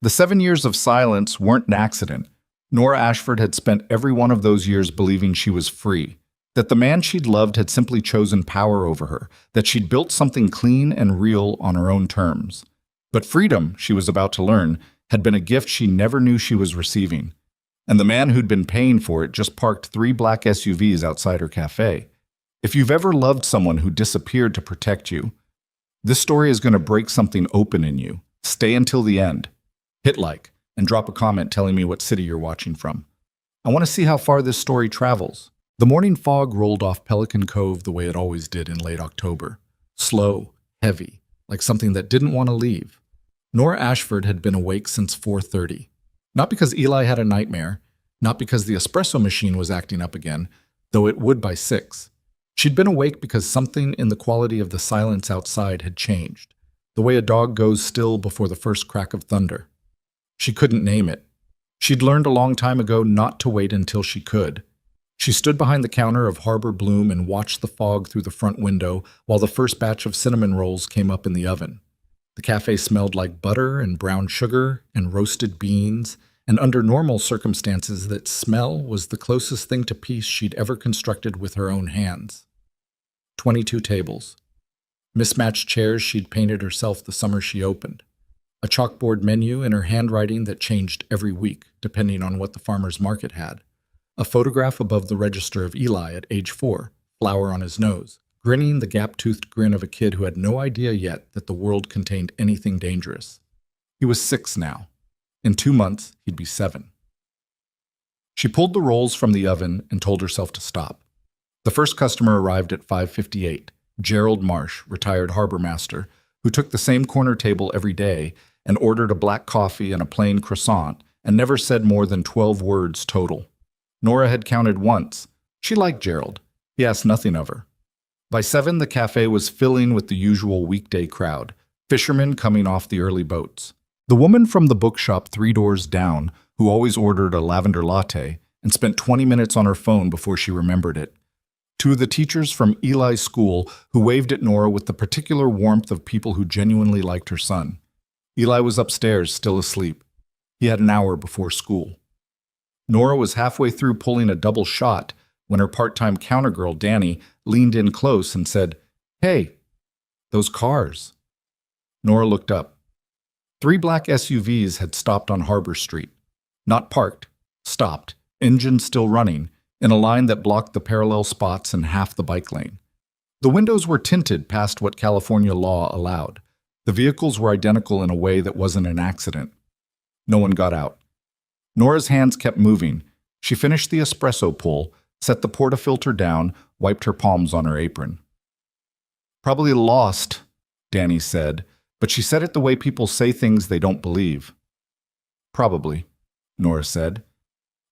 The 7 years of silence weren't an accident. Nora Ashford had spent every one of those years believing she was free, that the man she'd loved had simply chosen power over her, that she'd built something clean and real on her own terms. But freedom, she was about to learn, had been a gift she never knew she was receiving. And the man who'd been paying for it just parked 3 black SUVs outside her cafe. If you've ever loved someone who disappeared to protect you, this story is going to break something open in you. Stay until the end. Hit like and drop a comment telling me what city you're watching from. I want to see how far this story travels. The morning fog rolled off Pelican Cove the way it always did in late October. Slow, heavy, like something that didn't want to leave. Nora Ashford had been awake since 4:30. Not because Eli had a nightmare, not because the espresso machine was acting up again, though it would by 6. She'd been awake because something in the quality of the silence outside had changed, the way a dog goes still before the first crack of thunder. She couldn't name it. She'd learned a long time ago not to wait until she could. She stood behind the counter of Harbor Bloom and watched the fog through the front window while the first batch of cinnamon rolls came up in the oven. The cafe smelled like butter and brown sugar and roasted beans, and under normal circumstances that smell was the closest thing to peace she'd ever constructed with her own hands. 22 tables. Mismatched chairs she'd painted herself the summer she opened. A chalkboard menu in her handwriting that changed every week, depending on what the farmer's market had. A photograph above the register of Eli at age 4, flower on his nose, grinning the gap-toothed grin of a kid who had no idea yet that the world contained anything dangerous. He was 6 now. In 2 months, he'd be 7. She pulled the rolls from the oven and told herself to stop. The first customer arrived at 5:58, Gerald Marsh, retired harbor master, who took the same corner table every day and ordered a black coffee and a plain croissant and never said more than 12 words total. Nora had counted once. She liked Gerald. He asked nothing of her. By 7, the cafe was filling with the usual weekday crowd, fishermen coming off the early boats. The woman from the bookshop 3 doors down, who always ordered a lavender latte and spent 20 minutes on her phone before she remembered it. 2 of the teachers from Eli's school who waved at Nora with the particular warmth of people who genuinely liked her son. Eli was upstairs, still asleep. He had an hour before school. Nora was halfway through pulling a double shot when her part-time counter girl, Danny, leaned in close and said, "Hey, those cars." Nora looked up. 3 black SUVs had stopped on Harbor Street. Not parked, stopped, engines still running, in a line that blocked the parallel spots and half the bike lane. The windows were tinted past what California law allowed. The vehicles were identical in a way that wasn't an accident. No one got out. Nora's hands kept moving. She finished the espresso pull, set the portafilter down, wiped her palms on her apron. "Probably lost," Danny said, but she said it the way people say things they don't believe. "Probably," Nora said.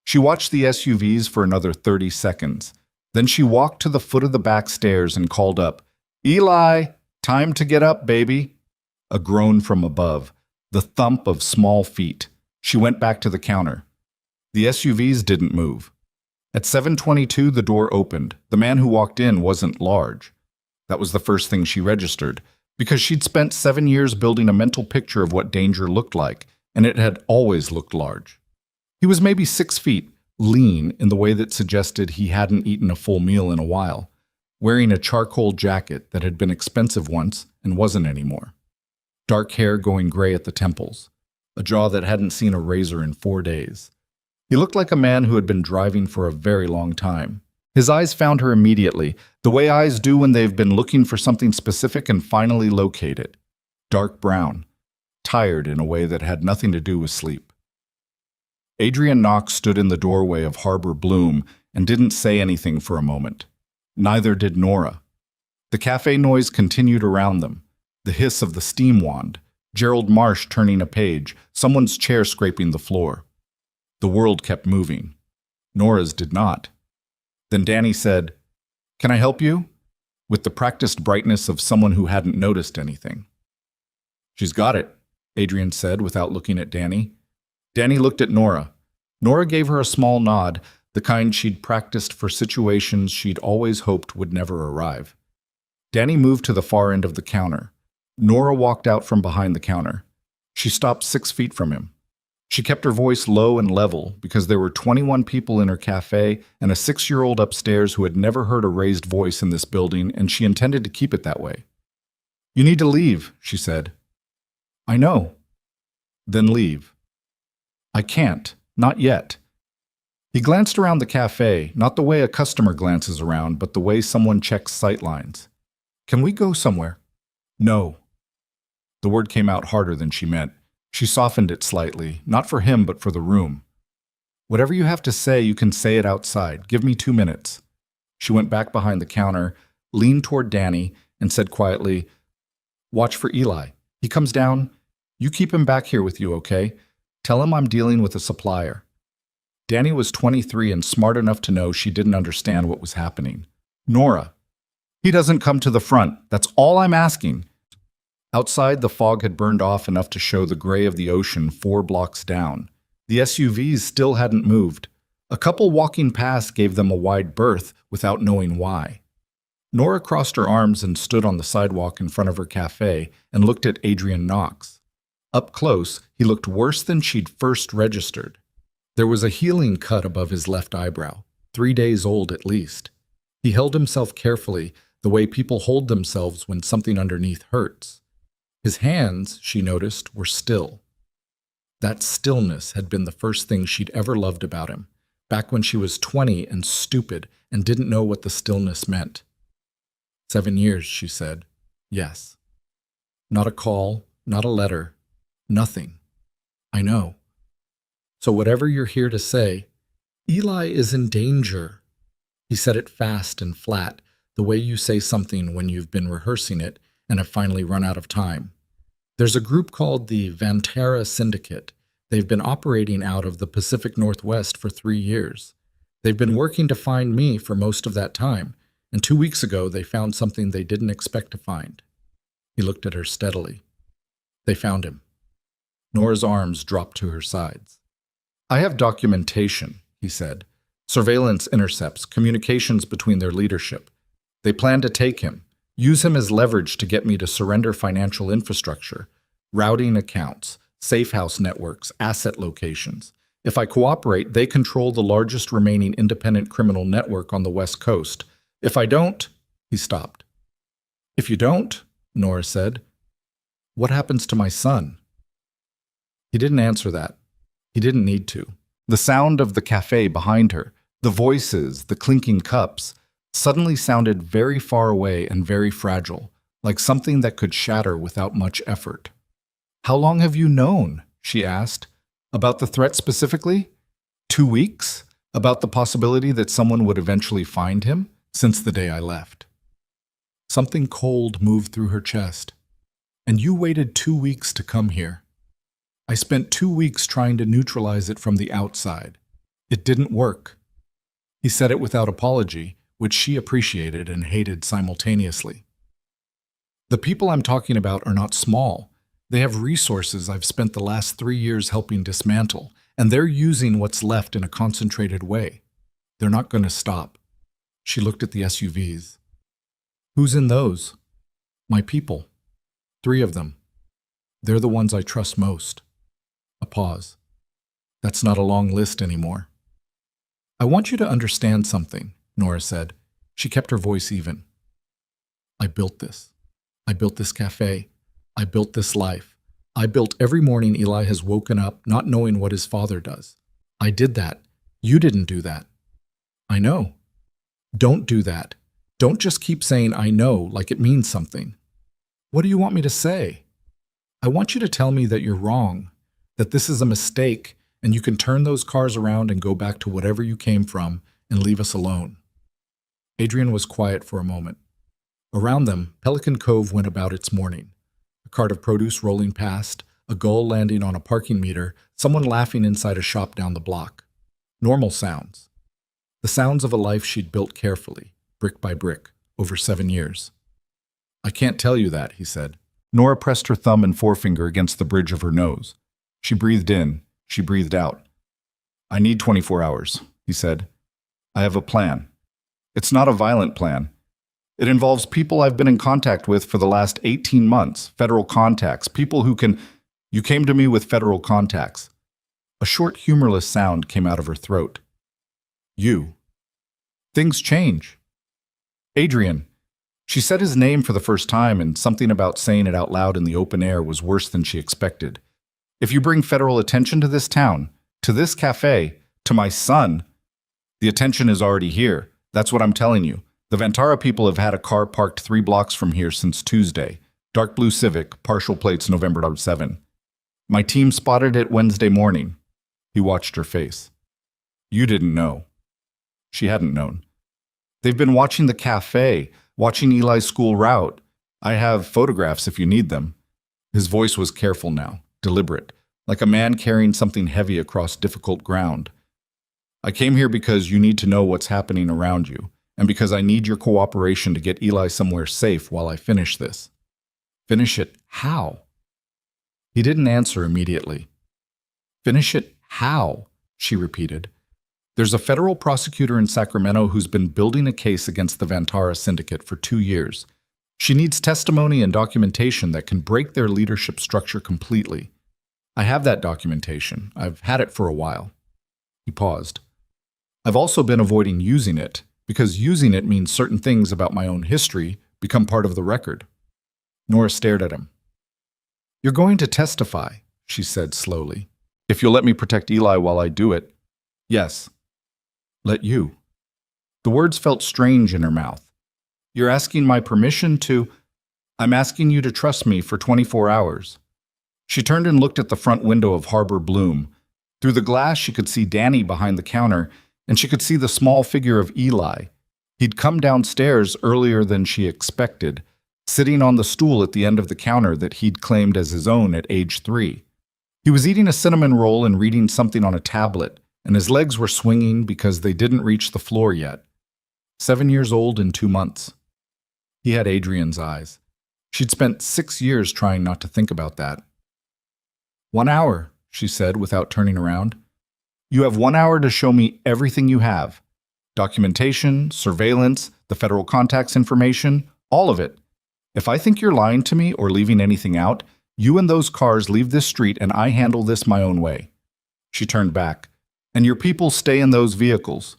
She watched the SUVs for another 30 seconds. Then she walked to the foot of the back stairs and called up, "Eli, time to get up, baby." A groan from above, the thump of small feet. She went back to the counter. The SUVs didn't move. At 7:22, the door opened. The man who walked in wasn't large. That was the first thing she registered, because she'd spent 7 years building a mental picture of what danger looked like, and it had always looked large. He was maybe 6 feet, lean in the way that suggested he hadn't eaten a full meal in a while, wearing a charcoal jacket that had been expensive once and wasn't anymore. Dark hair going gray at the temples, a jaw that hadn't seen a razor in 4 days. He looked like a man who had been driving for a very long time. His eyes found her immediately, the way eyes do when they've been looking for something specific and finally locate it. Dark brown, tired in a way that had nothing to do with sleep. Adrian Knox stood in the doorway of Harbor Bloom and didn't say anything for a moment. Neither did Nora. The cafe noise continued around them. The hiss of the steam wand, Gerald Marsh turning a page, someone's chair scraping the floor. The world kept moving. Nora's did not. Then Danny said, "Can I help you?" with the practiced brightness of someone who hadn't noticed anything. "She's got it," Adrian said without looking at Danny. Danny looked at Nora. Nora gave her a small nod, the kind she'd practiced for situations she'd always hoped would never arrive. Danny moved to the far end of the counter. Nora walked out from behind the counter. She stopped 6 feet from him. She kept her voice low and level because there were 21 people in her cafe and a 6-year-old upstairs who had never heard a raised voice in this building, and she intended to keep it that way. "You need to leave," she said. "I know." "Then leave." "I can't. Not yet." He glanced around the cafe, not the way a customer glances around, but the way someone checks sightlines. "Can we go somewhere?" "No." The word came out harder than she meant. She softened it slightly, not for him, but for the room. "Whatever you have to say, you can say it outside. Give me 2 minutes." She went back behind the counter, leaned toward Danny, and said quietly, "Watch for Eli. He comes down. You keep him back here with you, okay? Tell him I'm dealing with a supplier." Danny was 23 and smart enough to know she didn't understand what was happening. "Nora, he doesn't come to the front. That's all I'm asking." Outside, the fog had burned off enough to show the gray of the ocean 4 blocks down. The SUVs still hadn't moved. A couple walking past gave them a wide berth without knowing why. Nora crossed her arms and stood on the sidewalk in front of her cafe and looked at Adrian Knox. Up close, he looked worse than she'd first registered. There was a healing cut above his left eyebrow, 3 days old at least. He held himself carefully, the way people hold themselves when something underneath hurts. His hands, she noticed, were still. That stillness had been the first thing she'd ever loved about him, back when she was 20 and stupid and didn't know what the stillness meant. 7 years, she said. Yes. Not a call, not a letter, nothing. I know. So whatever you're here to say, Eli is in danger. He said it fast and flat, the way you say something when you've been rehearsing it and have finally run out of time. There's a group called the Vantara Syndicate. They've been operating out of the Pacific Northwest for 3 years. They've been working to find me for most of that time, and 2 weeks ago they found something they didn't expect to find. He looked at her steadily. They found him. Nora's arms dropped to her sides. I have documentation, he said. Surveillance intercepts, communications between their leadership. They plan to take him, use him as leverage to get me to surrender financial infrastructure, routing accounts, safe house networks, asset locations. If I cooperate, they control the largest remaining independent criminal network on the West Coast. If I don't, he stopped. If you don't, Nora said, what happens to my son? He didn't answer that. He didn't need to. The sound of the cafe behind her, the voices, the clinking cups, suddenly sounded very far away and very fragile, like something that could shatter without much effort. How long have you known? She asked. About the threat specifically? 2 weeks? About the possibility that someone would eventually find him? Since the day I left. Something cold moved through her chest. And you waited 2 weeks to come here. I spent 2 weeks trying to neutralize it from the outside. It didn't work. He said it without apology, which she appreciated and hated simultaneously. The people I'm talking about are not small. They have resources I've spent the last 3 years helping dismantle, and they're using what's left in a concentrated way. They're not going to stop. She looked at the SUVs. Who's in those? My people. 3 of them. They're the ones I trust most. A pause. That's not a long list anymore. I want you to understand something, Nora said. She kept her voice even. I built this. I built this cafe. I built this life. I built every morning Eli has woken up not knowing what his father does. I did that. You didn't do that. I know. Don't do that. Don't just keep saying I know like it means something. What do you want me to say? I want you to tell me that you're wrong, that this is a mistake, and you can turn those cars around and go back to whatever you came from and leave us alone. Adrian was quiet for a moment. Around them, Pelican Cove went about its morning. A cart of produce rolling past, a gull landing on a parking meter, someone laughing inside a shop down the block. Normal sounds. The sounds of a life she'd built carefully, brick by brick, over 7 years. I can't tell you that, he said. Nora pressed her thumb and forefinger against the bridge of her nose. She breathed in. She breathed out. I need 24 hours, he said. I have a plan. It's not a violent plan. It involves people I've been in contact with for the last 18 months, federal contacts, people who can... You came to me with federal contacts. A short, humorless sound came out of her throat. You. Things change. Adrian. She said his name for the first time, and something about saying it out loud in the open air was worse than she expected. If you bring federal attention to this town, to this cafe, to my son, the attention is already here. That's what I'm telling you. The Vantara people have had a car parked 3 blocks from here since Tuesday. Dark blue Civic, partial plates November 7. My team spotted it Wednesday morning. He watched her face. You didn't know. She hadn't known. They've been watching the cafe, watching Eli's school route. I have photographs if you need them. His voice was careful now, deliberate, like a man carrying something heavy across difficult ground. I came here because you need to know what's happening around you, and because I need your cooperation to get Eli somewhere safe while I finish this. Finish it how? He didn't answer immediately. Finish it how? She repeated. There's a federal prosecutor in Sacramento who's been building a case against the Vantara syndicate for 2 years. She needs testimony and documentation that can break their leadership structure completely. I have that documentation. I've had it for a while. He paused. I've also been avoiding using it, because using it means certain things about my own history become part of the record. Nora stared at him. You're going to testify, she said slowly. If you'll let me protect Eli while I do it. Yes. Let you. The words felt strange in her mouth. You're asking my permission to... I'm asking you to trust me for 24 hours. She turned and looked at the front window of Harbor Bloom. Through the glass, she could see Danny behind the counter, and she could see the small figure of Eli. He'd come downstairs earlier than she expected, sitting on the stool at the end of the counter that he'd claimed as his own at age 3. He was eating a cinnamon roll and reading something on a tablet, and his legs were swinging because they didn't reach the floor yet. 7 years old in 2 months. He had Adrian's eyes. She'd spent 6 years trying not to think about that. 1 hour, she said without turning around. You have 1 hour to show me everything you have. Documentation, surveillance, the federal contacts information, all of it. If I think you're lying to me or leaving anything out, you and those cars leave this street and I handle this my own way. She turned back. And your people stay in those vehicles.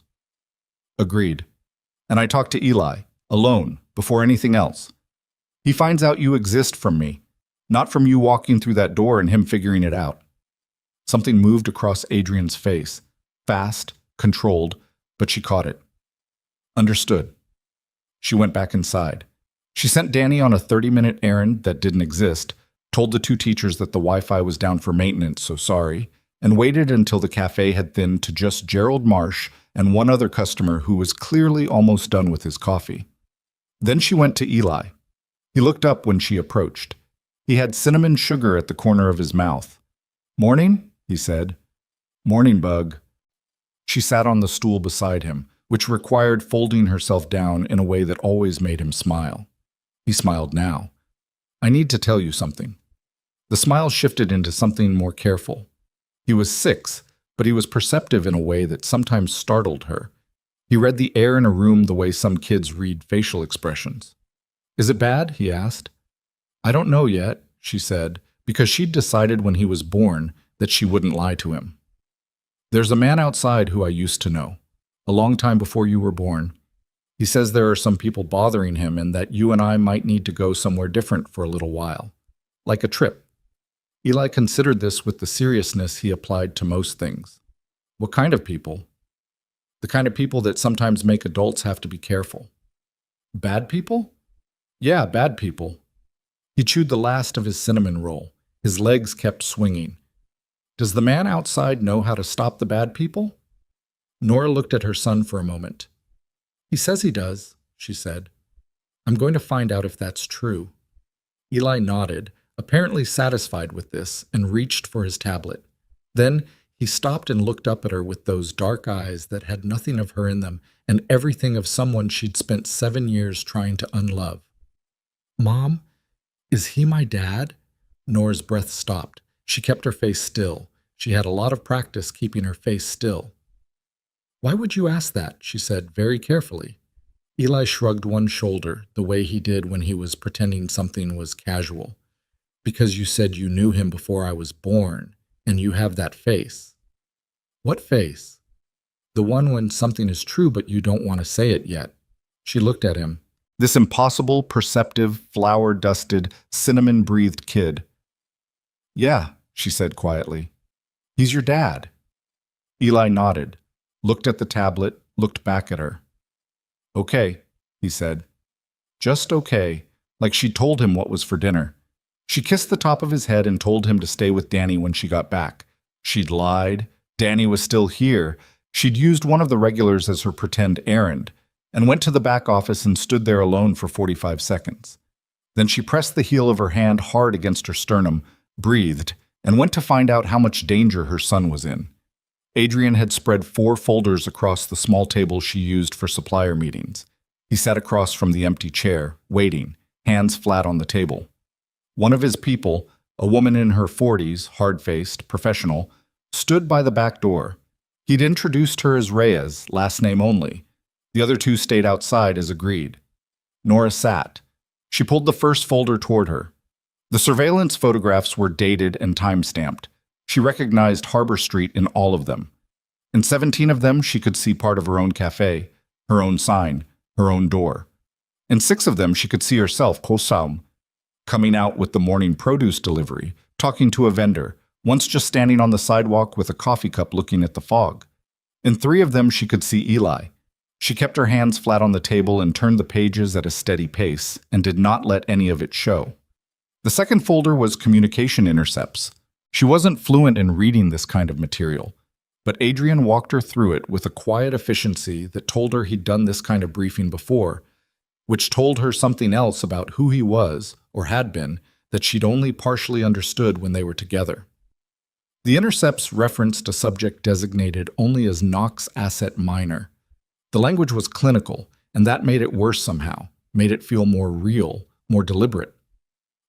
Agreed. And I talk to Eli, alone, before anything else. He finds out you exist from me, not from you walking through that door and him figuring it out. Something moved across Adrian's face, fast, controlled, but she caught it. Understood. She went back inside. She sent Danny on a 30-minute errand that didn't exist, told the 2 teachers that the Wi-Fi was down for maintenance, so sorry, and waited until the cafe had thinned to just Gerald Marsh and one other customer who was clearly almost done with his coffee. Then she went to Eli. He looked up when she approached. He had cinnamon sugar at the corner of his mouth. Morning, he said. Morning, Bug. She sat on the stool beside him, which required folding herself down in a way that always made him smile. He smiled now. I need to tell you something. The smile shifted into something more careful. He was 6, but he was perceptive in a way that sometimes startled her. He read the air in a room the way some kids read facial expressions. Is it bad? He asked. I don't know yet, she said, because she'd decided when he was born that she wouldn't lie to him. There's a man outside who I used to know, a long time before you were born. He says there are some people bothering him and that you and I might need to go somewhere different for a little while, like a trip. Eli considered this with the seriousness he applied to most things. What kind of people? The kind of people that sometimes make adults have to be careful. Bad people? Yeah, bad people. He chewed the last of his cinnamon roll. His legs kept swinging. Does the man outside know how to stop the bad people? Nora looked at her son for a moment. He says he does, she said. I'm going to find out if that's true. Eli nodded, apparently satisfied with this, and reached for his tablet. Then he stopped and looked up at her with those dark eyes that had nothing of her in them and everything of someone she'd spent 7 years trying to unlove. Mom, is he my dad? Nora's breath stopped. She kept her face still. She had a lot of practice keeping her face still. Why would you ask that? She said very carefully. Eli shrugged one shoulder, the way he did when he was pretending something was casual. Because you said you knew him before I was born, and you have that face. What face? The one when something is true but you don't want to say it yet. She looked at him. This impossible, perceptive, flower-dusted, cinnamon-breathed kid. Yeah, she said quietly. He's your dad. Eli nodded, looked at the tablet, looked back at her. Okay, he said. Just okay, like she'd told him what was for dinner. She kissed the top of his head and told him to stay with Danny when she got back. She'd lied. Danny was still here. She'd used one of the regulars as her pretend errand, and went to the back office and stood there alone for 45 seconds. Then she pressed the heel of her hand hard against her sternum, breathed, and went to find out how much danger her son was in. Adrian had spread 4 folders across the small table she used for supplier meetings. He sat across from the empty chair, waiting, hands flat on the table. One of his people, a woman in her 40s, hard-faced, professional, stood by the back door. He'd introduced her as Reyes, last name only. The other 2 stayed outside as agreed. Nora sat. She pulled the first folder toward her. The surveillance photographs were dated and time-stamped. She recognized Harbor Street in all of them. In 17 of them, she could see part of her own cafe, her own sign, her own door. In 6 of them, she could see herself, Kosaum, coming out with the morning produce delivery, talking to a vendor, once just standing on the sidewalk with a coffee cup looking at the fog. In 3 of them, she could see Eli. She kept her hands flat on the table and turned the pages at a steady pace, and did not let any of it show. The second folder was communication intercepts. She wasn't fluent in reading this kind of material, but Adrian walked her through it with a quiet efficiency that told her he'd done this kind of briefing before, which told her something else about who he was, or had been, that she'd only partially understood when they were together. The intercepts referenced a subject designated only as Knox Asset Minor. The language was clinical, and that made it worse somehow, made it feel more real, more deliberate.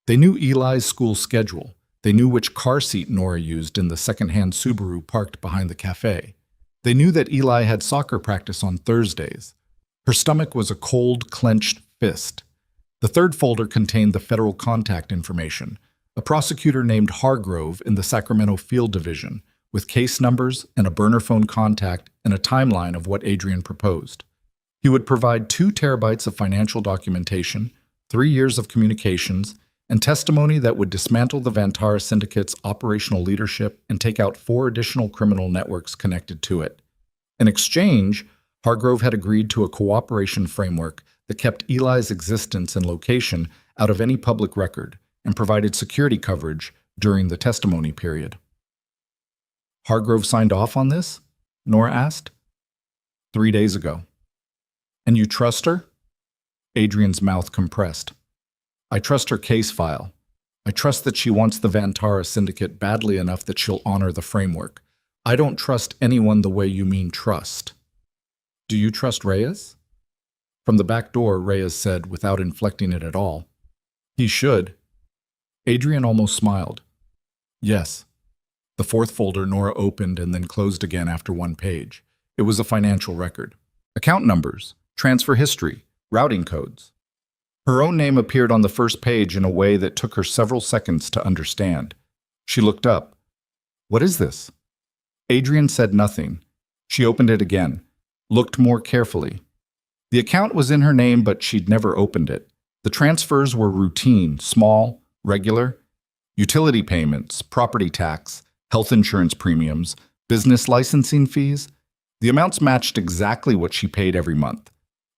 They knew Eli's school schedule. They knew which car seat Nora used in the second-hand Subaru parked behind the cafe. They knew that Eli had soccer practice on Thursdays. Her stomach was a cold, clenched fist. The third folder contained the federal contact information, a prosecutor named Hargrove in the Sacramento Field Division, with case numbers and a burner phone contact and a timeline of what Adrian proposed. He would provide 2 terabytes of financial documentation, 3 years of communications, and testimony that would dismantle the Vantara Syndicate's operational leadership and take out 4 additional criminal networks connected to it. In exchange, Hargrove had agreed to a cooperation framework that kept Eli's existence and location out of any public record and provided security coverage during the testimony period. Hargrove signed off on this? Nora asked. 3 days ago. And you trust her? Adrian's mouth compressed. I trust her case file. I trust that she wants the Vantara Syndicate badly enough that she'll honor the framework. I don't trust anyone the way you mean trust. Do you trust Reyes? From the back door, Reyes said, without inflecting it at all. He should. Adrian almost smiled. Yes. The 4th folder Nora opened and then closed again after 1 page. It was a financial record. Account numbers, transfer history, routing codes. Her own name appeared on the first page in a way that took her several seconds to understand. She looked up. What is this? Adrian said nothing. She opened it again, looked more carefully. The account was in her name, but she'd never opened it. The transfers were routine, small, regular. Utility payments, property tax, health insurance premiums, business licensing fees. The amounts matched exactly what she paid every month,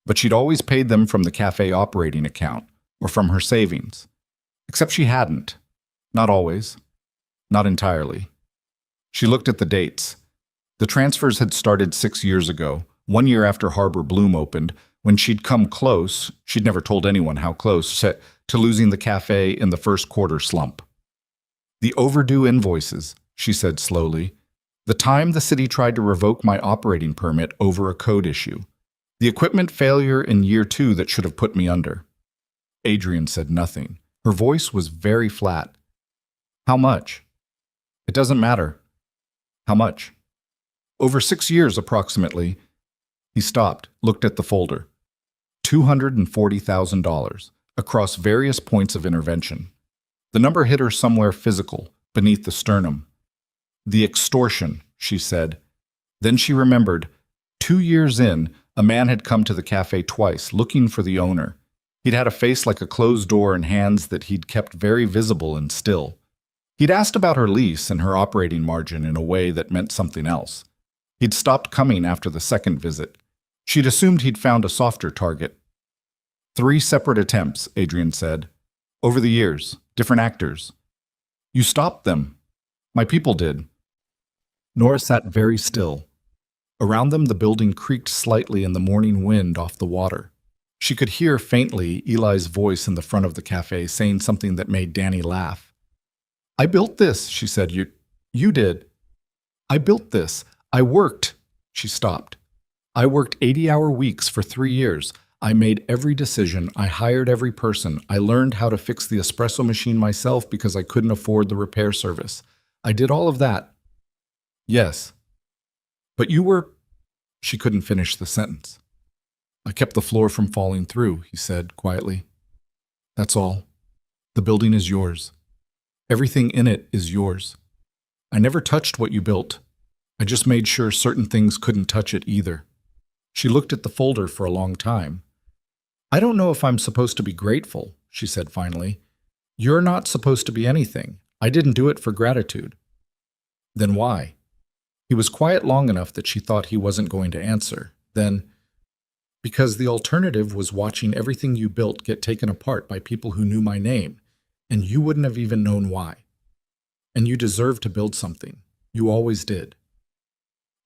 but she'd always paid them from the cafe operating account or from her savings. Except she hadn't. Not always. Not entirely. She looked at the dates. The transfers had started 6 years ago, 1 year after Harbor Bloom opened, when she'd come close, she'd never told anyone how close, to losing the cafe in the first quarter slump. The overdue invoices, she said slowly. The time the city tried to revoke my operating permit over a code issue. The equipment failure in year 2 that should have put me under. Adrian said nothing. Her voice was very flat. How much? It doesn't matter. How much? Over 6 years, approximately. He stopped, looked at the folder. $240,000, across various points of intervention. The number hit her somewhere physical, beneath the sternum. The extortion, she said. Then she remembered. 2 years in, a man had come to the cafe twice, looking for the owner. He'd had a face like a closed door and hands that he'd kept very visible and still. He'd asked about her lease and her operating margin in a way that meant something else. He'd stopped coming after the second visit. She'd assumed he'd found a softer target. 3 separate attempts, Adrian said. Over the years, different actors. You stopped them. My people did. Nora sat very still. Around them, the building creaked slightly in the morning wind off the water. She could hear faintly Eli's voice in the front of the cafe saying something that made Danny laugh. I built this, she said. You did. I built this. I worked. She stopped. I worked 80-hour weeks for 3 years. I made every decision. I hired every person. I learned how to fix the espresso machine myself because I couldn't afford the repair service. I did all of that. Yes. But you were... She couldn't finish the sentence. I kept the floor from falling through, he said quietly. That's all. The building is yours. Everything in it is yours. I never touched what you built. I just made sure certain things couldn't touch it either. She looked at the folder for a long time. I don't know if I'm supposed to be grateful, she said finally. You're not supposed to be anything. I didn't do it for gratitude. Then why? He was quiet long enough that she thought he wasn't going to answer. Then, because the alternative was watching everything you built get taken apart by people who knew my name, and you wouldn't have even known why. And you deserve to build something. You always did.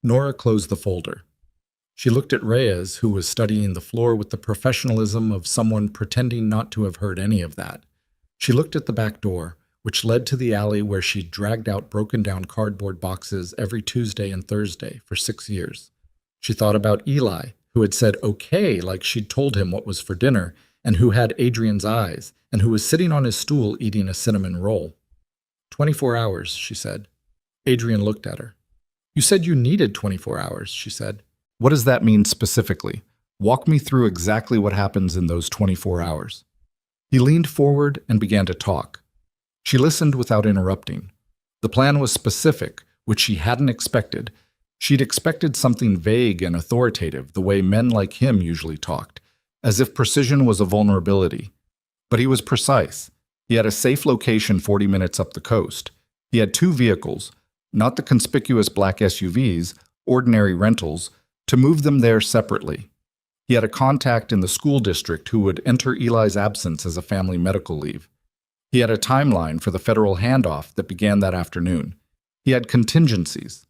Nora closed the folder. She looked at Reyes, who was studying the floor with the professionalism of someone pretending not to have heard any of that. She looked at the back door, which led to the alley where she'd dragged out broken-down cardboard boxes every Tuesday and Thursday for 6 years. She thought about Eli, who had said okay like she'd told him what was for dinner, and who had Adrian's eyes, and who was sitting on his stool eating a cinnamon roll. 24 hours, she said. Adrian looked at her. You said you needed 24 hours, she said. What does that mean specifically? Walk me through exactly what happens in those 24 hours. He leaned forward and began to talk. She listened without interrupting. The plan was specific, which she hadn't expected. She'd expected something vague and authoritative, the way men like him usually talked, as if precision was a vulnerability. But he was precise. He had a safe location 40 minutes up the coast. He had 2 vehicles, not the conspicuous black SUVs, ordinary rentals, to move them there separately. He had a contact in the school district who would enter Eli's absence as a family medical leave. He had a timeline for the federal handoff that began that afternoon. He had contingencies.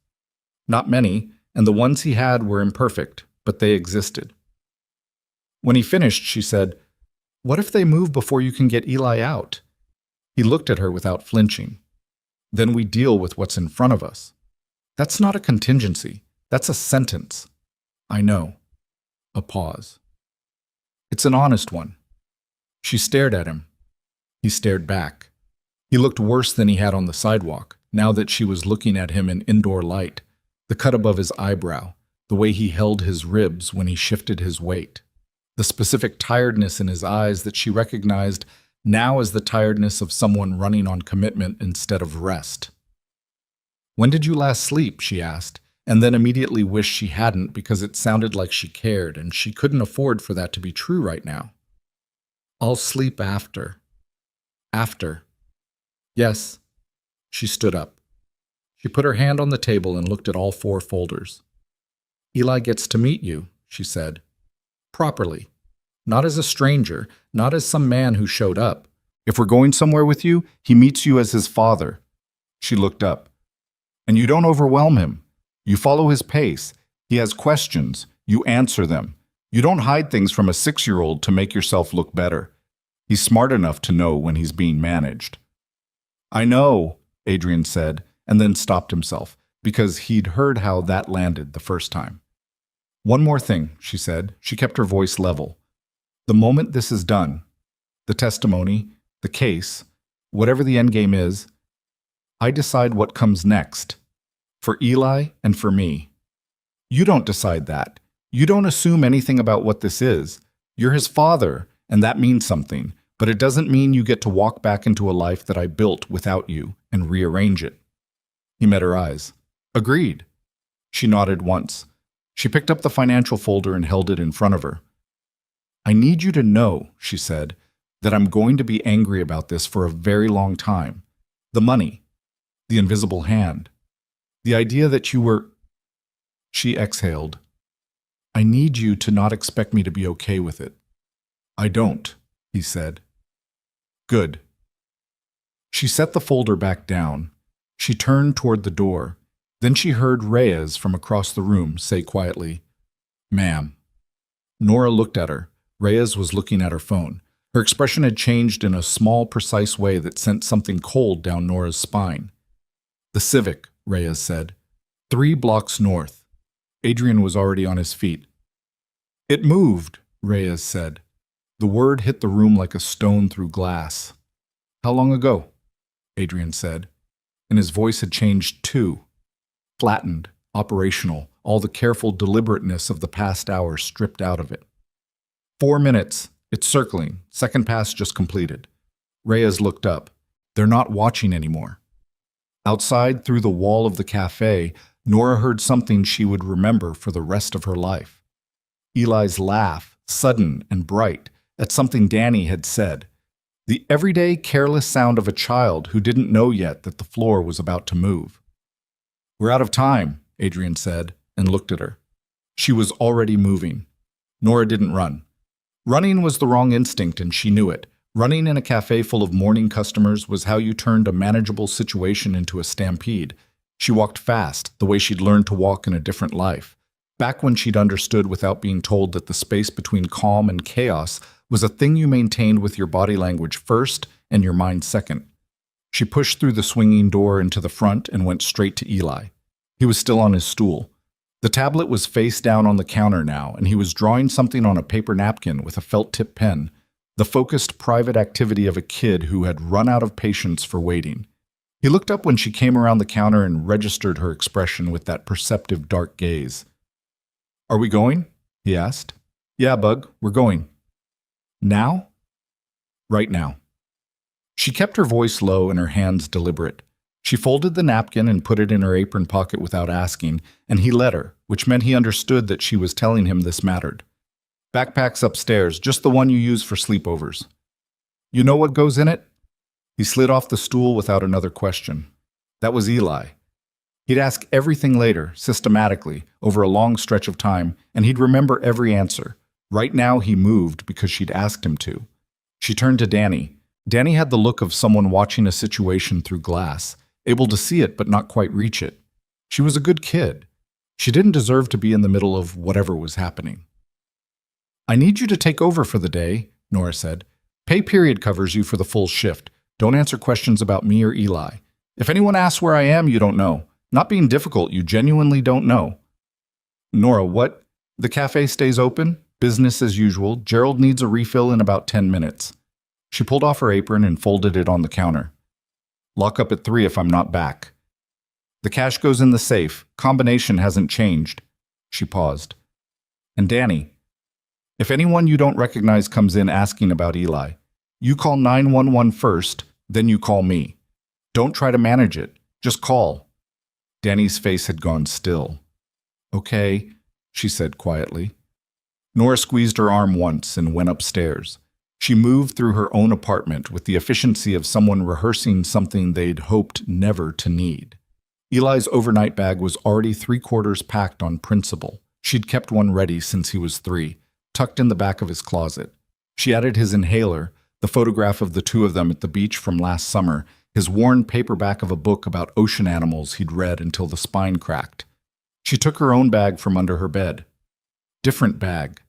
Not many, and the ones he had were imperfect, but they existed. When he finished, she said, What if they move before you can get Eli out? He looked at her without flinching. Then we deal with what's in front of us. That's not a contingency. That's a sentence. I know. A pause. It's an honest one. She stared at him. He stared back. He looked worse than he had on the sidewalk, now that she was looking at him in indoor light, the cut above his eyebrow, the way he held his ribs when he shifted his weight, the specific tiredness in his eyes that she recognized now as the tiredness of someone running on commitment instead of rest. When did you last sleep? She asked, and then immediately wished she hadn't because it sounded like she cared, and she couldn't afford for that to be true right now. I'll sleep after. After. Yes. She stood up. She put her hand on the table and looked at all 4 folders. Eli gets to meet you, she said. Properly. Not as a stranger, not as some man who showed up. If we're going somewhere with you, he meets you as his father. She looked up. And you don't overwhelm him. You follow his pace. He has questions. You answer them. You don't hide things from a 6-year-old to make yourself look better. He's smart enough to know when he's being managed. I know, Adrian said, and then stopped himself, because he'd heard how that landed the first time. One more thing, she said. She kept her voice level. The moment this is done, the testimony, the case, whatever the endgame is, I decide what comes next. For Eli and for me. You don't decide that. You don't assume anything about what this is. You're his father, and that means something, but it doesn't mean you get to walk back into a life that I built without you and rearrange it. He met her eyes. Agreed. She nodded once. She picked up the financial folder and held it in front of her. I need you to know, she said, that I'm going to be angry about this for a very long time. The money. The invisible hand. The idea that you were... She exhaled. I need you to not expect me to be okay with it. I don't, he said. Good. She set the folder back down. She turned toward the door. Then she heard Reyes from across the room say quietly, Ma'am. Nora looked at her. Reyes was looking at her phone. Her expression had changed in a small, precise way that sent something cold down Nora's spine. The Civic, Reyes said. 3 blocks north. Adrian was already on his feet. It moved, Reyes said. The word hit the room like a stone through glass. How long ago? Adrian said. And his voice had changed too. Flattened, operational, all the careful deliberateness of the past hour stripped out of it. 4 minutes. It's circling. Second pass just completed. Reyes looked up. They're not watching anymore. Outside, through the wall of the cafe, Nora heard something she would remember for the rest of her life. Eli's laugh, sudden and bright, at something Danny had said. The everyday, careless sound of a child who didn't know yet that the floor was about to move. We're out of time, Adrian said, and looked at her. She was already moving. Nora didn't run. Running was the wrong instinct, and she knew it. Running in a cafe full of morning customers was how you turned a manageable situation into a stampede. She walked fast, the way she'd learned to walk in a different life. Back when she'd understood without being told that the space between calm and chaos was a thing you maintained with your body language first and your mind second. She pushed through the swinging door into the front and went straight to Eli. He was still on his stool. The tablet was face down on the counter now, and he was drawing something on a paper napkin with a felt-tip pen, the focused private activity of a kid who had run out of patience for waiting. He looked up when she came around the counter and registered her expression with that perceptive dark gaze. Are we going? He asked. Yeah, Bug, we're going. Now? Right now. She kept her voice low and her hands deliberate. She folded the napkin and put it in her apron pocket without asking, and he let her, which meant he understood that she was telling him this mattered. Backpack's upstairs, just the one you use for sleepovers. You know what goes in it? He slid off the stool without another question. That was Eli. He'd ask everything later, systematically, over a long stretch of time, and he'd remember every answer. Right now he moved because she'd asked him to. She turned to Danny. Danny had the look of someone watching a situation through glass, able to see it but not quite reach it. She was a good kid. She didn't deserve to be in the middle of whatever was happening. I need you to take over for the day, Nora said. Pay period covers you for the full shift. Don't answer questions about me or Eli. If anyone asks where I am, you don't know. Not being difficult, you genuinely don't know. Nora, what? The cafe stays open? Business as usual. Gerald needs a refill in about 10 minutes. She pulled off her apron and folded it on the counter. Lock up at 3 if I'm not back. The cash goes in the safe. Combination hasn't changed. She paused. And Danny, if anyone you don't recognize comes in asking about Eli, you call 911 first, then you call me. Don't try to manage it. Just call. Danny's face had gone still. Okay, she said quietly. Nora squeezed her arm once and went upstairs. She moved through her own apartment with the efficiency of someone rehearsing something they'd hoped never to need. Eli's overnight bag was already 3/4 packed on principle. She'd kept one ready since he was 3, tucked in the back of his closet. She added his inhaler, the photograph of the two of them at the beach from last summer, his worn paperback of a book about ocean animals he'd read until the spine cracked. She took her own bag from under her bed. Different bag.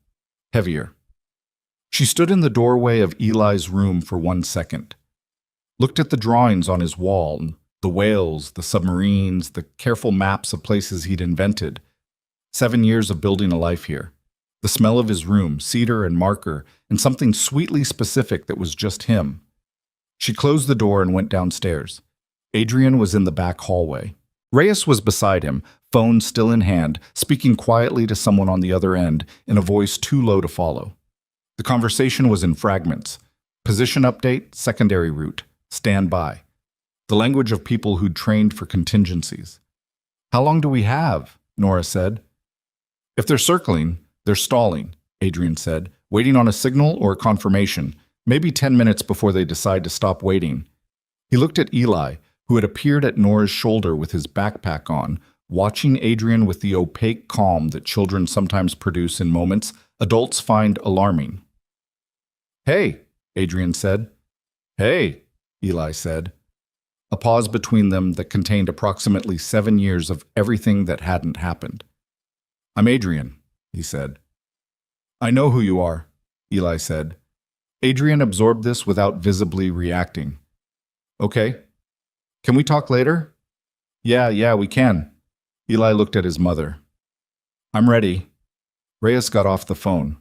Heavier. She stood in the doorway of Eli's room for 1 second. Looked at the drawings on his wall, the whales, the submarines, the careful maps of places he'd invented. 7 years of building a life here. The smell of his room, cedar and marker, and something sweetly specific that was just him. She closed the door and went downstairs. Adrian was in the back hallway. Reyes was beside him, phone still in hand, speaking quietly to someone on the other end in a voice too low to follow. The conversation was in fragments. Position update, secondary route, stand by. The language of people who'd trained for contingencies. How long do we have? Nora said. If they're circling, they're stalling, Adrian said, waiting on a signal or confirmation, maybe 10 minutes before they decide to stop waiting. He looked at Eli, who had appeared at Nora's shoulder with his backpack on, watching Adrian with the opaque calm that children sometimes produce in moments adults find alarming. Hey, Adrian said. Hey, Eli said. A pause between them that contained approximately 7 years of everything that hadn't happened. I'm Adrian, he said. I know who you are, Eli said. Adrian absorbed this without visibly reacting. Okay. Can we talk later? Yeah, we can. Eli looked at his mother. I'm ready. Reyes got off the phone.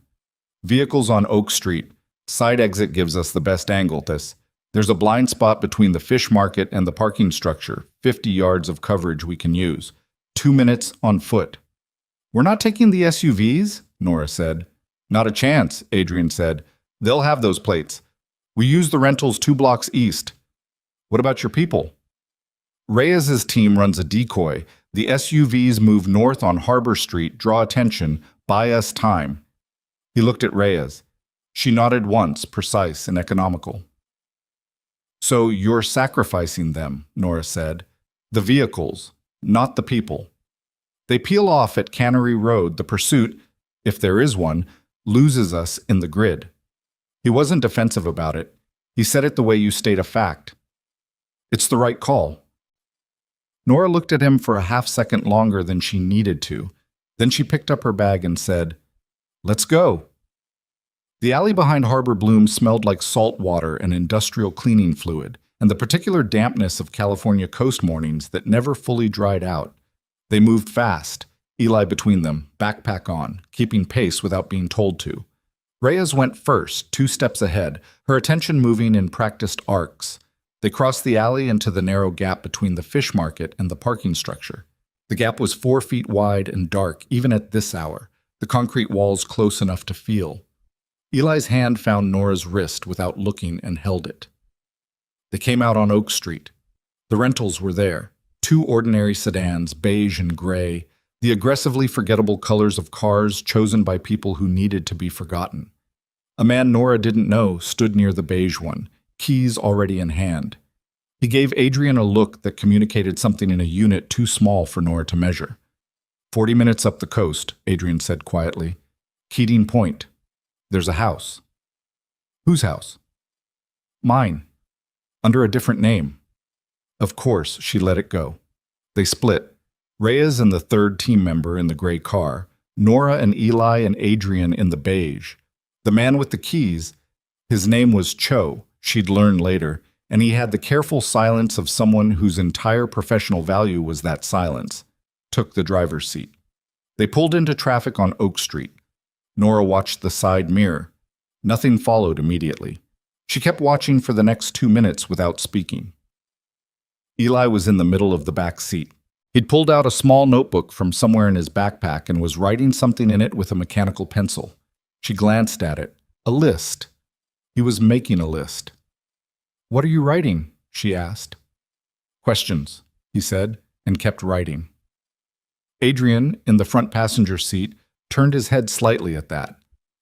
Vehicles on Oak Street. Side exit gives us the best angle. There's a blind spot between the fish market and the parking structure. 50 yards of coverage we can use. 2 minutes on foot. We're not taking the SUVs, Nora said. Not a chance, Adrian said. They'll have those plates. We use the rentals 2 blocks east. What about your people? Reyes's team runs a decoy. The SUVs move north on Harbor Street, draw attention, buy us time. He looked at Reyes. She nodded once, precise and economical. So you're sacrificing them, Nora said. The vehicles, not the people. They peel off at Cannery Road. The pursuit, if there is one, loses us in the grid. He wasn't defensive about it. He said it the way you state a fact. It's the right call. Nora looked at him for a half-second longer than she needed to. Then she picked up her bag and said, Let's go. The alley behind Harbor Bloom smelled like salt water and industrial cleaning fluid, and the particular dampness of California coast mornings that never fully dried out. They moved fast, Eli between them, backpack on, keeping pace without being told to. Reyes went first, 2 steps ahead, her attention moving in practiced arcs. They crossed the alley into the narrow gap between the fish market and the parking structure. The gap was 4 feet wide and dark, even at this hour, the concrete walls close enough to feel. Eli's hand found Nora's wrist without looking and held it. They came out on Oak Street. The rentals were there, 2 ordinary sedans, beige and gray, the aggressively forgettable colors of cars chosen by people who needed to be forgotten. A man Nora didn't know stood near the beige one, keys already in hand. He gave Adrian a look that communicated something in a unit too small for Nora to measure. 40 minutes up the coast, Adrian said quietly. Keating Point. There's a house. Whose house? Mine. Under a different name. Of course, she let it go. They split. Reyes and the 3rd team member in the gray car, Nora and Eli and Adrian in the beige. The man with the keys, his name was Cho, she'd learn later, and he had the careful silence of someone whose entire professional value was that silence, took the driver's seat. They pulled into traffic on Oak Street. Nora watched the side mirror. Nothing followed immediately. She kept watching for the next 2 minutes without speaking. Eli was in the middle of the back seat. He'd pulled out a small notebook from somewhere in his backpack and was writing something in it with a mechanical pencil. She glanced at it. A list. He was making a list. What are you writing? She asked. Questions, he said, and kept writing. Adrian, in the front passenger seat, turned his head slightly at that.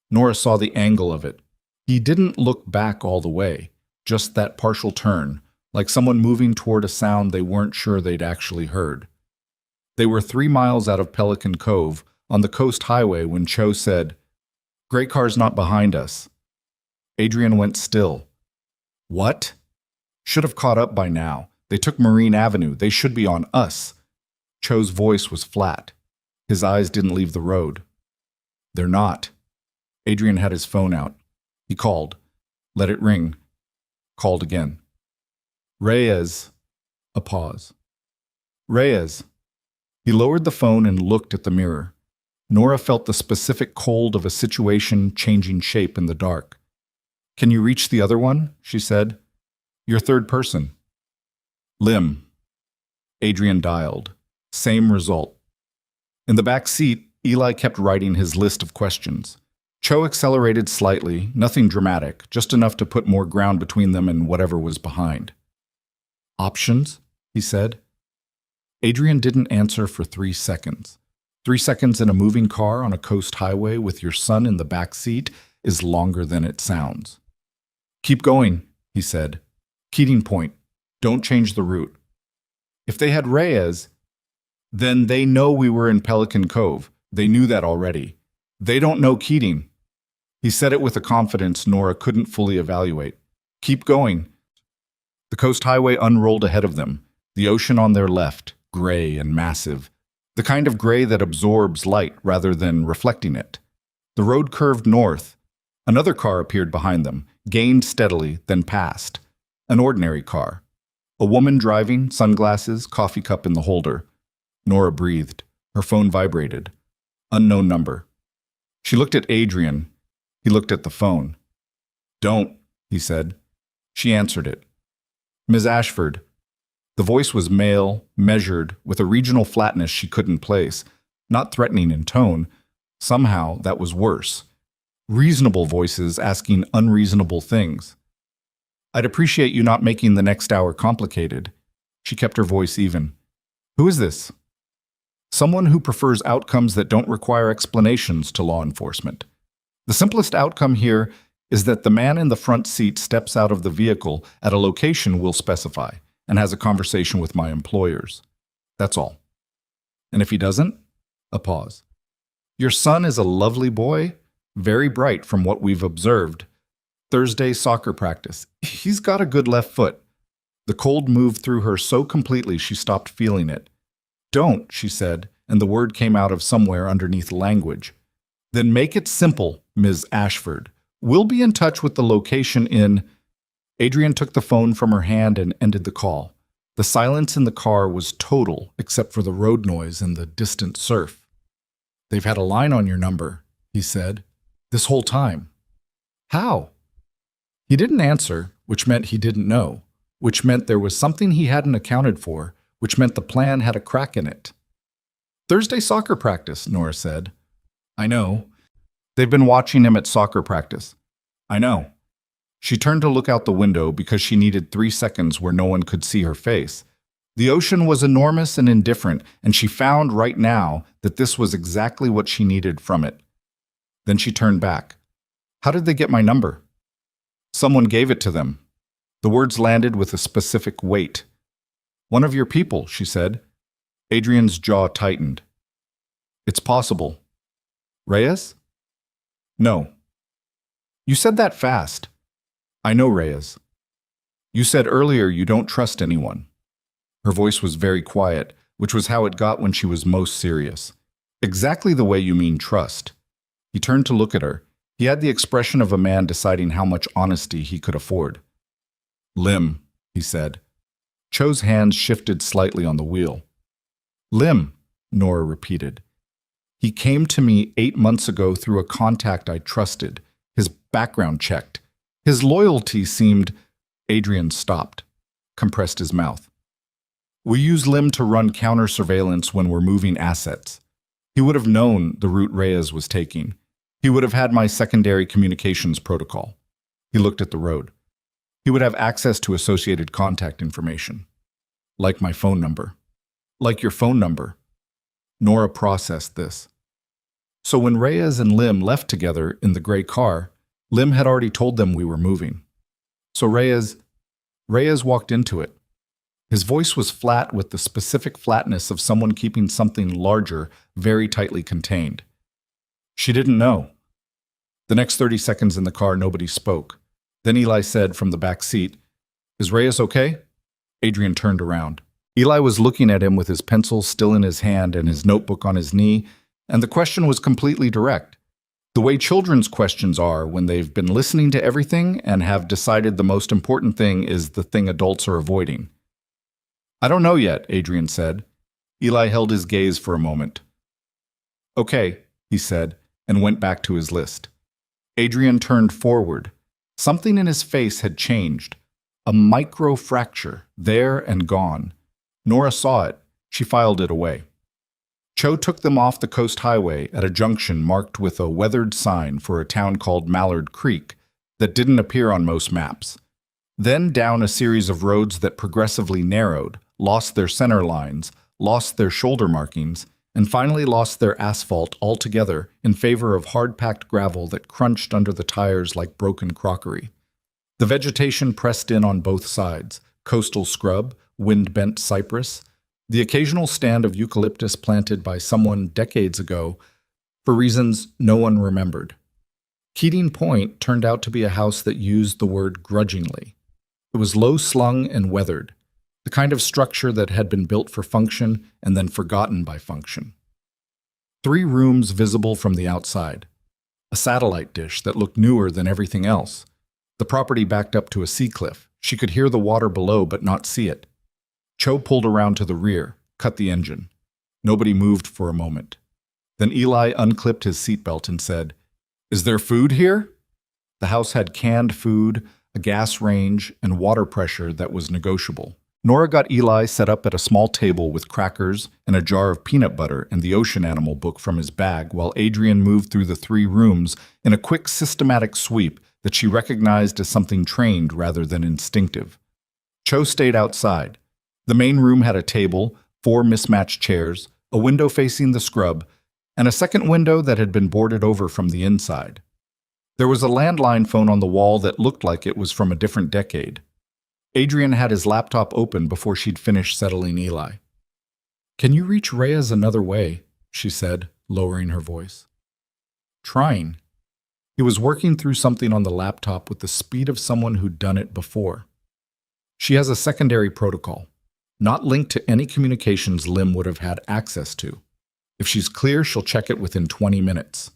Nora saw the angle of it. He didn't look back all the way, just that partial turn, like someone moving toward a sound they weren't sure they'd actually heard. They were 3 miles out of Pelican Cove, on the coast highway, when Cho said, Gray car's not behind us. Adrian went still. What? Should have caught up by now. They took Marine Avenue. They should be on us. Cho's voice was flat. His eyes didn't leave the road. They're not. Adrian had his phone out. He called. Let it ring. Called again. Reyes. A pause. Reyes. He lowered the phone and looked at the mirror. Nora felt the specific cold of a situation changing shape in the dark. Can you reach the other one? She said. Your 3rd person. Lim. Adrian dialed. Same result. In the back seat, Eli kept writing his list of questions. Cho accelerated slightly, nothing dramatic, just enough to put more ground between them and whatever was behind. Options? He said. Adrian didn't answer for 3 seconds. 3 seconds in a moving car on a coast highway with your son in the back seat is longer than it sounds. Keep going, he said. Keating Point. Don't change the route. If they had Reyes, then they know we were in Pelican Cove. They knew that already. They don't know Keating. He said it with a confidence Nora couldn't fully evaluate. Keep going. The coast highway unrolled ahead of them, the ocean on their left, gray and massive, the kind of gray that absorbs light rather than reflecting it. The road curved north. Another car appeared behind them, gained steadily, then passed. An ordinary car. A woman driving, sunglasses, coffee cup in the holder. Nora breathed. Her phone vibrated. Unknown number. She looked at Adrian. He looked at the phone. Don't, he said. She answered it. Ms. Ashford. The voice was male, measured, with a regional flatness she couldn't place, not threatening in tone. Somehow, that was worse. Reasonable voices asking unreasonable things. I'd appreciate you not making the next hour complicated. She kept her voice even. Who is this? Someone who prefers outcomes that don't require explanations to law enforcement. The simplest outcome here is that the man in the front seat steps out of the vehicle at a location we'll specify and has a conversation with my employers. That's all. And if he doesn't? A pause. Your son is a lovely boy, very bright from what we've observed. Thursday soccer practice. He's got a good left foot. The cold moved through her so completely she stopped feeling it. Don't, she said, and the word came out of somewhere underneath language. Then make it simple, Ms. Ashford. We'll be in touch with the location in... Adrian took the phone from her hand and ended the call. The silence in the car was total, except for the road noise and the distant surf. They've had a line on your number, he said, this whole time. How? He didn't answer, which meant he didn't know, which meant there was something he hadn't accounted for, which meant the plan had a crack in it. Thursday soccer practice, Nora said. I know. They've been watching him at soccer practice. I know. She turned to look out the window because she needed 3 seconds where no one could see her face. The ocean was enormous and indifferent, and she found right now that this was exactly what she needed from it. Then she turned back. How did they get my number? Someone gave it to them. The words landed with a specific weight. One of your people, she said. Adrian's jaw tightened. It's possible. Reyes? No. You said that fast. I know Reyes. You said earlier you don't trust anyone. Her voice was very quiet, which was how it got when she was most serious. Exactly the way you mean trust. He turned to look at her. He had the expression of a man deciding how much honesty he could afford. Lim, he said. Cho's hands shifted slightly on the wheel. Lim, Nora repeated. He came to me 8 months ago through a contact I trusted. His background checked. His loyalty seemed... Adrian stopped, compressed his mouth. We use Lim to run counter-surveillance when we're moving assets. He would have known the route Reyes was taking. He would have had my secondary communications protocol. He looked at the road. He would have access to associated contact information. Like my phone number. Like your phone number. Nora processed this. So when Reyes and Lim left together in the gray car, Lim had already told them we were moving. So Reyes walked into it. His voice was flat with the specific flatness of someone keeping something larger very tightly contained. She didn't know. The next 30 seconds in the car, nobody spoke. Then Eli said from the back seat, Is Reyes okay? Adrian turned around. Eli was looking at him with his pencil still in his hand and his notebook on his knee, and the question was completely direct. The way children's questions are when they've been listening to everything and have decided the most important thing is the thing adults are avoiding. I don't know yet, Adrian said. Eli held his gaze for a moment. Okay, he said, and went back to his list. Adrian turned forward. Something in his face had changed. A micro-fracture, there and gone. Nora saw it. She filed it away. Cho took them off the coast highway at a junction marked with a weathered sign for a town called Mallard Creek that didn't appear on most maps. Then down a series of roads that progressively narrowed, lost their center lines, lost their shoulder markings, and finally lost their asphalt altogether in favor of hard-packed gravel that crunched under the tires like broken crockery. The vegetation pressed in on both sides, coastal scrub, wind-bent cypress, the occasional stand of eucalyptus planted by someone decades ago for reasons no one remembered. Keating Point turned out to be a house that used the word grudgingly. It was low-slung and weathered, the kind of structure that had been built for function and then forgotten by function. 3 rooms visible from the outside. A satellite dish that looked newer than everything else. The property backed up to a sea cliff. She could hear the water below but not see it. Cho pulled around to the rear, cut the engine. Nobody moved for a moment. Then Eli unclipped his seatbelt and said, "Is there food here?" The house had canned food, a gas range, and water pressure that was negotiable. Nora got Eli set up at a small table with crackers and a jar of peanut butter and the ocean animal book from his bag while Adrian moved through the 3 rooms in a quick, systematic sweep that she recognized as something trained rather than instinctive. Cho stayed outside. The main room had a table, 4 mismatched chairs, a window facing the scrub, and a second window that had been boarded over from the inside. There was a landline phone on the wall that looked like it was from a different decade. Adrian had his laptop open before she'd finished settling Eli. "Can you reach Reyes another way?" she said, lowering her voice. "Trying." He was working through something on the laptop with the speed of someone who'd done it before. "She has a secondary protocol, not linked to any communications Lim would have had access to. If she's clear, she'll check it within 20 minutes.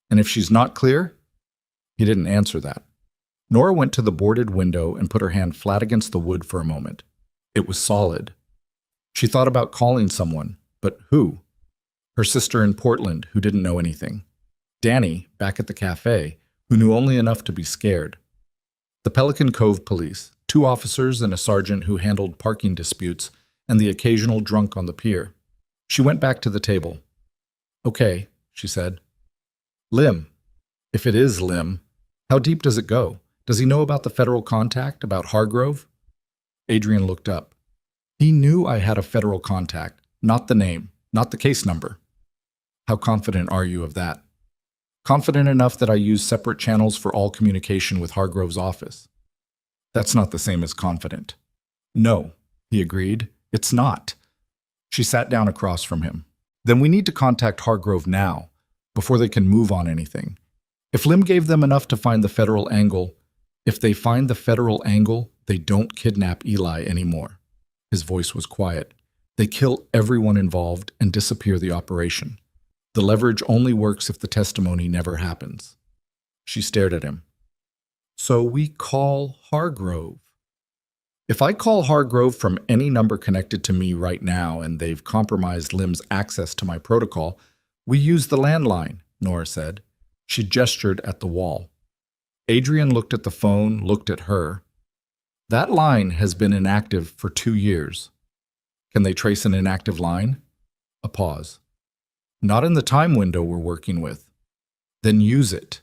And if she's not clear?" He didn't answer that. Nora went to the boarded window and put her hand flat against the wood for a moment. It was solid. She thought about calling someone, but who? Her sister in Portland, who didn't know anything. Danny, back at the cafe, who knew only enough to be scared. The Pelican Cove police, 2 officers and a sergeant who handled parking disputes, and the occasional drunk on the pier. She went back to the table. "Okay," she said. "Lim. If it is Lim, how deep does it go? Does he know about the federal contact, about Hargrove?" Adrian looked up. "He knew I had a federal contact, not the name, not the case number." "How confident are you of that?" "Confident enough that I use separate channels for all communication with Hargrove's office." "That's not the same as confident." "No," he agreed. "It's not." She sat down across from him. "Then we need to contact Hargrove now, before they can move on anything. If Lim gave them enough to find the federal angle, if they find the federal angle, they don't kidnap Eli anymore." His voice was quiet. "They kill everyone involved and disappear the operation. The leverage only works if the testimony never happens." She stared at him. "So we call Hargrove." "If I call Hargrove from any number connected to me right now and they've compromised Lim's access to my protocol, we use the landline," Nora said. She gestured at the wall. Adrian looked at the phone, looked at her. "That line has been inactive for 2 years. Can they trace an inactive line?" A pause. "Not in the time window we're working with." "Then use it."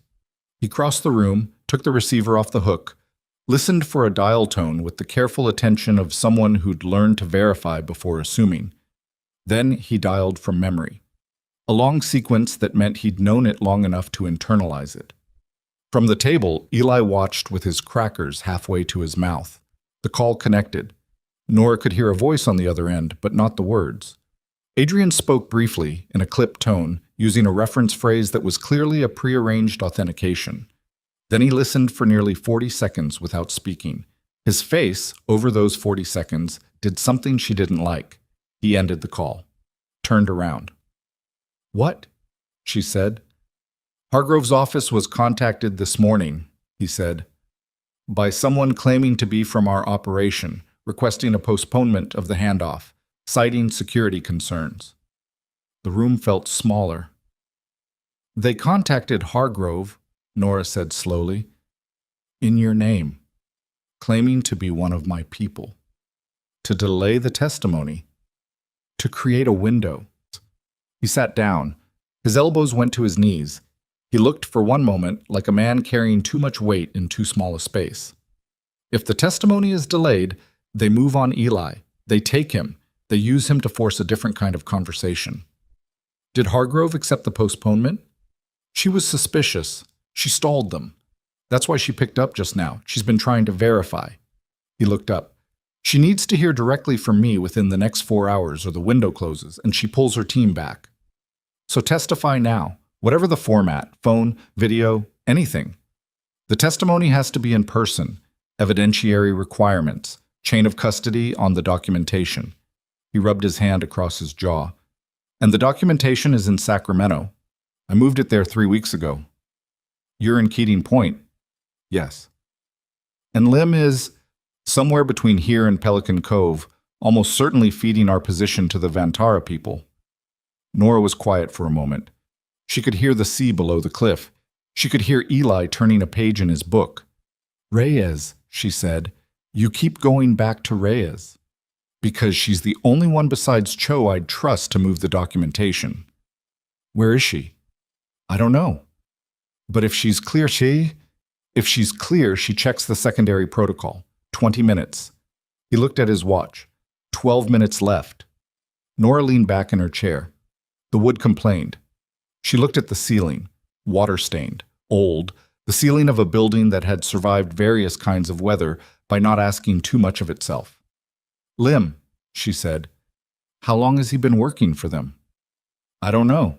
He crossed the room, took the receiver off the hook, listened for a dial tone with the careful attention of someone who'd learned to verify before assuming. Then he dialed from memory. A long sequence that meant he'd known it long enough to internalize it. From the table, Eli watched with his crackers halfway to his mouth. The call connected. Nora could hear a voice on the other end, but not the words. Adrian spoke briefly, in a clipped tone, using a reference phrase that was clearly a prearranged authentication. Then he listened for nearly 40 seconds without speaking. His face, over those 40 seconds, did something she didn't like. He ended the call. Turned around. "What?" she said. "Hargrove's office was contacted this morning," he said, "by someone claiming to be from our operation, requesting a postponement of the handoff, citing security concerns." The room felt smaller. "They contacted Hargrove," Nora said slowly, "in your name, claiming to be one of my people, to delay the testimony, to create a window." He sat down. His elbows went to his knees. He looked for one moment like a man carrying too much weight in too small a space. "If the testimony is delayed, they move on Eli. They take him. They use him to force a different kind of conversation." Did Hargrove accept the postponement? She was suspicious. She stalled them. That's why she picked up just now. She's been trying to verify. He looked up. She needs to hear directly from me within the next 4 hours or the window closes and she pulls her team back. So testify now, whatever the format, phone, video, anything. The testimony has to be in person, evidentiary requirements, chain of custody on the documentation. He rubbed his hand across his jaw. And the documentation is in Sacramento. I moved it there 3 weeks ago. You're in Keating Point. Yes. And Lim is somewhere between here and Pelican Cove, almost certainly feeding our position to the Vantara people. Nora was quiet for a moment. She could hear the sea below the cliff. She could hear Eli turning a page in his book. Reyes, she said, you keep going back to Reyes. Because she's the only one besides Cho I'd trust to move the documentation. Where is she? I don't know. But if she's clear, she checks the secondary protocol. 20 minutes. He looked at his watch. 12 minutes left. Nora leaned back in her chair. The wood complained. She looked at the ceiling, water-stained, old, the ceiling of a building that had survived various kinds of weather by not asking too much of itself. Lim, she said, how long has he been working for them? I don't know.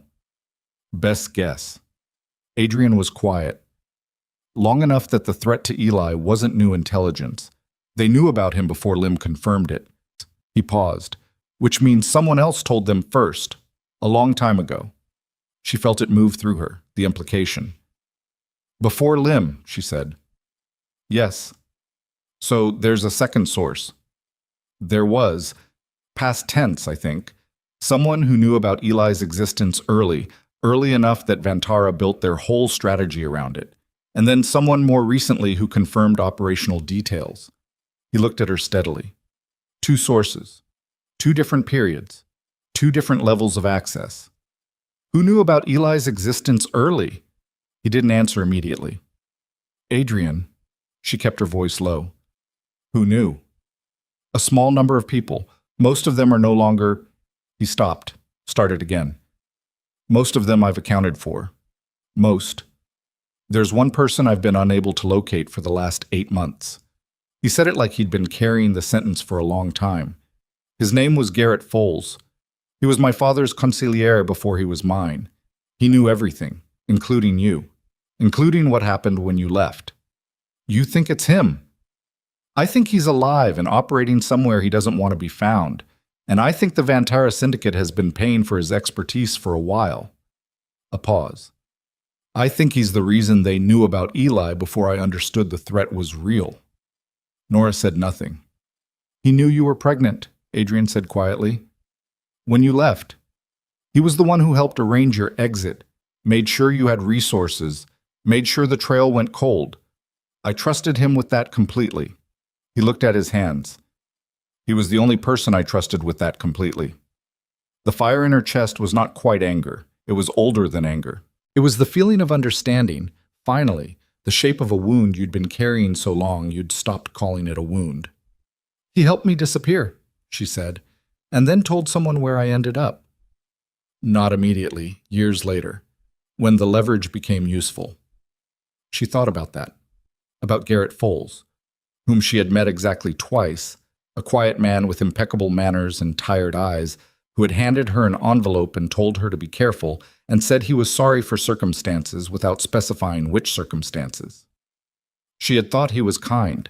Best guess. Adrian was quiet. Long enough that the threat to Eli wasn't new intelligence. They knew about him before Lim confirmed it. He paused, which means someone else told them first, a long time ago. She felt it move through her, the implication. Before Lim, she said. Yes. So there's a second source. There was, past tense, I think, someone who knew about Eli's existence early enough that Vantara built their whole strategy around it, and then someone more recently who confirmed operational details. He looked at her steadily. 2 sources, 2 different periods, 2 different levels of access. Who knew about Eli's existence early? He didn't answer immediately. Adrian, she kept her voice low. Who knew? A small number of people. Most of them are no longer... He stopped, started again. Most of them I've accounted for. Most. There's one person I've been unable to locate for the last 8 months. He said it like he'd been carrying the sentence for a long time. His name was Garrett Foles. He was my father's consigliere before he was mine. He knew everything, including you, including what happened when you left. You think it's him? I think he's alive and operating somewhere he doesn't want to be found, and I think the Vantara Syndicate has been paying for his expertise for a while. A pause. I think he's the reason they knew about Eli before I understood the threat was real. Nora said nothing. He knew you were pregnant, Adrian said quietly. When you left. He was the one who helped arrange your exit, made sure you had resources, made sure the trail went cold. I trusted him with that completely. He looked at his hands. He was the only person I trusted with that completely. The fire in her chest was not quite anger. It was older than anger. It was the feeling of understanding, finally, the shape of a wound you'd been carrying so long you'd stopped calling it a wound. He helped me disappear, she said, and then told someone where I ended up. Not immediately, years later, when the leverage became useful. She thought about that, about Garrett Foles, whom she had met exactly twice, a quiet man with impeccable manners and tired eyes, who had handed her an envelope and told her to be careful, and said he was sorry for circumstances without specifying which circumstances. She had thought he was kind.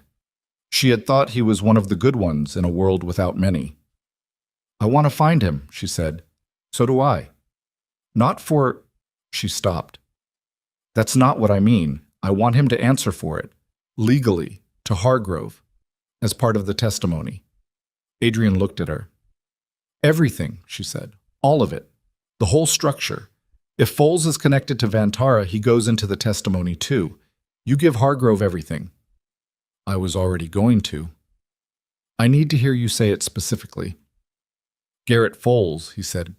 She had thought he was one of the good ones in a world without many. I want to find him, she said. So do I. Not for... She stopped. That's not what I mean. I want him to answer for it, legally, to Hargrove, as part of the testimony. Adrian looked at her. Everything, she said. All of it. The whole structure. If Foles is connected to Vantara, he goes into the testimony too. You give Hargrove everything. I was already going to. I need to hear you say it specifically. Garrett Foles, he said,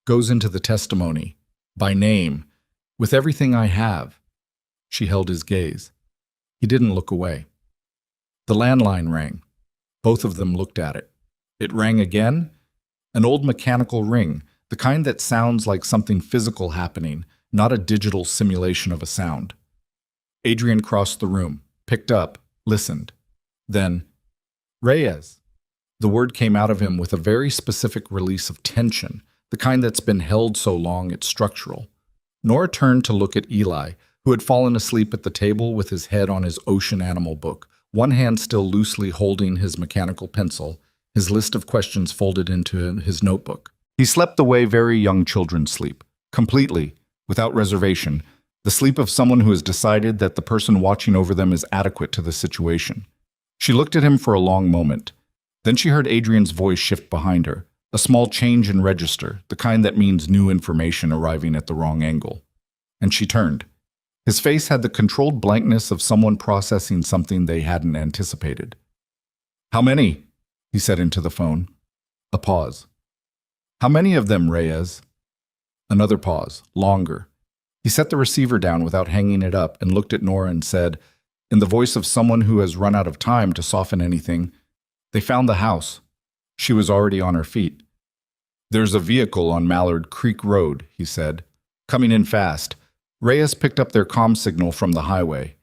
goes into the testimony, by name, with everything I have. She held his gaze. He didn't look away. The landline rang. Both of them looked at it. It rang again, an old mechanical ring, the kind that sounds like something physical happening, not a digital simulation of a sound. Adrian crossed the room, picked up, listened. Then, Reyes. The word came out of him with a very specific release of tension, the kind that's been held so long it's structural. Nora turned to look at Eli, who had fallen asleep at the table with his head on his ocean animal book, one hand still loosely holding his mechanical pencil, his list of questions folded into his notebook. He slept the way very young children sleep, completely, without reservation, the sleep of someone who has decided that the person watching over them is adequate to the situation. She looked at him for a long moment. Then she heard Adrian's voice shift behind her, a small change in register, the kind that means new information arriving at the wrong angle. And she turned. His face had the controlled blankness of someone processing something they hadn't anticipated. "How many?" he said into the phone. A pause. "How many of them, Reyes?" Another pause, longer. He set the receiver down without hanging it up and looked at Nora and said, in the voice of someone who has run out of time to soften anything, "They found the house." She was already on her feet. "There's a vehicle on Mallard Creek Road," he said, "coming in fast." Reyes picked up their comm signal from the highway.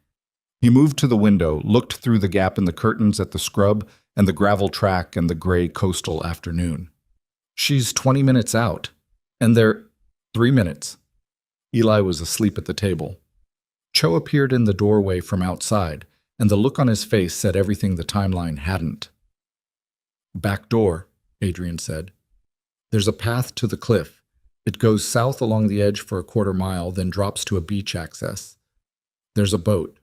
He moved to the window, looked through the gap in the curtains at the scrub and the gravel track and the gray coastal afternoon. "She's 20 minutes out. And they're 3 minutes." Eli was asleep at the table. Cho appeared in the doorway from outside, and the look on his face said everything the timeline hadn't. "Back door," Adrian said. "There's a path to the cliff. It goes south along the edge for a quarter mile, then drops to a beach access. There's a boat."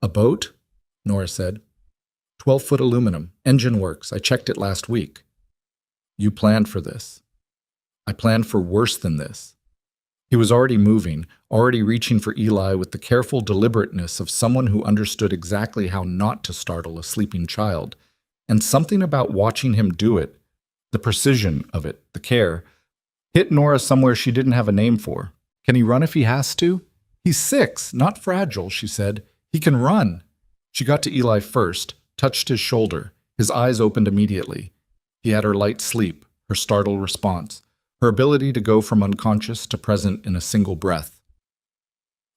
"A boat?" Nora said. 12-foot aluminum. Engine works. I checked it last week." "You planned for this." "I planned for worse than this." He was already moving, already reaching for Eli with the careful deliberateness of someone who understood exactly how not to startle a sleeping child. And something about watching him do it, the precision of it, the care, hit Nora somewhere she didn't have a name for. "Can he run if he has to?" "He's 6, not fragile," she said. "He can run." She got to Eli first, touched his shoulder. His eyes opened immediately. He had her light sleep, her startled response, her ability to go from unconscious to present in a single breath.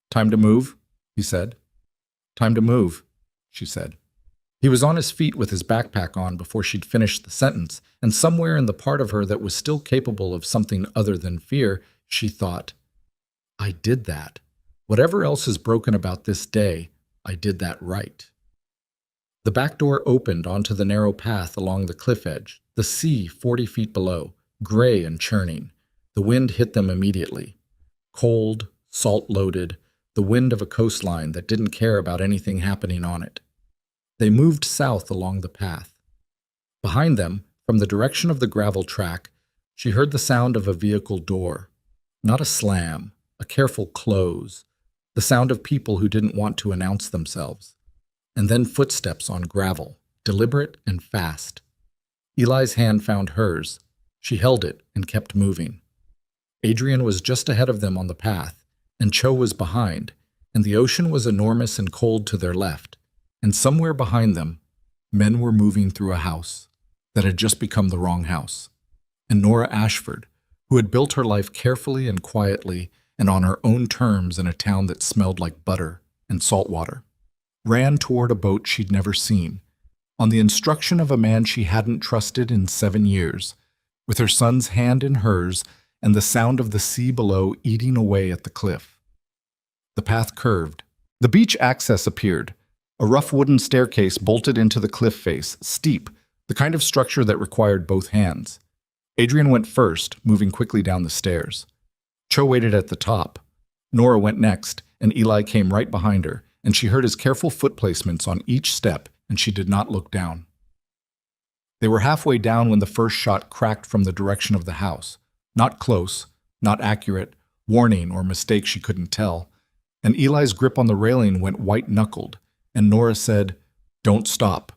"Time to move," he said. "Time to move," she said. He was on his feet with his backpack on before she'd finished the sentence, and somewhere in the part of her that was still capable of something other than fear, she thought, "I did that. Whatever else is broken about this day, I did that right." The back door opened onto the narrow path along the cliff edge, the sea 40 feet below, gray and churning. The wind hit them immediately. Cold, salt-loaded, the wind of a coastline that didn't care about anything happening on it. They moved south along the path. Behind them, from the direction of the gravel track, she heard the sound of a vehicle door. Not a slam, a careful close. The sound of people who didn't want to announce themselves. And then footsteps on gravel, deliberate and fast. Eli's hand found hers. She held it and kept moving. Adrian was just ahead of them on the path, and Cho was behind, and the ocean was enormous and cold to their left. And somewhere behind them, men were moving through a house that had just become the wrong house. And Nora Ashford, who had built her life carefully and quietly and on her own terms in a town that smelled like butter and salt water, ran toward a boat she'd never seen, on the instruction of a man she hadn't trusted in 7 years, with her son's hand in hers and the sound of the sea below eating away at the cliff. The path curved. The beach access appeared. A rough wooden staircase bolted into the cliff face, steep, the kind of structure that required both hands. Adrian went first, moving quickly down the stairs. Cho waited at the top. Nora went next, and Eli came right behind her, and she heard his careful foot placements on each step, and she did not look down. They were halfway down when the first shot cracked from the direction of the house. Not close, not accurate, warning or mistake she couldn't tell. And Eli's grip on the railing went white-knuckled, and Nora said, "Don't stop."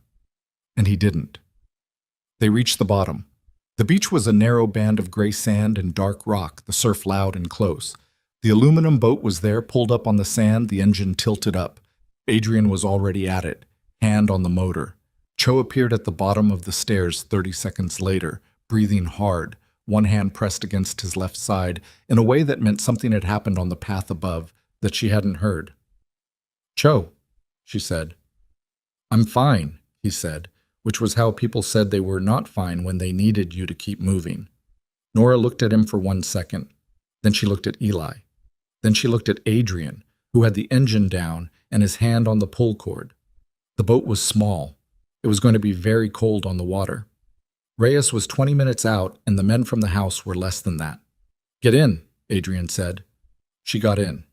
And he didn't. They reached the bottom. The beach was a narrow band of gray sand and dark rock, the surf loud and close. The aluminum boat was there, pulled up on the sand, the engine tilted up. Adrian was already at it, hand on the motor. Cho appeared at the bottom of the stairs 30 seconds later, breathing hard, one hand pressed against his left side in a way that meant something had happened on the path above that she hadn't heard. "Cho," she said. "I'm fine," he said, which was how people said they were not fine when they needed you to keep moving. Nora looked at him for 1 second. Then she looked at Eli. Then she looked at Adrian, who had the engine down and his hand on the pull cord. The boat was small. It was going to be very cold on the water. Reyes was 20 minutes out, and the men from the house were less than that. "Get in," Adrian said. She got in.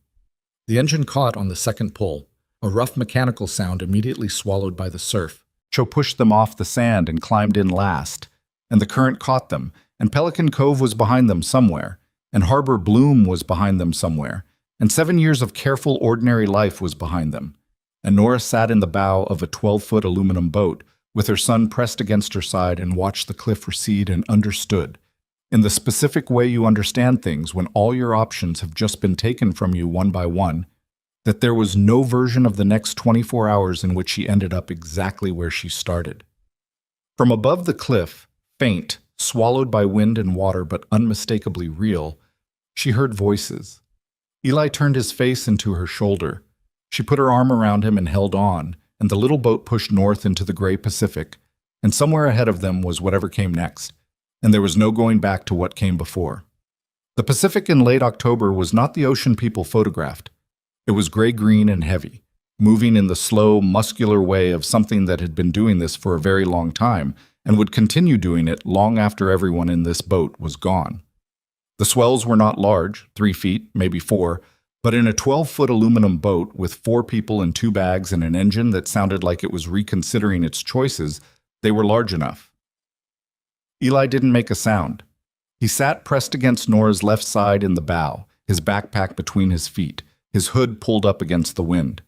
The engine caught on the second pull, a rough mechanical sound immediately swallowed by the surf. Cho pushed them off the sand and climbed in last, and the current caught them, and Pelican Cove was behind them somewhere, and Harbor Bloom was behind them somewhere, and 7 years of careful, ordinary life was behind them. And Nora sat in the bow of a 12-foot aluminum boat, with her son pressed against her side, and watched the cliff recede and understood, in the specific way you understand things when all your options have just been taken from you one by one, that there was no version of the next 24 hours in which she ended up exactly where she started. From above the cliff, faint, swallowed by wind and water but unmistakably real, she heard voices. Eli turned his face into her shoulder. She put her arm around him and held on, and the little boat pushed north into the gray Pacific, and somewhere ahead of them was whatever came next, and there was no going back to what came before. The Pacific in late October was not the ocean people photographed. It was gray-green and heavy, moving in the slow, muscular way of something that had been doing this for a very long time and would continue doing it long after everyone in this boat was gone. The swells were not large, 3 feet, maybe 4, but in a 12-foot aluminum boat with 4 people and 2 bags and an engine that sounded like it was reconsidering its choices, they were large enough. Eli didn't make a sound. He sat pressed against Nora's left side in the bow, his backpack between his feet, his hood pulled up against the wind.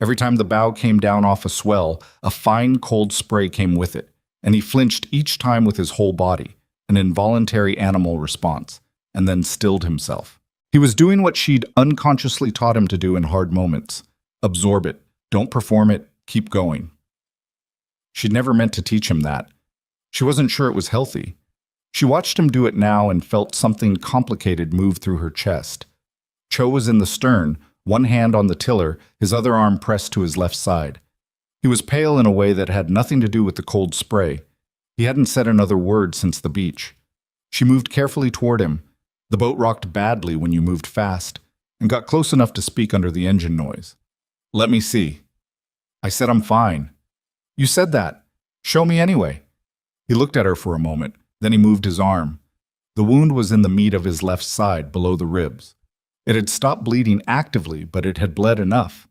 Every time the bow came down off a swell, a fine cold spray came with it, and he flinched each time with his whole body, an involuntary animal response, and then stilled himself. He was doing what she'd unconsciously taught him to do in hard moments. Absorb it. Don't perform it. Keep going. She'd never meant to teach him that. She wasn't sure it was healthy. She watched him do it now and felt something complicated move through her chest. Cho was in the stern, one hand on the tiller, his other arm pressed to his left side. He was pale in a way that had nothing to do with the cold spray. He hadn't said another word since the beach. She moved carefully toward him. The boat rocked badly when you moved fast, and got close enough to speak under the engine noise. "Let me see." "I said I'm fine." "You said that. Show me anyway." He looked at her for a moment, then he moved his arm. The wound was in the meat of his left side, below the ribs. It had stopped bleeding actively, but it had bled enough.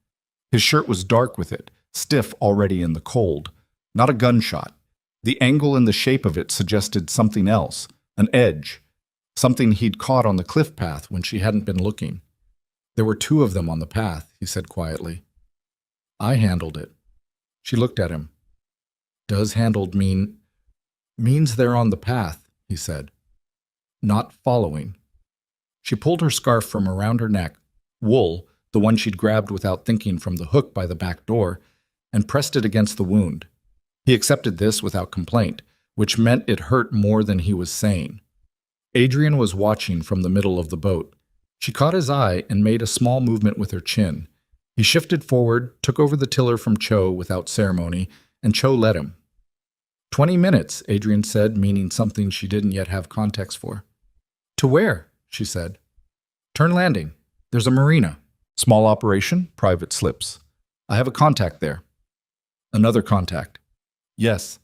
His shirt was dark with it, stiff already in the cold. Not a gunshot. The angle and the shape of it suggested something else, an edge. Something he'd caught on the cliff path when she hadn't been looking. "There were 2 of them on the path," he said quietly. "I handled it." She looked at him. "Does handled mean—" "Means they're on the path," he said. "Not following." She pulled her scarf from around her neck, wool, the one she'd grabbed without thinking from the hook by the back door, and pressed it against the wound. He accepted this without complaint, which meant it hurt more than he was saying. Adrian was watching from the middle of the boat. She caught his eye and made a small movement with her chin. He shifted forward, took over the tiller from Cho without ceremony, and Cho let him. 20 minutes, Adrian said, meaning something she didn't yet have context for. "To where?" she said. "Turn landing. There's a marina." "Small operation, private slips. I have a contact there." "Another contact." "Yes."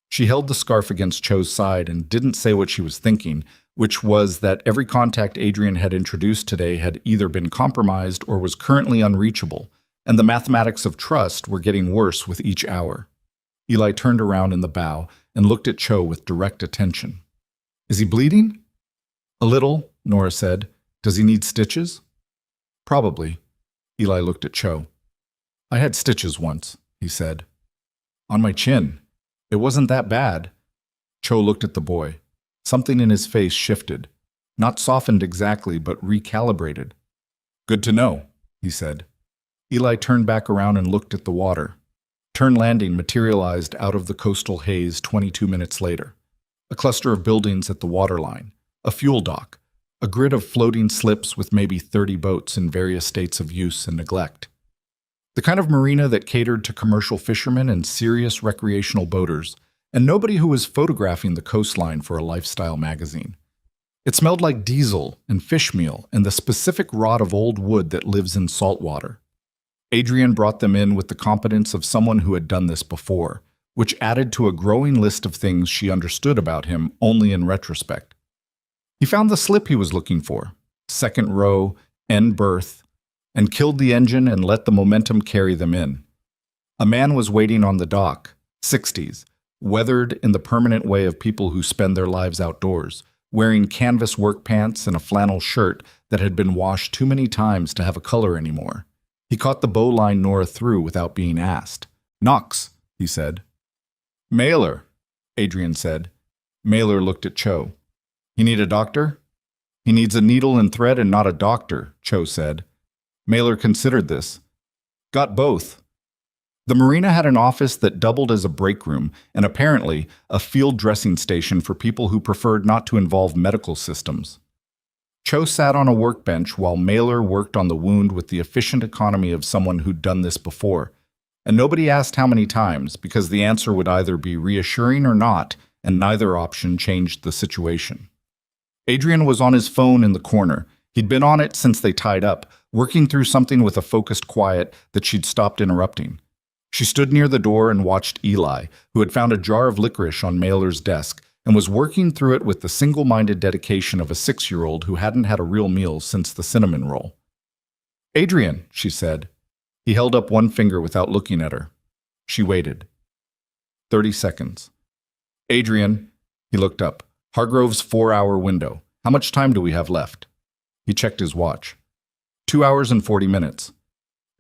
She held the scarf against Cho's side and didn't say what she was thinking, which was that every contact Adrian had introduced today had either been compromised or was currently unreachable, and the mathematics of trust were getting worse with each hour. Eli turned around in the bow and looked at Cho with direct attention. "Is he bleeding?" "A little," Nora said. "Does he need stitches?" "Probably." Eli looked at Cho. "I had stitches once," he said. "On my chin. It wasn't that bad." Cho looked at the boy. Something in his face shifted. Not softened exactly, but recalibrated. "Good to know," he said. Eli turned back around and looked at the water. Turn landing materialized out of the coastal haze 22 minutes later. A cluster of buildings at the waterline. A fuel dock, a grid of floating slips with maybe 30 boats in various states of use and neglect. The kind of marina that catered to commercial fishermen and serious recreational boaters, and nobody who was photographing the coastline for a lifestyle magazine. It smelled like diesel and fish meal and the specific rot of old wood that lives in salt water. Adrian brought them in with the competence of someone who had done this before, which added to a growing list of things she understood about him only in retrospect. He found the slip he was looking for, second row, end berth, and killed the engine and let the momentum carry them in. A man was waiting on the dock, 60s, weathered in the permanent way of people who spend their lives outdoors, wearing canvas work pants and a flannel shirt that had been washed too many times to have a color anymore. He caught the bowline Nora threw without being asked. "Knox," he said. "Mailer," Adrian said. Mailer looked at Cho. "You need a doctor?" "He needs a needle and thread and not a doctor," Cho said. Mailer considered this. "Got both." The marina had an office that doubled as a break room and apparently a field dressing station for people who preferred not to involve medical systems. Cho sat on a workbench while Mailer worked on the wound with the efficient economy of someone who'd done this before. And nobody asked how many times, because the answer would either be reassuring or not, and neither option changed the situation. Adrian was on his phone in the corner. He'd been on it since they tied up, working through something with a focused quiet that she'd stopped interrupting. She stood near the door and watched Eli, who had found a jar of licorice on Mailer's desk and was working through it with the single-minded dedication of a 6-year-old who hadn't had a real meal since the cinnamon roll. "Adrian," she said. He held up one finger without looking at her. She waited. 30 seconds. "Adrian," he looked up. "Hargrove's 4-hour window. How much time do we have left?" He checked his watch. 2 hours and 40 minutes.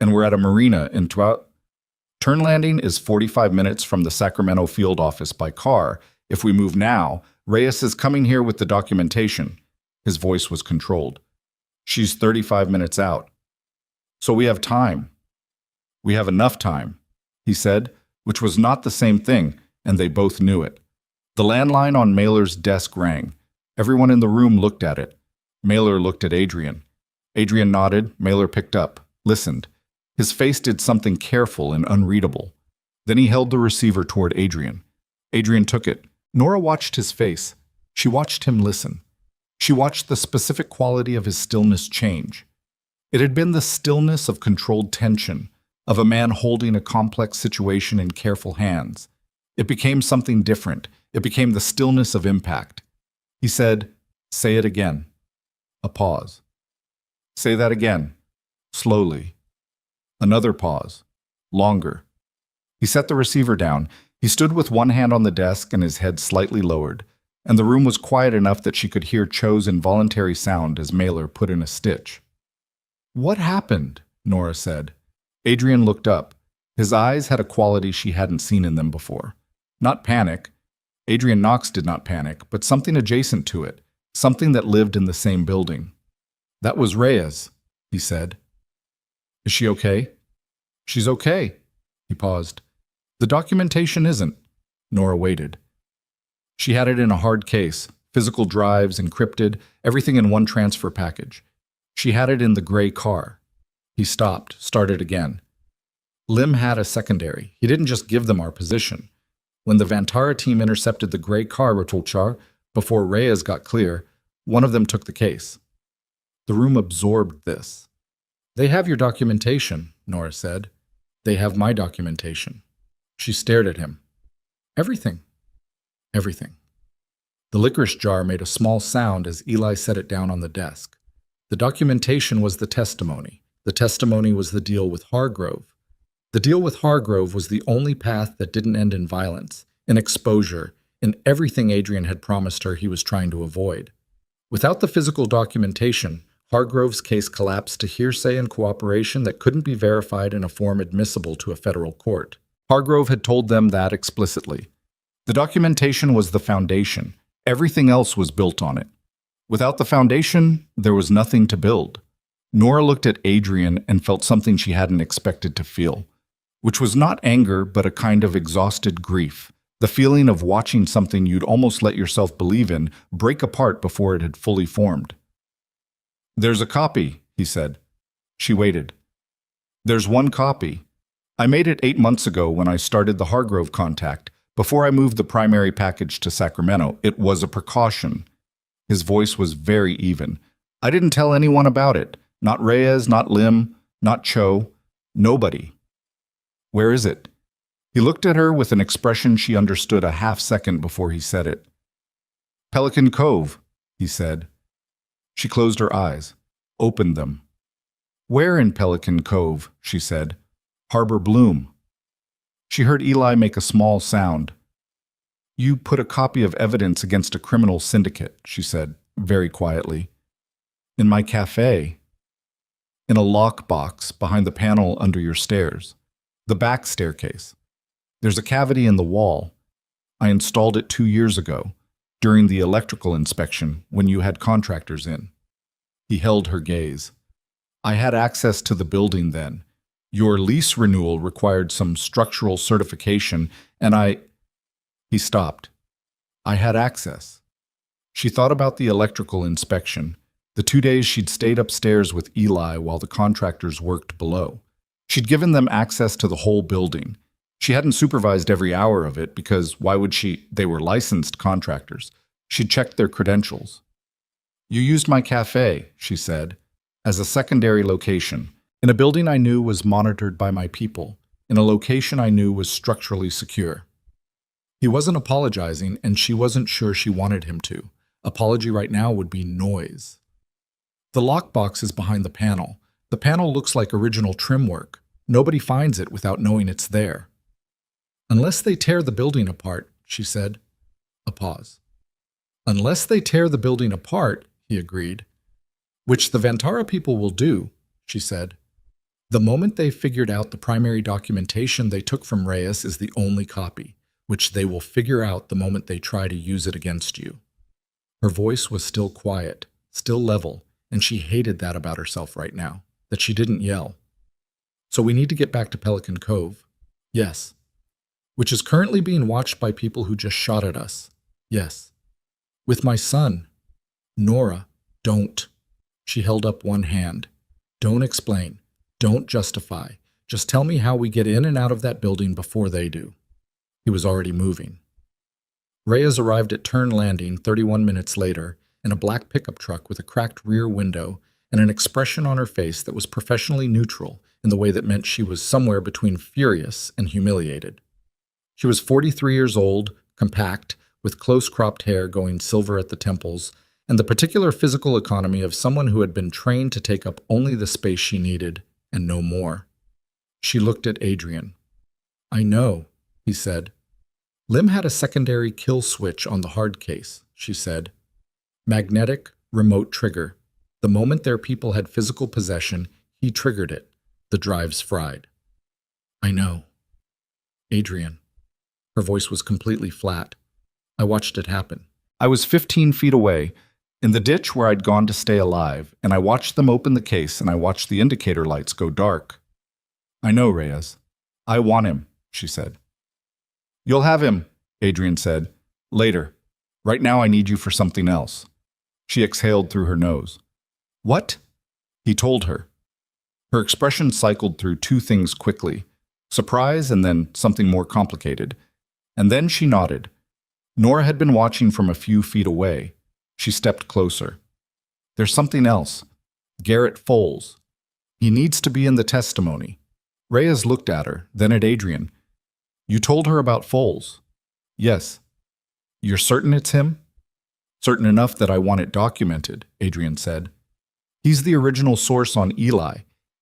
And we're at a marina in Turn landing is 45 minutes from the Sacramento field office by car. If we move now, Reyes is coming here with the documentation. His voice was controlled. She's 35 minutes out. So we have time. We have enough time, he said, which was not the same thing, and they both knew it. The landline on Mailer's desk rang. Everyone in the room looked at it. Mailer looked at Adrian. Adrian nodded. Mailer picked up, listened. His face did something careful and unreadable. Then he held the receiver toward Adrian. Adrian took it. Nora watched his face. She watched him listen. She watched the specific quality of his stillness change. It had been the stillness of controlled tension, of a man holding a complex situation in careful hands. It became something different. It became the stillness of impact. He said, "Say it again." A pause. "Say that again." Slowly. Another pause. Longer. He set the receiver down. He stood with one hand on the desk and his head slightly lowered, and the room was quiet enough that she could hear Cho's involuntary sound as Mailer put in a stitch. "What happened?" Nora said. Adrian looked up. His eyes had a quality she hadn't seen in them before. Not panic. Adrian Knox did not panic, but something adjacent to it, something that lived in the same building. "That was Reyes," he said. "Is she okay?" "She's okay." He paused. "The documentation isn't." Nora waited. She had it in a hard case, physical drives, encrypted, everything in one transfer package. She had it in the gray car. He stopped, started again. Lim had a secondary. He didn't just give them our position. When the Vantara team intercepted the gray car, Rotolchar, before Reyes got clear, one of them took the case. The room absorbed this. "They have your documentation," Nora said. "They have my documentation." She stared at him. "Everything." "Everything." The licorice jar made a small sound as Eli set it down on the desk. The documentation was the testimony. The testimony was the deal with Hargrove. The deal with Hargrove was the only path that didn't end in violence, in exposure, in everything Adrian had promised her he was trying to avoid. Without the physical documentation, Hargrove's case collapsed to hearsay and cooperation that couldn't be verified in a form admissible to a federal court. Hargrove had told them that explicitly. The documentation was the foundation. Everything else was built on it. Without the foundation, there was nothing to build. Nora looked at Adrian and felt something she hadn't expected to feel, which was not anger but a kind of exhausted grief, The feeling of watching something you'd almost let yourself believe in break apart before it had fully formed. "There's a copy," he said. She waited. "There's one copy. I made it 8 months ago when I started the Hargrove contact, before I moved the primary package to Sacramento. It was a precaution." His voice was very even. "I didn't tell anyone about it. Not Reyes, not Lim, not Cho. Nobody." "Where is it?" He looked at her with an expression she understood a half-second before he said it. "Pelican Cove," he said. She closed her eyes, opened them. "Where in Pelican Cove?" she said. "Harbor Bloom." She heard Eli make a small sound. "You put a copy of evidence against a criminal syndicate," she said, very quietly. "In my cafe." "In a lockbox behind the panel under your stairs. The back staircase. There's a cavity in the wall. I installed it 2 years ago, during the electrical inspection when you had contractors in." He held her gaze. "I had access to the building then. Your lease renewal required some structural certification, and He stopped. "I had access." She thought about the electrical inspection, the 2 days she'd stayed upstairs with Eli while the contractors worked below. She'd given them access to the whole building. She hadn't supervised every hour of it because why would she? They were licensed contractors. She'd checked their credentials. "You used my cafe," she said, "as a secondary location, in a building I knew was monitored by my people, in a location I knew was structurally secure." He wasn't apologizing, and she wasn't sure she wanted him to. Apology right now would be noise. "The lockbox is behind the panel. The panel looks like original trim work. Nobody finds it without knowing it's there." "Unless they tear the building apart," she said. A pause. "Unless they tear the building apart," he agreed. "Which the Vantara people will do," she said. "The moment they figured out the primary documentation they took from Reyes is the only copy, which they will figure out the moment they try to use it against you." Her voice was still quiet, still level, and she hated that about herself right now, that she didn't yell. "So we need to get back to Pelican Cove." "Yes." "Which is currently being watched by people who just shot at us." "Yes." "With my son." "Nora, don't." She held up one hand. "Don't explain. Don't justify. Just tell me how we get in and out of that building before they do." He was already moving. Reyes arrived at Turn Landing 31 minutes later in a black pickup truck with a cracked rear window and an expression on her face that was professionally neutral in the way that meant she was somewhere between furious and humiliated. She was 43 years old, compact, with close-cropped hair going silver at the temples, and the particular physical economy of someone who had been trained to take up only the space she needed and no more. She looked at Adrian. "I know," he said. "Lim had a secondary kill switch on the hard case," she said. "Magnetic, remote trigger. The moment their people had physical possession, he triggered it. The drives fried." "I know." "Adrian." Her voice was completely flat. "I watched it happen. I was 15 feet away, in the ditch where I'd gone to stay alive, and I watched them open the case and I watched the indicator lights go dark." "I know, Reyes. I want him," she said. "You'll have him," Adrian said. "Later. Right now I need you for something else." She exhaled through her nose. "What?" He told her. Her expression cycled through two things quickly, surprise and then something more complicated. And then she nodded. Nora had been watching from a few feet away. She stepped closer. "There's something else. Garrett Foles. He needs to be in the testimony." Reyes looked at her, then at Adrian. "You told her about Foles?" "Yes." "You're certain it's him?" "Certain enough that I want it documented," Adrian said. "He's the original source on Eli.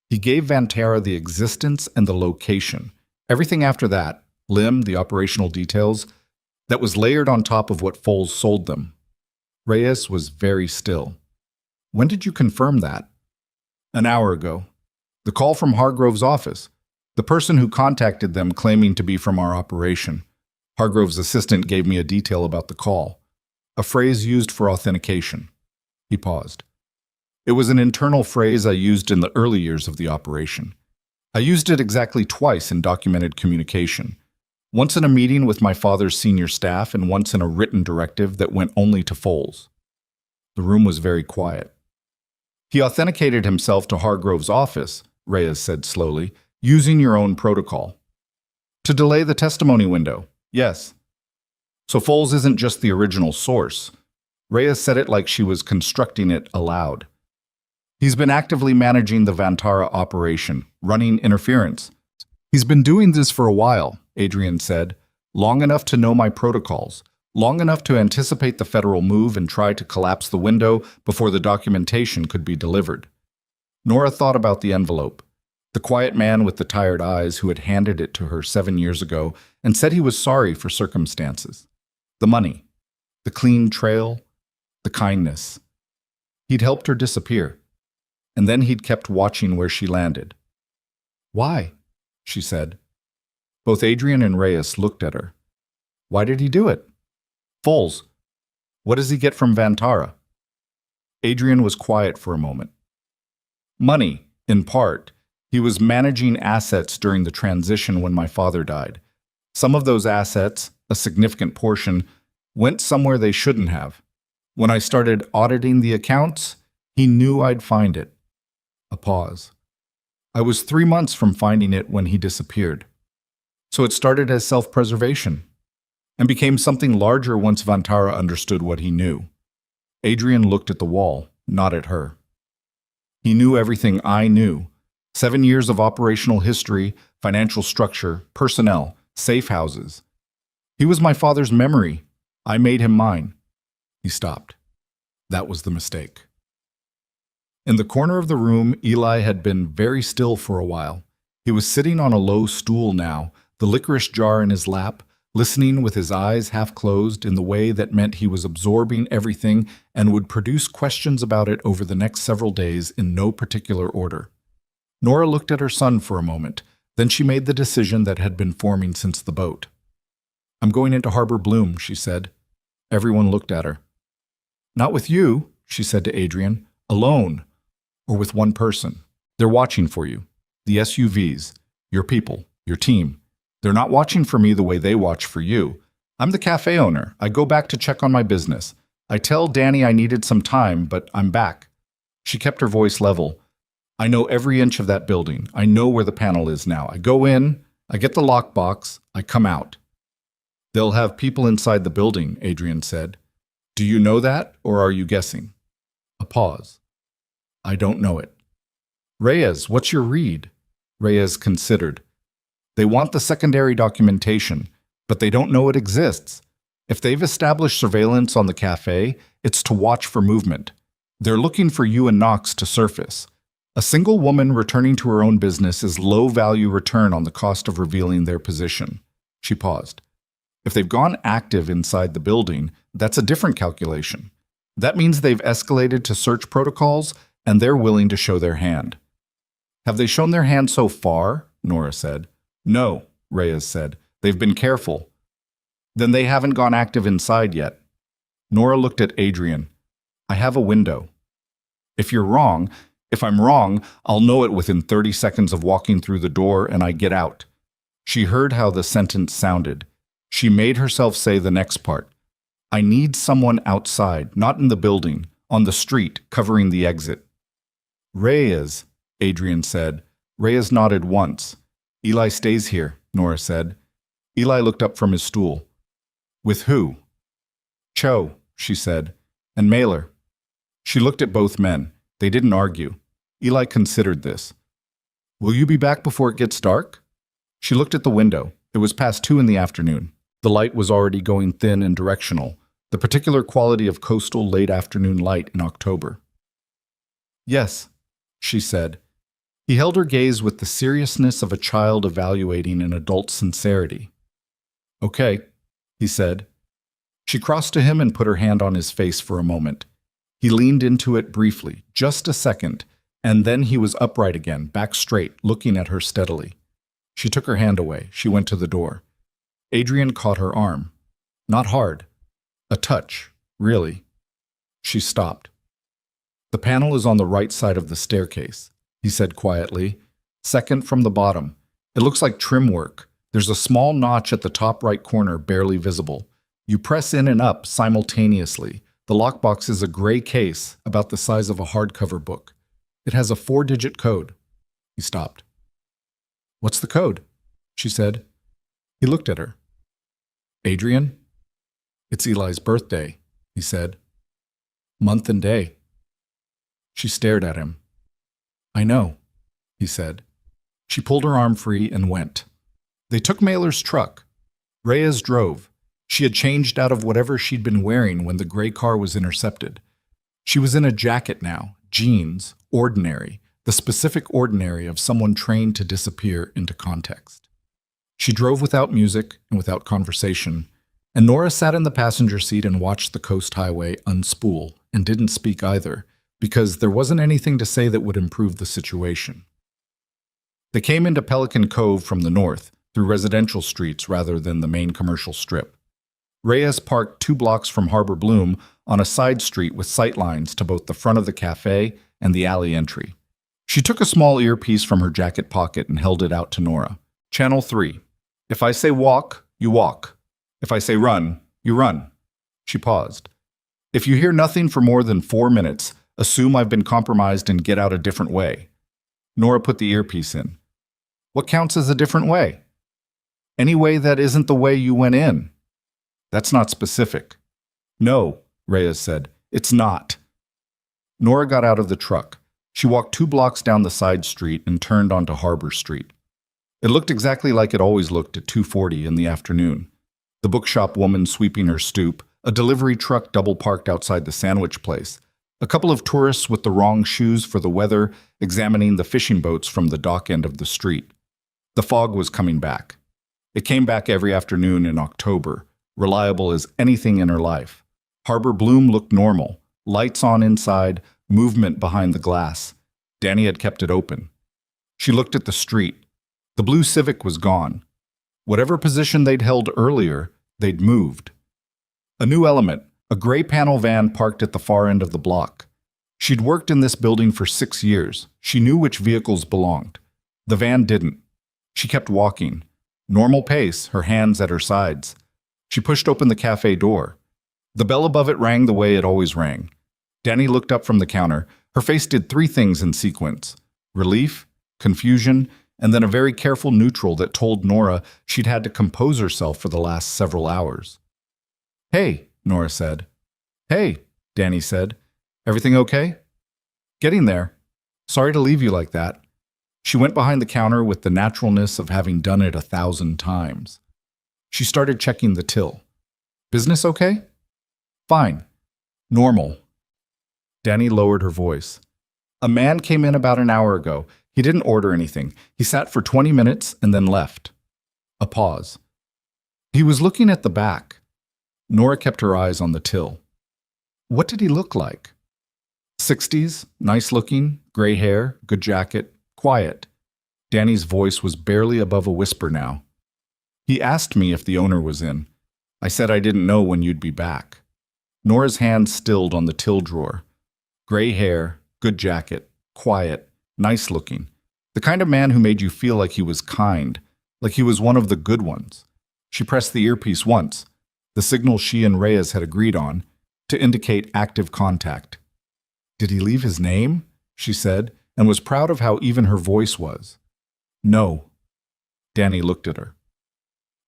He gave Vantara the existence and the location. Everything after that, Lim, the operational details, that was layered on top of what Foles sold them." Reyes was very still. "When did you confirm that?" "An hour ago. The call from Hargrove's office. The person who contacted them claiming to be from our operation. Hargrove's assistant gave me a detail about the call. A phrase used for authentication." He paused. "It was an internal phrase I used in the early years of the operation. I used it exactly twice in documented communication. Once in a meeting with my father's senior staff and once in a written directive that went only to Foles. The room was very quiet. He authenticated himself to Hargrove's office, Reyes said slowly, using your own protocol. To delay the testimony window, yes. So Foles isn't just the original source. Reyes said it like she was constructing it aloud. He's been actively managing the Vantara operation, running interference. He's been doing this for a while, Adrian said, long enough to know my protocols, long enough to anticipate the federal move and try to collapse the window before the documentation could be delivered. Nora thought about the envelope, the quiet man with the tired eyes who had handed it to her 7 years ago and said he was sorry for circumstances. The money, the clean trail, the kindness. He'd helped her disappear, and then he'd kept watching where she landed. Why? She said. Both Adrian and Reyes looked at her. Why did he do it? Foles, what does he get from Vantara? Adrian was quiet for a moment. Money, in part. He was managing assets during the transition when my father died. Some of those assets, a significant portion, went somewhere they shouldn't have. When I started auditing the accounts, he knew I'd find it. A pause. I was 3 months from finding it when he disappeared. So it started as self-preservation and became something larger once Vantara understood what he knew. Adrian looked at the wall, not at her. He knew everything I knew. 7 years of operational history, financial structure, personnel, safe houses. He was my father's memory. I made him mine. He stopped. That was the mistake. In the corner of the room, Eli had been very still for a while. He was sitting on a low stool now, the licorice jar in his lap, listening with his eyes half closed in the way that meant he was absorbing everything and would produce questions about it over the next several days in no particular order. Nora looked at her son for a moment. Then she made the decision that had been forming since the boat. I'm going into Harbor Bloom, she said. Everyone looked at her. Not with you, she said to Adrian. Alone. Or with one person. They're watching for you. The SUVs. Your people. Your team. They're not watching for me the way they watch for you. I'm the cafe owner. I go back to check on my business. I tell Danny I needed some time, but I'm back. She kept her voice level. I know every inch of that building. I know where the panel is now. I go in, I get the lockbox, I come out. They'll have people inside the building, Adrian said. Do you know that, or are you guessing? A pause. I don't know it. Reyes, what's your read? Reyes considered. They want the secondary documentation, but they don't know it exists. If they've established surveillance on the cafe, it's to watch for movement. They're looking for you and Knox to surface. A single woman returning to her own business is low-value return on the cost of revealing their position. She paused. If they've gone active inside the building, that's a different calculation. That means they've escalated to search protocols, and they're willing to show their hand. Have they shown their hand so far? Nora said. No, Reyes said. They've been careful. Then they haven't gone active inside yet. Nora looked at Adrian. I have a window. If I'm wrong, I'll know it within 30 seconds of walking through the door and I get out. She heard how the sentence sounded. She made herself say the next part. I need someone outside, not in the building, on the street, covering the exit. Reyes, Adrian said. Reyes nodded once. Eli stays here, Nora said. Eli looked up from his stool. With who? Cho, she said. And Mailer. She looked at both men. They didn't argue. Eli considered this. Will you be back before it gets dark? She looked at the window. It was past 2 in the afternoon. The light was already going thin and directional, the particular quality of coastal late afternoon light in October. Yes, she said. He held her gaze with the seriousness of a child evaluating an adult's sincerity. Okay, he said. She crossed to him and put her hand on his face for a moment. He leaned into it briefly, just a second, and then he was upright again, back straight, looking at her steadily. She took her hand away. She went to the door. Adrian caught her arm. Not hard. A touch, really. She stopped. The panel is on the right side of the staircase, he said quietly. Second from the bottom. It looks like trim work, There's a small notch at the top right corner barely visible. You press in and up simultaneously. The lockbox is a gray case about the size of a hardcover book. It has a 4-digit code. He stopped. "What's the code?" she said. He looked at her. "Adrian?" "It's Eli's birthday," he said. "Month and day." She stared at him. "I know," he said. She pulled her arm free and went. They took Mailer's truck. Reyes drove. She had changed out of whatever she'd been wearing when the gray car was intercepted. She was in a jacket now, jeans, ordinary, the specific ordinary of someone trained to disappear into context. She drove without music and without conversation, and Nora sat in the passenger seat and watched the coast highway unspool and didn't speak either, because there wasn't anything to say that would improve the situation. They came into Pelican Cove from the north, through residential streets rather than the main commercial strip. Reyes parked 2 blocks from Harbor Bloom on a side street with sightlines to both the front of the cafe and the alley entry. She took a small earpiece from her jacket pocket and held it out to Nora. "Channel 3. If I say walk, you walk. If I say run, you run." She paused. "If you hear nothing for more than 4 minutes, assume I've been compromised and get out a different way." Nora put the earpiece in. "What counts as a different way?" "Any way that isn't the way you went in." "That's not specific." "No," Reyes said. "It's not." Nora got out of the truck. She walked 2 blocks down the side street and turned onto Harbor Street. It looked exactly like it always looked at 2:40 in the afternoon. The bookshop woman sweeping her stoop, a delivery truck double-parked outside the sandwich place, a couple of tourists with the wrong shoes for the weather examining the fishing boats from the dock end of the street. The fog was coming back. It came back every afternoon in October, reliable as anything in her life. Harbor Bloom looked normal, lights on inside, movement behind the glass. Danny had kept it open. She looked at the street. The blue Civic was gone. Whatever position they'd held earlier, they'd moved. A new element, a gray panel van parked at the far end of the block. She'd worked in this building for 6 years. She knew which vehicles belonged. The van didn't. She kept walking. Normal pace, her hands at her sides. She pushed open the cafe door. The bell above it rang the way it always rang. Danny looked up from the counter. Her face did 3 things in sequence: relief, confusion, and then a very careful neutral that told Nora she'd had to compose herself for the last several hours. "Hey," Nora said. "Hey," Danny said. "Everything okay?" "Getting there. Sorry to leave you like that." She went behind the counter with the naturalness of having done it 1,000 times. She started checking the till. "Business okay?" "Fine. Normal." Danny lowered her voice. "A man came in about an hour ago. He didn't order anything. He sat for 20 minutes and then left." A pause. "He was looking at the back." Nora kept her eyes on the till. "What did he look like?" 60s, nice looking, gray hair, good jacket, quiet. Danny's voice was barely above a whisper now. "He asked me if the owner was in. I said I didn't know when you'd be back." Nora's hand stilled on the till drawer. Gray hair, good jacket, quiet, nice looking. The kind of man who made you feel like he was kind, like he was one of the good ones. She pressed the earpiece once, the signal she and Reyes had agreed on, to indicate active contact. "Did he leave his name?" she said, and was proud of how even her voice was. "No." Danny looked at her.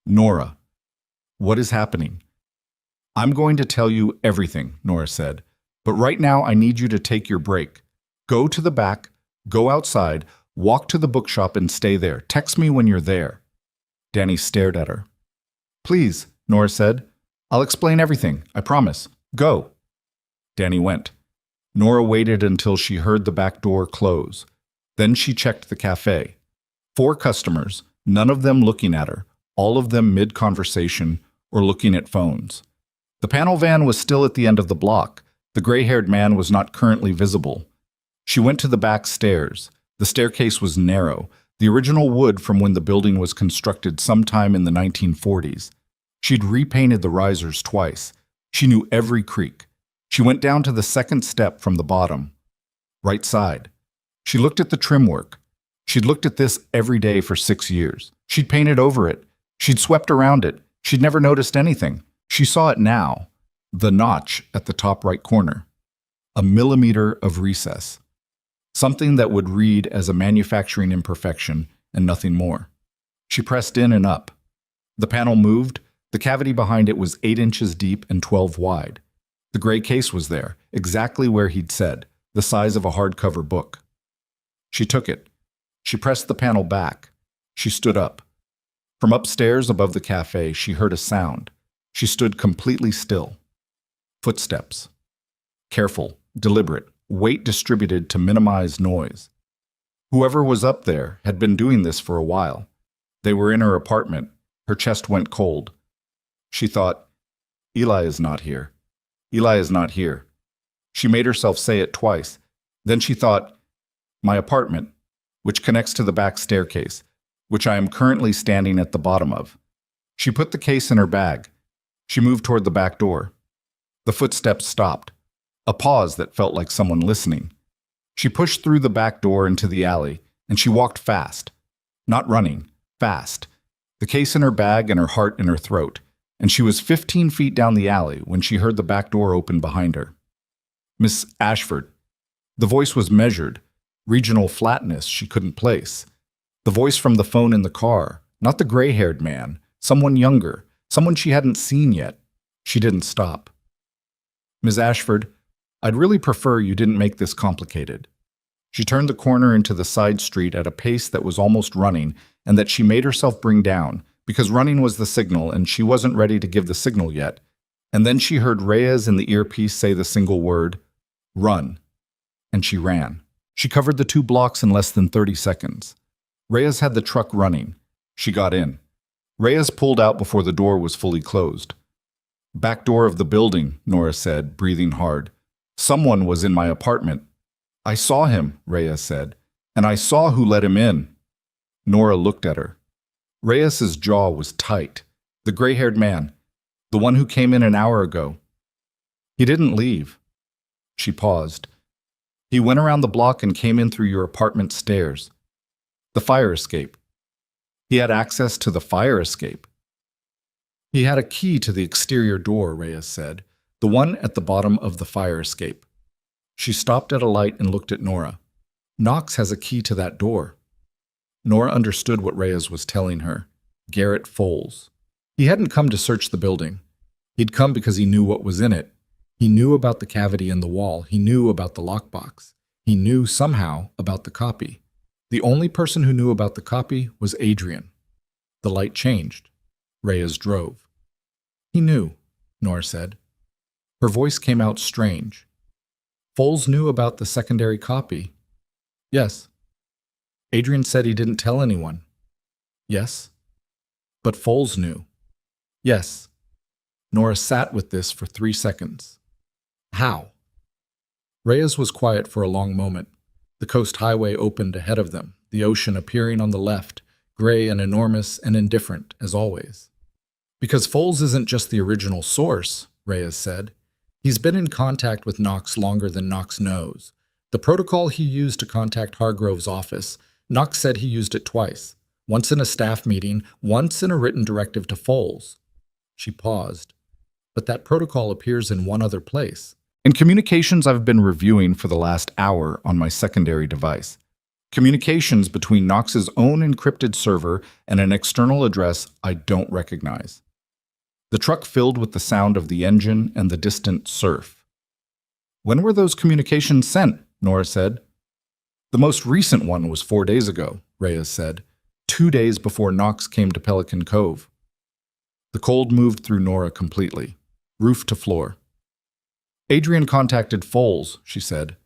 "Nora, what is happening?" "I'm going to tell you everything," Nora said, "but right now I need you to take your break. Go to the back, go outside, walk to the bookshop and stay there. Text me when you're there." Danny stared at her. "Please," Nora said. "I'll explain everything, I promise. Go." Danny went. Nora waited until she heard the back door close. Then she checked the cafe. 4 customers, none of them looking at her, all of them mid-conversation or looking at phones. The panel van was still at the end of the block. The gray-haired man was not currently visible. She went to the back stairs. The staircase was narrow, the original wood from when the building was constructed sometime in the 1940s. She'd repainted the risers twice. She knew every creak. She went down to the second step from the bottom. Right side. She looked at the trim work. She'd looked at this every day for 6 years. She'd painted over it, She'd swept around it. She'd never noticed anything. She saw it now. The notch at the top right corner. A millimeter of recess. Something that would read as a manufacturing imperfection and nothing more. She pressed in and up. The panel moved. The cavity behind it was 8 inches deep and 12 wide. The gray case was there, exactly where he'd said, the size of a hardcover book. She took it. She pressed the panel back. She stood up. From upstairs above the cafe, she heard a sound. She stood completely still. Footsteps. Careful, deliberate, weight distributed to minimize noise. Whoever was up there had been doing this for a while. They were in her apartment. Her chest went cold. She thought, Eli is not here. Eli is not here. She made herself say it twice. Then she thought, my apartment, which connects to the back staircase, which I am currently standing at the bottom of. She put the case in her bag. She moved toward the back door. The footsteps stopped. A pause that felt like someone listening. She pushed through the back door into the alley, and she walked fast. Not running, fast. The case in her bag and her heart in her throat. And she was 15 feet down the alley when she heard the back door open behind her. Miss Ashford. The voice was measured. Regional flatness she couldn't place. The voice from the phone in the car, not the gray-haired man, someone younger, someone she hadn't seen yet. She didn't stop. Miss Ashford, I'd really prefer you didn't make this complicated. She turned the corner into the side street at a pace that was almost running and that she made herself bring down, because running was the signal and she wasn't ready to give the signal yet. And then she heard Reyes in the earpiece say the single word, run. And she ran. She covered the 2 blocks in less than 30 seconds. Reyes had the truck running. She got in. Reyes pulled out before the door was fully closed. Back door of the building, Nora said, breathing hard. Someone was in my apartment. I saw him, Reyes said, and I saw who let him in. Nora looked at her. Reyes's jaw was tight. The gray-haired man, the one who came in an hour ago. He didn't leave. She paused. He went around the block and came in through your apartment stairs. The fire escape. He had access to the fire escape. He had a key to the exterior door, Reyes said, the one at the bottom of the fire escape. She stopped at a light and looked at Nora. Knox has a key to that door. Nora understood what Reyes was telling her. Garrett Foles. He hadn't come to search the building. He'd come because he knew what was in it. He knew about the cavity in the wall. He knew about the lockbox. He knew somehow about the copy. The only person who knew about the copy was Adrian. The light changed. Reyes drove. He knew, Nora said. Her voice came out strange. Foles knew about the secondary copy. Yes. Adrian said he didn't tell anyone. Yes. But Foles knew. Yes. Nora sat with this for 3 seconds. How? Reyes was quiet for a long moment. The coast highway opened ahead of them, the ocean appearing on the left, gray and enormous and indifferent, as always. Because Foles isn't just the original source, Reyes said. He's been in contact with Knox longer than Knox knows. The protocol he used to contact Hargrove's office, Knox said he used it twice. Once in a staff meeting, once in a written directive to Foles. She paused. But that protocol appears in one other place. In communications I've been reviewing for the last hour on my secondary device. Communications between Knox's own encrypted server and an external address I don't recognize. The truck filled with the sound of the engine and the distant surf. When were those communications sent? Nora said. The most recent one was 4 days ago, Reyes said. 2 days before Knox came to Pelican Cove. The cold moved through Nora completely, roof to floor. Adrian contacted Foles, she said.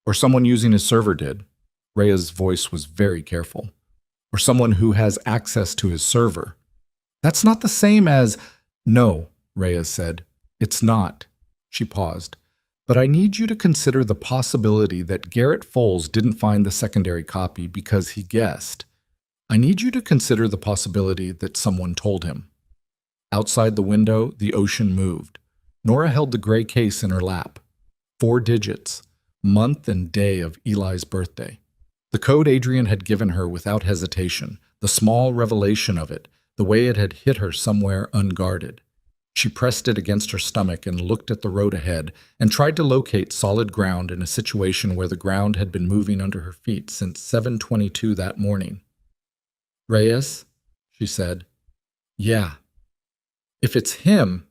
Or someone using his server did. Rhea's voice was very careful. Or someone who has access to his server. That's not the same as... No, Reyes said. It's not. She paused. But I need you to consider the possibility that Garrett Foles didn't find the secondary copy because he guessed. I need you to consider the possibility that someone told him. Outside the window, the ocean moved. Nora held the gray case in her lap. 4 digits, month and day of Eli's birthday. The code Adrian had given her without hesitation, the small revelation of it, the way it had hit her somewhere unguarded. She pressed it against her stomach and looked at the road ahead and tried to locate solid ground in a situation where the ground had been moving under her feet since 7:22 that morning. "Reyes?" she said. "Yeah. If it's him,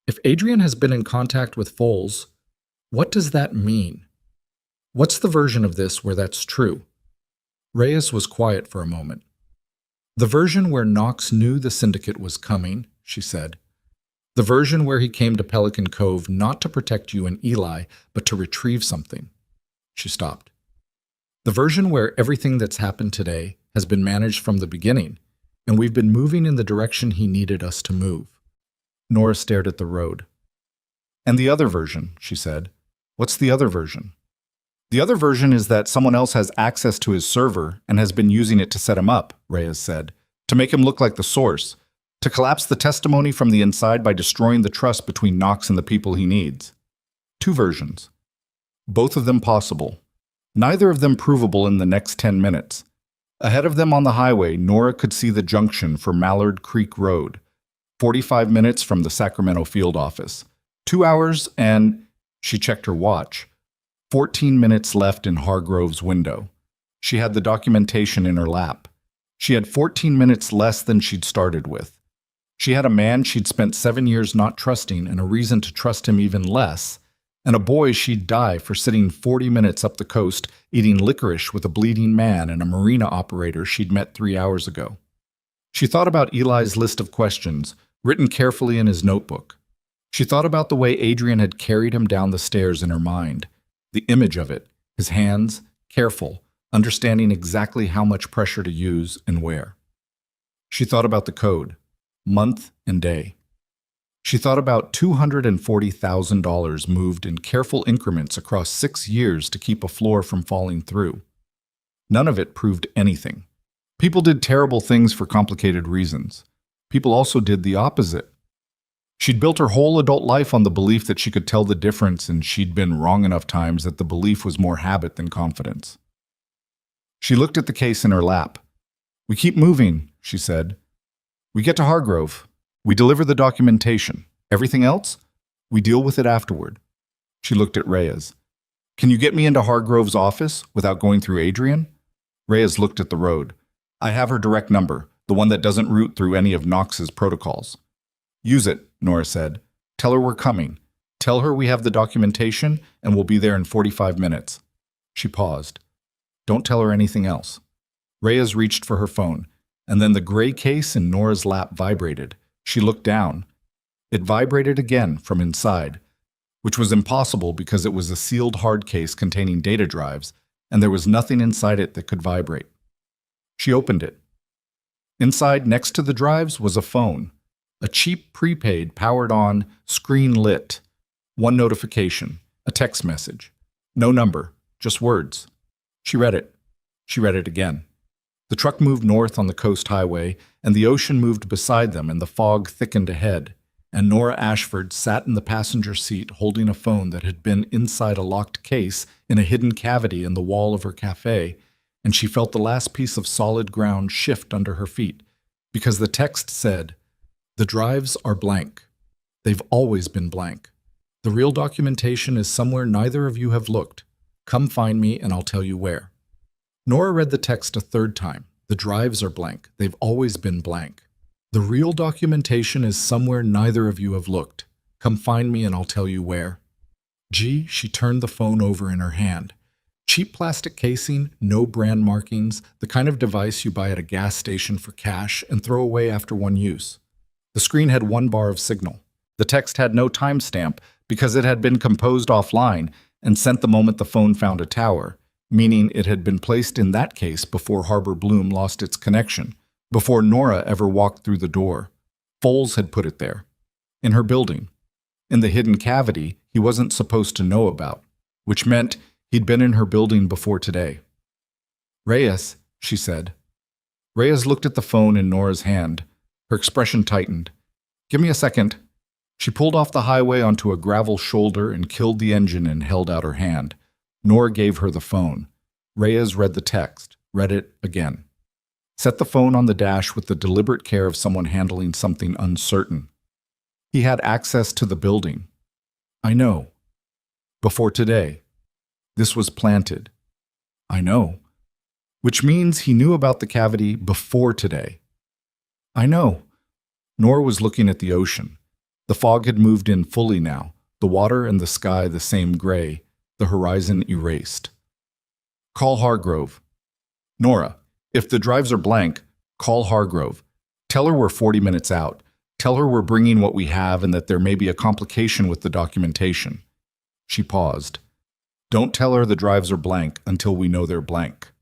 if Adrian has been in contact with Foles, what does that mean? What's the version of this where that's true?" Reyes was quiet for a moment. "The version where Knox knew the syndicate was coming," she said. "The version where he came to Pelican Cove not to protect you and Eli, but to retrieve something." She stopped. "The version where everything that's happened today has been managed from the beginning, and we've been moving in the direction he needed us to move." Nora stared at the road. "And the other version," she said. "What's the other version?" "The other version is that someone else has access to his server and has been using it to set him up," Reyes said, "to make him look like the source, to collapse the testimony from the inside by destroying the trust between Knox and the people he needs. Two versions. Both of them possible. Neither of them provable in the next 10 minutes. Ahead of them on the highway, Nora could see the junction for Mallard Creek Road, 45 minutes from the Sacramento field office. 2 hours and, she checked her watch, 14 minutes left in Hargrove's window. She had the documentation in her lap. She had 14 minutes less than she'd started with. She had a man she'd spent 7 years not trusting and a reason to trust him even less, and a boy she'd die for sitting 40 minutes up the coast eating licorice with a bleeding man and a marina operator she'd met 3 hours ago. She thought about Eli's list of questions, written carefully in his notebook. She thought about the way Adrian had carried him down the stairs in her mind, the image of it, his hands, careful, understanding exactly how much pressure to use and where. She thought about the code, month and day. She thought about $240,000 moved in careful increments across 6 years to keep a floor from falling through. None of it proved anything. People did terrible things for complicated reasons. People also did the opposite. She'd built her whole adult life on the belief that she could tell the difference, and she'd been wrong enough times that the belief was more habit than confidence. She looked at the case in her lap. "We keep moving," she said. "We get to Hargrove. We deliver the documentation. Everything else? We deal with it afterward." She looked at Reyes. "Can you get me into Hargrove's office without going through Adrian?" Reyes looked at the road. "I have her direct number, the one that doesn't route through any of Knox's protocols." "Use it," Nora said. "Tell her we're coming. Tell her we have the documentation and we'll be there in 45 minutes. She paused. "Don't tell her anything else." Reyes reached for her phone, and then the gray case in Nora's lap vibrated. She looked down. It vibrated again from inside, which was impossible because it was a sealed hard case containing data drives, and there was nothing inside it that could vibrate. She opened it. Inside, next to the drives, was a phone. A cheap prepaid, powered-on, screen lit. One notification, a text message. No number, just words. She read it. She read it again. The truck moved north on the coast highway, and the ocean moved beside them, and the fog thickened ahead, and Nora Ashford sat in the passenger seat holding a phone that had been inside a locked case in a hidden cavity in the wall of her cafe, and she felt the last piece of solid ground shift under her feet, because the text said, "The drives are blank. They've always been blank. The real documentation is somewhere neither of you have looked. Come find me and I'll tell you where." Nora read the text a third time. "The drives are blank. They've always been blank. The real documentation is somewhere neither of you have looked. Come find me and I'll tell you where." Gee, she turned the phone over in her hand. Cheap plastic casing, no brand markings, the kind of device you buy at a gas station for cash and throw away after one use. The screen had 1 bar of signal. The text had no timestamp because it had been composed offline and sent the moment the phone found a tower, meaning it had been placed in that case before Harbor Bloom lost its connection, before Nora ever walked through the door. Foles had put it there, in her building, in the hidden cavity he wasn't supposed to know about, which meant he'd been in her building before today. "Reyes," she said. Reyes looked at the phone in Nora's hand. Her expression tightened. "Give me a second." She pulled off the highway onto a gravel shoulder and killed the engine and held out her hand. Nora gave her the phone. Reyes read the text, read it again. Set the phone on the dash with the deliberate care of someone handling something uncertain. He had access to the building. I know. Before today. This was planted. I know. Which means he knew about the cavity before today. I know. Nora was looking at the ocean. The fog had moved in fully now, the water and the sky the same gray, the horizon erased. Call Hargrove. Nora, if the drives are blank, call Hargrove. Tell her we're 40 minutes out. Tell her we're bringing what we have and that there may be a complication with the documentation. She paused. Don't tell her the drives are blank until we know they're blank.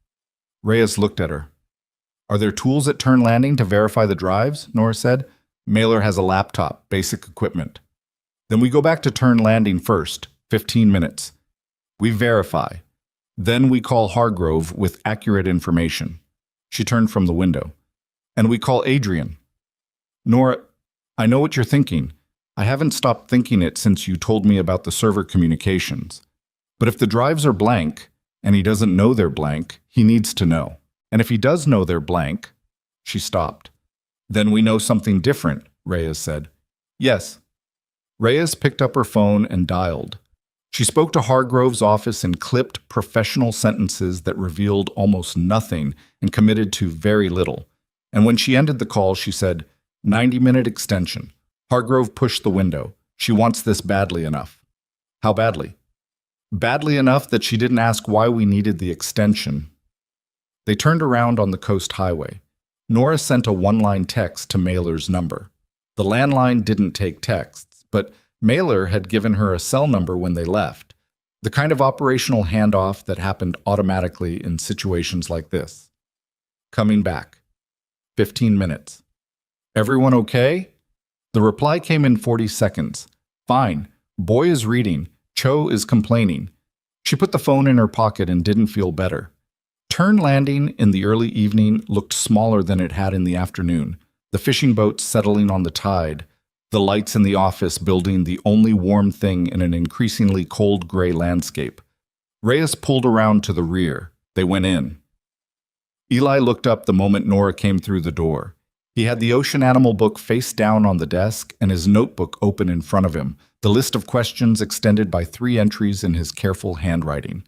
Reyes looked at her. Are there tools at Turn Landing to verify the drives? Nora said. Mailer has a laptop, basic equipment. Then we go back to Turn Landing first, 15 minutes. We verify. Then we call Hargrove with accurate information. She turned from the window. And we call Adrian. Nora, I know what you're thinking. I haven't stopped thinking it since you told me about the server communications. But if the drives are blank, and he doesn't know they're blank, he needs to know. And if he does know they're blank, she stopped. Then we know something different, Reyes said. Yes. Reyes picked up her phone and dialed. She spoke to Hargrove's office in clipped, professional sentences that revealed almost nothing and committed to very little. And when she ended the call, she said, 90-minute extension. Hargrove pushed the window. She wants this badly enough. How badly? Badly enough that she didn't ask why we needed the extension. They turned around on the coast highway. Nora sent a one-line text to Mailer's number. The landline didn't take texts, but Mailer had given her a cell number when they left, the kind of operational handoff that happened automatically in situations like this. Coming back. 15 minutes. Everyone okay? The reply came in 40 seconds. Fine. Boy is reading. Cho is complaining. She put the phone in her pocket and didn't feel better. Turn Landing in the early evening looked smaller than it had in the afternoon, the fishing boats settling on the tide, the lights in the office building the only warm thing in an increasingly cold gray landscape. Reyes pulled around to the rear. They went in. Eli looked up the moment Nora came through the door. He had the ocean animal book face down on the desk and his notebook open in front of him, the list of questions extended by 3 entries in his careful handwriting.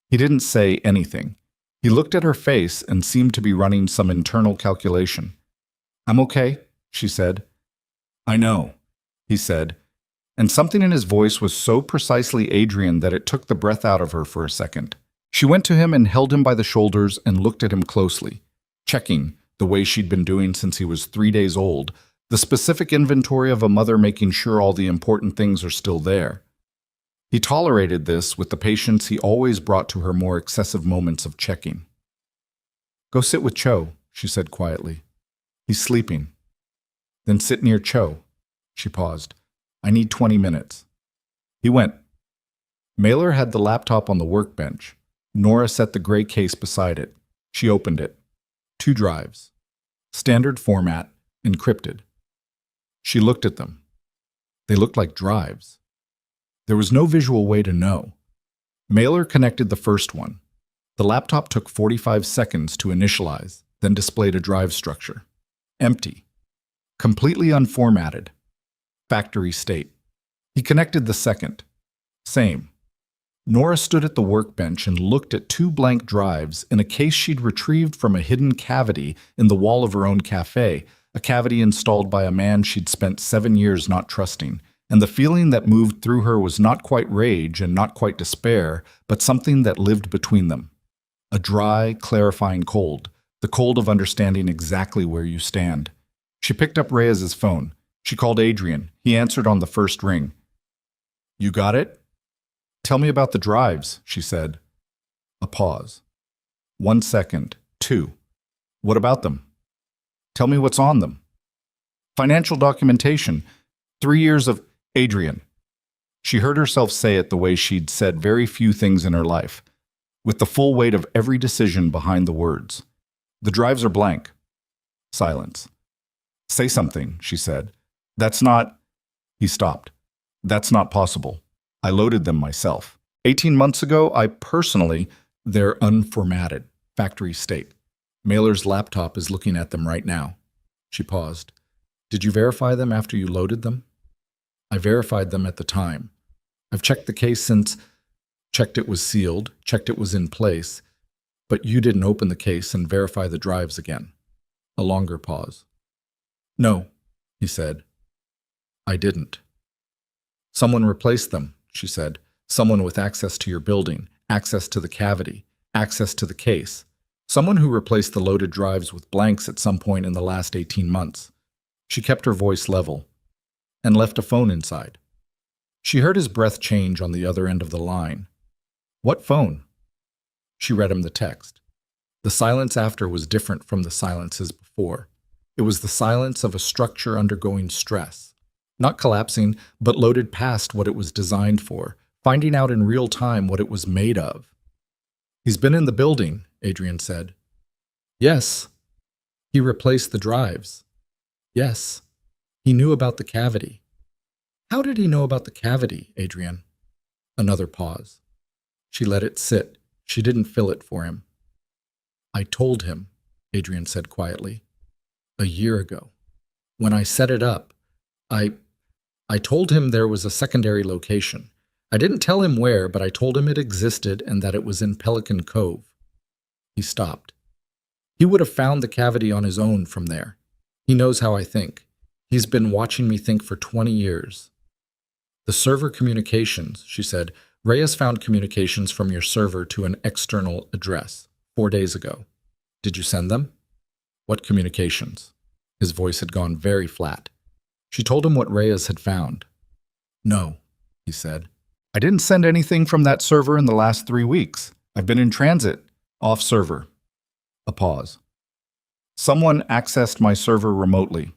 He didn't say anything. He looked at her face and seemed to be running some internal calculation. I'm okay, she said. I know, he said, and something in his voice was so precisely Adrian that it took the breath out of her for a second. She went to him and held him by the shoulders and looked at him closely, checking, the way she'd been doing since he was 3 days old, the specific inventory of a mother making sure all the important things are still there. He tolerated this with the patience he always brought to her more excessive moments of checking. Go sit with Cho, she said quietly. He's sleeping. Then sit near Cho. She paused. I need 20 minutes. He went. Mailer had the laptop on the workbench. Nora set the gray case beside it. She opened it. 2 drives. Standard format, encrypted. She looked at them. They looked like drives. There was no visual way to know. Mailer connected the first one. The laptop took 45 seconds to initialize, then displayed a drive structure. Empty. Completely unformatted. Factory state. He connected the second. Same. Nora stood at the workbench and looked at 2 blank drives in a case she'd retrieved from a hidden cavity in the wall of her own cafe, a cavity installed by a man she'd spent 7 years not trusting. And the feeling that moved through her was not quite rage and not quite despair, but something that lived between them. A dry, clarifying cold, the cold of understanding exactly where you stand. She picked up Reyes's phone. She called Adrian. He answered on the first ring. You got it? Tell me about the drives, she said. A pause. 1 second. 2. What about them? Tell me what's on them. Financial documentation. 3 years of... Adrian. She heard herself say it the way she'd said very few things in her life, with the full weight of every decision behind the words. The drives are blank. Silence. Say something, she said. That's not... He stopped. That's not possible. I loaded them myself. 18 months ago, I personally... They're unformatted. Factory state. Mailer's laptop is looking at them right now. She paused. Did you verify them after you loaded them? I verified them at the time. I've checked the case since, checked it was sealed, checked it was in place, but you didn't open the case and verify the drives again. A longer pause. No, he said. I didn't. Someone replaced them, she said. Someone with access to your building, access to the cavity, access to the case. Someone who replaced the loaded drives with blanks at some point in the last 18 months. She kept her voice level and left a phone inside. She heard his breath change on the other end of the line. What phone? She read him the text. The silence after was different from the silences before. It was the silence of a structure undergoing stress. Not collapsing, but loaded past what it was designed for, finding out in real time what it was made of. He's been in the building, Adrian said. Yes. He replaced the drives. Yes. He knew about the cavity. How did he know about the cavity, Adrian? Another pause. She let it sit. She didn't fill it for him. I told him, Adrian said quietly. A year ago. When I set it up, I told him there was a secondary location. I didn't tell him where, but I told him it existed and that it was in Pelican Cove. He stopped. He would have found the cavity on his own from there. He knows how I think. He's been watching me think for 20 years. The server communications, she said. Reyes found communications from your server to an external address 4 days ago. Did you send them? What communications? His voice had gone very flat. She told him what Reyes had found. No, he said. I didn't send anything from that server in the last 3 weeks. I've been in transit, off server. A pause. Someone accessed my server remotely.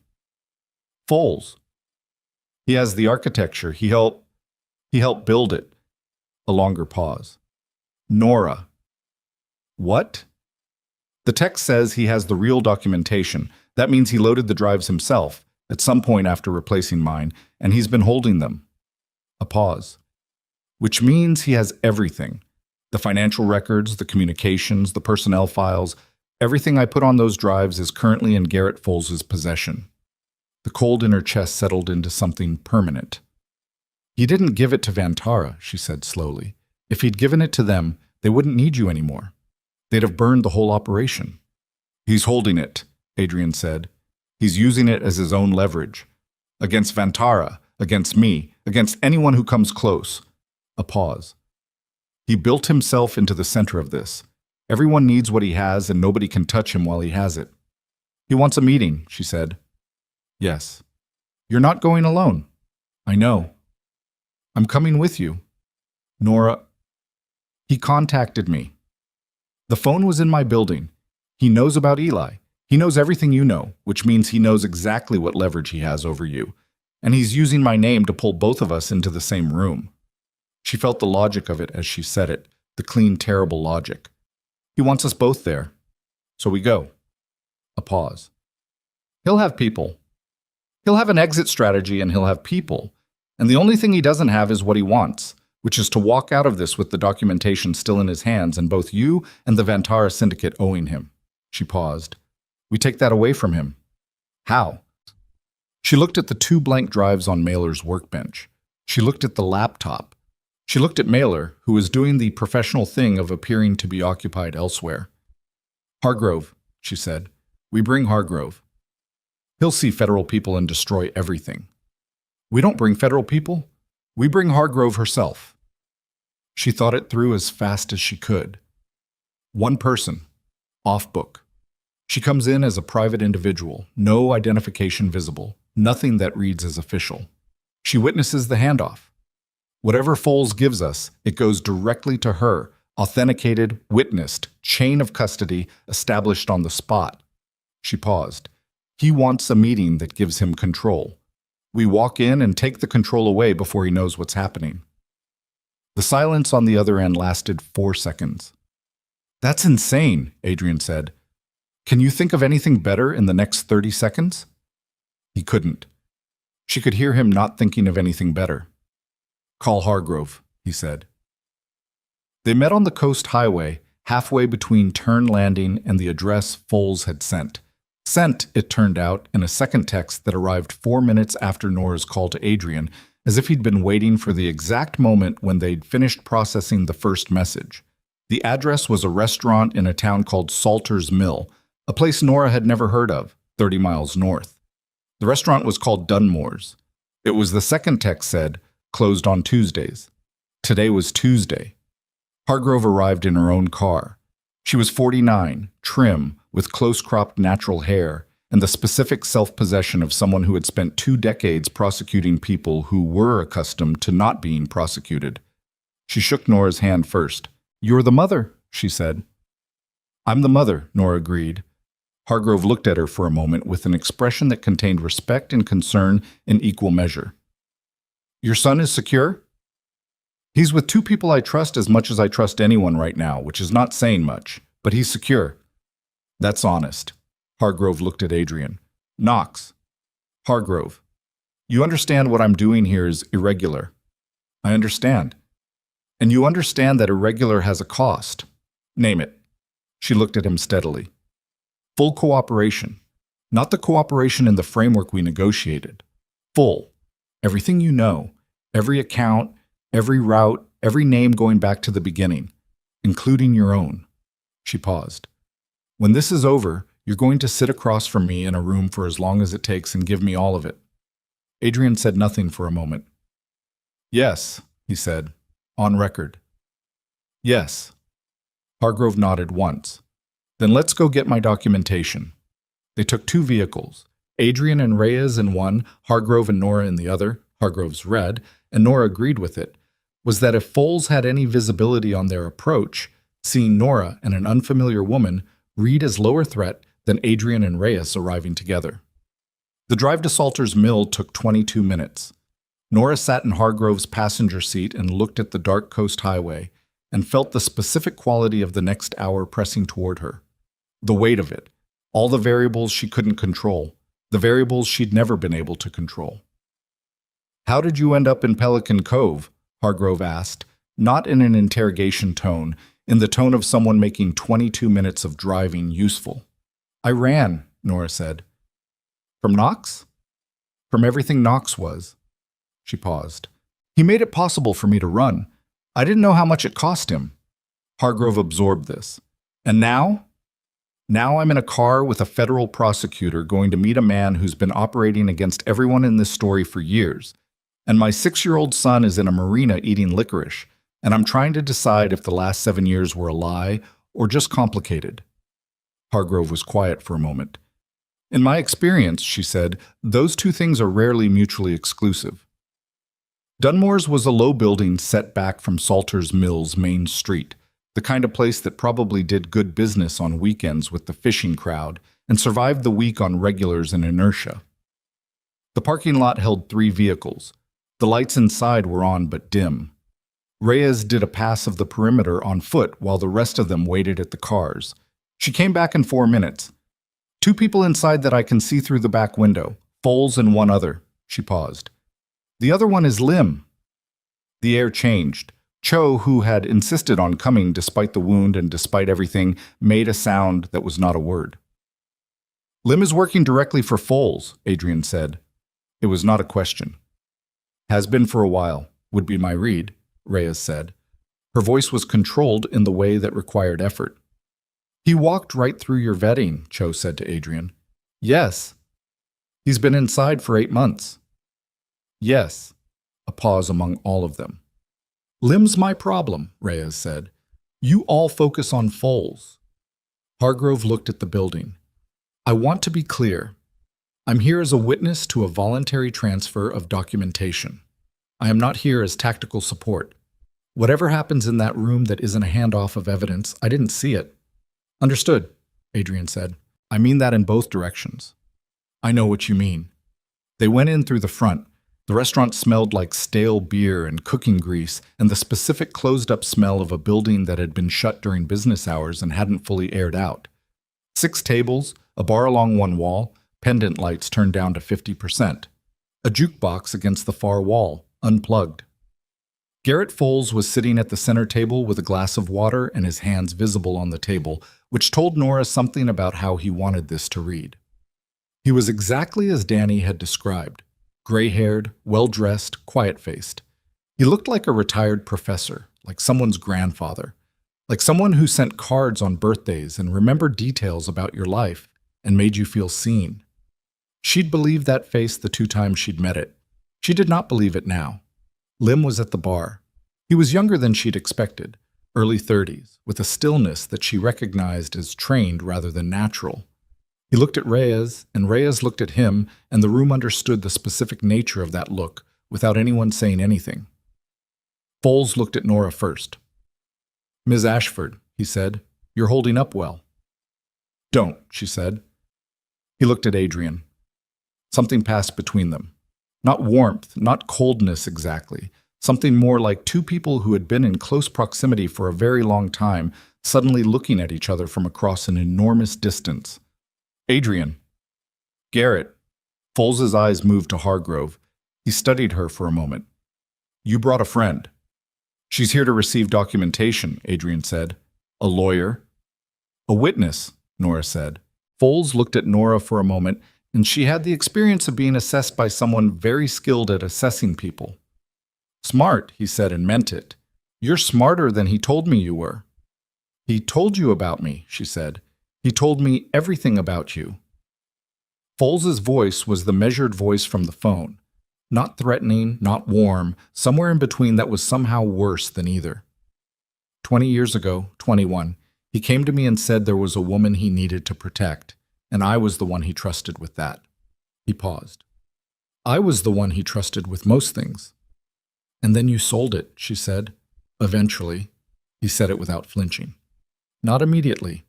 Foles. He has the architecture. He helped build it. A longer pause. Nora. What? The text says he has the real documentation. That means he loaded the drives himself, at some point after replacing mine, and he's been holding them. A pause. Which means he has everything. The financial records, the communications, the personnel files, everything I put on those drives is currently in Garrett Foles' possession. The cold in her chest settled into something permanent. He didn't give it to Vantara, she said slowly. If he'd given it to them, they wouldn't need you anymore. They'd have burned the whole operation. He's holding it, Adrian said. He's using it as his own leverage. Against Vantara, against me, against anyone who comes close. A pause. He built himself into the center of this. Everyone needs what he has and nobody can touch him while he has it. He wants a meeting, she said. Yes. You're not going alone. I know. I'm coming with you. Nora. He contacted me. The phone was in my building. He knows about Eli. He knows everything you know, which means he knows exactly what leverage he has over you. And he's using my name to pull both of us into the same room. She felt the logic of it as she said it, the clean, terrible logic. He wants us both there. So we go. A pause. He'll have people. He'll have an exit strategy and he'll have people. And the only thing he doesn't have is what he wants, which is to walk out of this with the documentation still in his hands and both you and the Vantara Syndicate owing him. She paused. We take that away from him. How? She looked at the 2 blank drives on Mailer's workbench. She looked at the laptop. She looked at Mailer, who was doing the professional thing of appearing to be occupied elsewhere. Hargrove, she said. We bring Hargrove. He'll see federal people and destroy everything. We don't bring federal people. We bring Hargrove herself. She thought it through as fast as she could. One person. Off book. She comes in as a private individual, no identification visible, nothing that reads as official. She witnesses the handoff. Whatever Foles gives us, it goes directly to her, authenticated, witnessed, chain of custody, established on the spot. She paused. He wants a meeting that gives him control. We walk in and take the control away before he knows what's happening. The silence on the other end lasted 4 seconds. That's insane, Adrian said. Can you think of anything better in the next 30 seconds? He couldn't. She could hear him not thinking of anything better. Call Hargrove, he said. They met on the coast highway, halfway between Turn Landing and the address Foles had sent. Sent, it turned out, in a second text that arrived 4 minutes after Nora's call to Adrian, as if he'd been waiting for the exact moment when they'd finished processing the first message. The address was a restaurant in a town called Salter's Mill, a place Nora had never heard of, 30 miles north. The restaurant was called Dunmore's. It was the second text said, closed on Tuesdays. Today was Tuesday. Hargrove arrived in her own car. She was 49, trim, with close-cropped natural hair, and the specific self-possession of someone who had spent 2 decades prosecuting people who were accustomed to not being prosecuted. She shook Nora's hand first. "You're the mother," she said. "I'm the mother," Nora agreed. Hargrove looked at her for a moment with an expression that contained respect and concern in equal measure. "Your son is secure?" "He's with 2 people I trust as much as I trust anyone right now, which is not saying much, but he's secure." "That's honest." Hargrove looked at Adrian. "Knox." "Hargrove, you understand what I'm doing here is irregular." "I understand." "And you understand that irregular has a cost." "Name it." She looked at him steadily. "Full cooperation. Not the cooperation in the framework we negotiated. Full. Everything you know, every account, every route, every name going back to the beginning, including your own." She paused. "When this is over, you're going to sit across from me in a room for as long as it takes and give me all of it." Adrian said nothing for a moment. "Yes," he said, "on record." "Yes." Hargrove nodded once. "Then let's go get my documentation." They took 2 vehicles, Adrian and Reyes in one, Hargrove and Nora in the other. Hargrove's red, and Nora agreed with it, was that if Foles had any visibility on their approach, seeing Nora and an unfamiliar woman read as lower threat than Adrian and Reyes arriving together. The drive to Salter's Mill took 22 minutes. Nora sat in Hargrove's passenger seat and looked at the dark coast highway and felt the specific quality of the next hour pressing toward her. The weight of it, all the variables she couldn't control, the variables she'd never been able to control. "How did you end up in Pelican Cove?" Hargrove asked, not in an interrogation tone, in the tone of someone making 22 minutes of driving useful. "I ran," Nora said. "From Knox?" "From everything Knox was." She paused. "He made it possible for me to run. I didn't know how much it cost him." Hargrove absorbed this. "And now?" "Now I'm in a car with a federal prosecutor going to meet a man who's been operating against everyone in this story for years. And my 6-year-old son is in a marina eating licorice, and I'm trying to decide if the last 7 years were a lie or just complicated." Hargrove was quiet for a moment. "In my experience," she said, "those 2 things are rarely mutually exclusive." Dunmore's was a low building set back from Salter's Mill's main street, the kind of place that probably did good business on weekends with the fishing crowd and survived the week on regulars and inertia. The parking lot held 3 vehicles. The lights inside were on but dim. Reyes did a pass of the perimeter on foot while the rest of them waited at the cars. She came back in 4 minutes. 2 people inside that I can see through the back window, Foles and one other." She paused. "The other one is Lim." The air changed. Cho, who had insisted on coming despite the wound and despite everything, made a sound that was not a word. "Lim is working directly for Foles," Adrian said. It was not a question. "Has been for a while, would be my read," Reyes said. Her voice was controlled in the way that required effort. "He walked right through your vetting," Cho said to Adrian. "Yes." "He's been inside for 8 months." "Yes." A pause among all of them. "Lim's my problem," Reyes said. "You all focus on Foles." Hargrove looked at the building. "I want to be clear. I'm here as a witness to a voluntary transfer of documentation. I am not here as tactical support. Whatever happens in that room that isn't a handoff of evidence, I didn't see it." "Understood," Adrian said. "I mean that in both directions." "I know what you mean." They went in through the front. The restaurant smelled like stale beer and cooking grease and the specific closed-up smell of a building that had been shut during business hours and hadn't fully aired out. 6 tables, a bar along one wall, pendant lights turned down to 50%. A jukebox against the far wall, unplugged. Garrett Foles was sitting at the center table with a glass of water and his hands visible on the table, which told Nora something about how he wanted this to read. He was exactly as Danny had described, gray-haired, well-dressed, quiet-faced. He looked like a retired professor, like someone's grandfather, like someone who sent cards on birthdays and remembered details about your life and made you feel seen. She'd believed that face the 2 times she'd met it. She did not believe it now. Lim was at the bar. He was younger than she'd expected, early 30s, with a stillness that she recognized as trained rather than natural. He looked at Reyes, and Reyes looked at him, and the room understood the specific nature of that look, without anyone saying anything. Foles looked at Nora first. "Ms. Ashford," he said, "you're holding up well." "Don't," she said. He looked at Adrian. Something passed between them. Not warmth, not coldness exactly. Something more like 2 people who had been in close proximity for a very long time, suddenly looking at each other from across an enormous distance. "Adrian." "Garrett." Foles's eyes moved to Hargrove. He studied her for a moment. "You brought a friend." "She's here to receive documentation," Adrian said. "A lawyer?" "A witness," Nora said. Foles looked at Nora for a moment, and she had the experience of being assessed by someone very skilled at assessing people. "Smart," he said, and meant it. "You're smarter than he told me you were." "He told you about me," she said. "He told me everything about you." Foles's voice was the measured voice from the phone. Not threatening, not warm, somewhere in between that was somehow worse than either. 20 years ago, 21, he came to me and said there was a woman he needed to protect, and I was the one he trusted with that. He paused. I was the one he trusted with most things. "And then you sold it," she said. "Eventually." He said it without flinching. "Not immediately.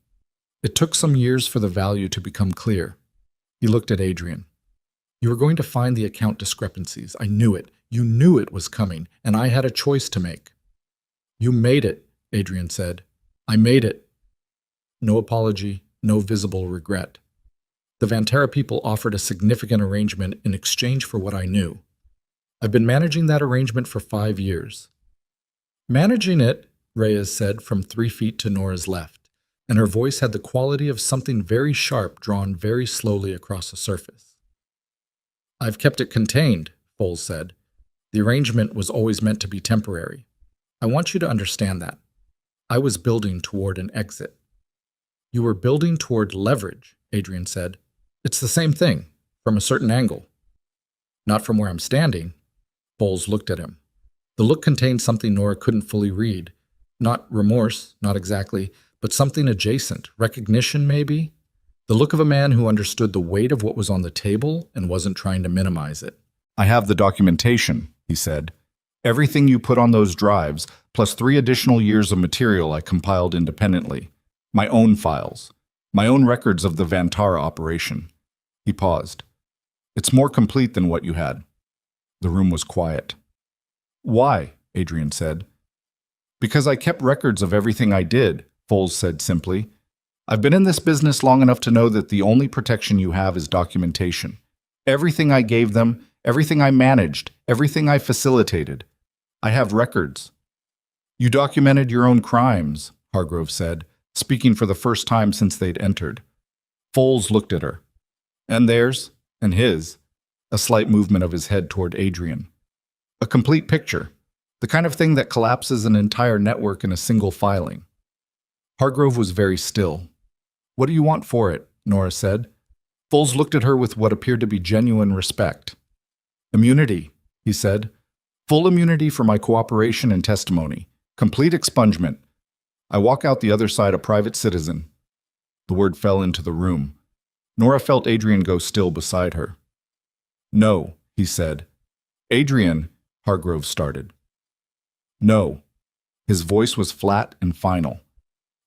It took some years for the value to become clear." He looked at Adrian. "You were going to find the account discrepancies. I knew it. You knew it was coming, and I had a choice to make." "You made it," Adrian said. "I made it." No apology, no visible regret. The Vantera people offered a significant arrangement in exchange for what I knew. I've been managing that arrangement for 5 years. "Managing it," Reyes said from 3 feet to Nora's left, and her voice had the quality of something very sharp drawn very slowly across a surface. "I've kept it contained," Foles said. "The arrangement was always meant to be temporary. I want you to understand that. I was building toward an exit." "You were building toward leverage," Adrian said. "It's the same thing, from a certain angle." "Not from where I'm standing." Foles looked at him. The look contained something Nora couldn't fully read. Not remorse, not exactly, but something adjacent. Recognition, maybe? The look of a man who understood the weight of what was on the table and wasn't trying to minimize it. "I have the documentation," he said. "Everything you put on those drives, plus 3 additional years of material I compiled independently. My own files. My own records of the Vantara operation." He paused. "It's more complete than what you had." The room was quiet. "Why?" Adrian said. "Because I kept records of everything I did," Foles said simply. "I've been in this business long enough to know that the only protection you have is documentation. Everything I gave them, everything I managed, everything I facilitated. I have records." "You documented your own crimes," Hargrove said, speaking for the first time since they'd entered. Foles looked at her. "And theirs, and his," a slight movement of his head toward Adrian. "A complete picture, the kind of thing that collapses an entire network in a single filing." Hargrove was very still. "What do you want for it?" Nora said. Foles looked at her with what appeared to be genuine respect. "Immunity," he said. "Full immunity for my cooperation and testimony. Complete expungement. I walk out the other side a private citizen." The word fell into the room. Nora felt Adrian go still beside her. "No," he said. "Adrian," Hargrove started. "No." His voice was flat and final.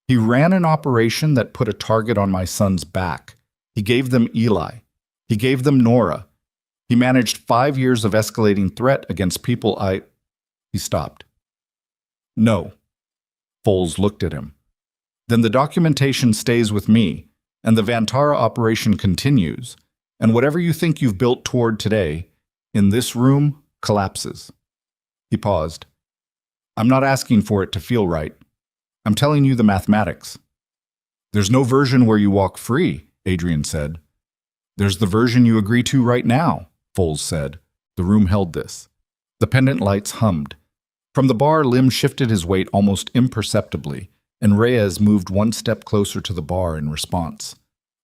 "He ran an operation that put a target on my son's back. He gave them Eli. He gave them Nora. He managed 5 years of escalating threat against people I—" He stopped. "No." Foles looked at him. "Then the documentation stays with me, and the Vantara operation continues, and whatever you think you've built toward today, in this room, collapses." He paused. I'm not asking for it to feel right. I'm telling you the mathematics. There's no version where you walk free, Adrian said. There's the version you agree to right now, Foles said. The room held this. The pendant lights hummed. From the bar, Lim shifted his weight almost imperceptibly, and Reyes moved one step closer to the bar in response.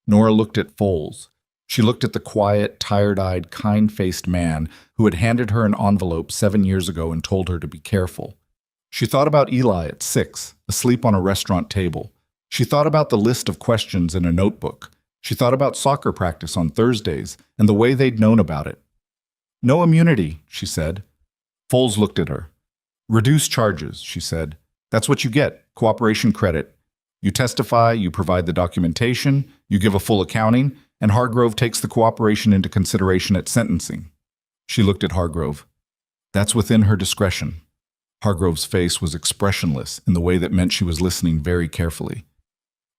Nora looked at Foles. She looked at the quiet, tired-eyed, kind-faced man who had handed her an envelope 7 years ago and told her to be careful. She thought about Eli at 6, asleep on a restaurant table. She thought about the list of questions in a notebook. She thought about soccer practice on Thursdays and the way they'd known about it. No immunity, she said. Foles looked at her. Reduce charges, she said. That's what you get, cooperation credit. You testify, you provide the documentation, you give a full accounting, and Hargrove takes the cooperation into consideration at sentencing. She looked at Hargrove. That's within her discretion. Hargrove's face was expressionless in the way that meant she was listening very carefully.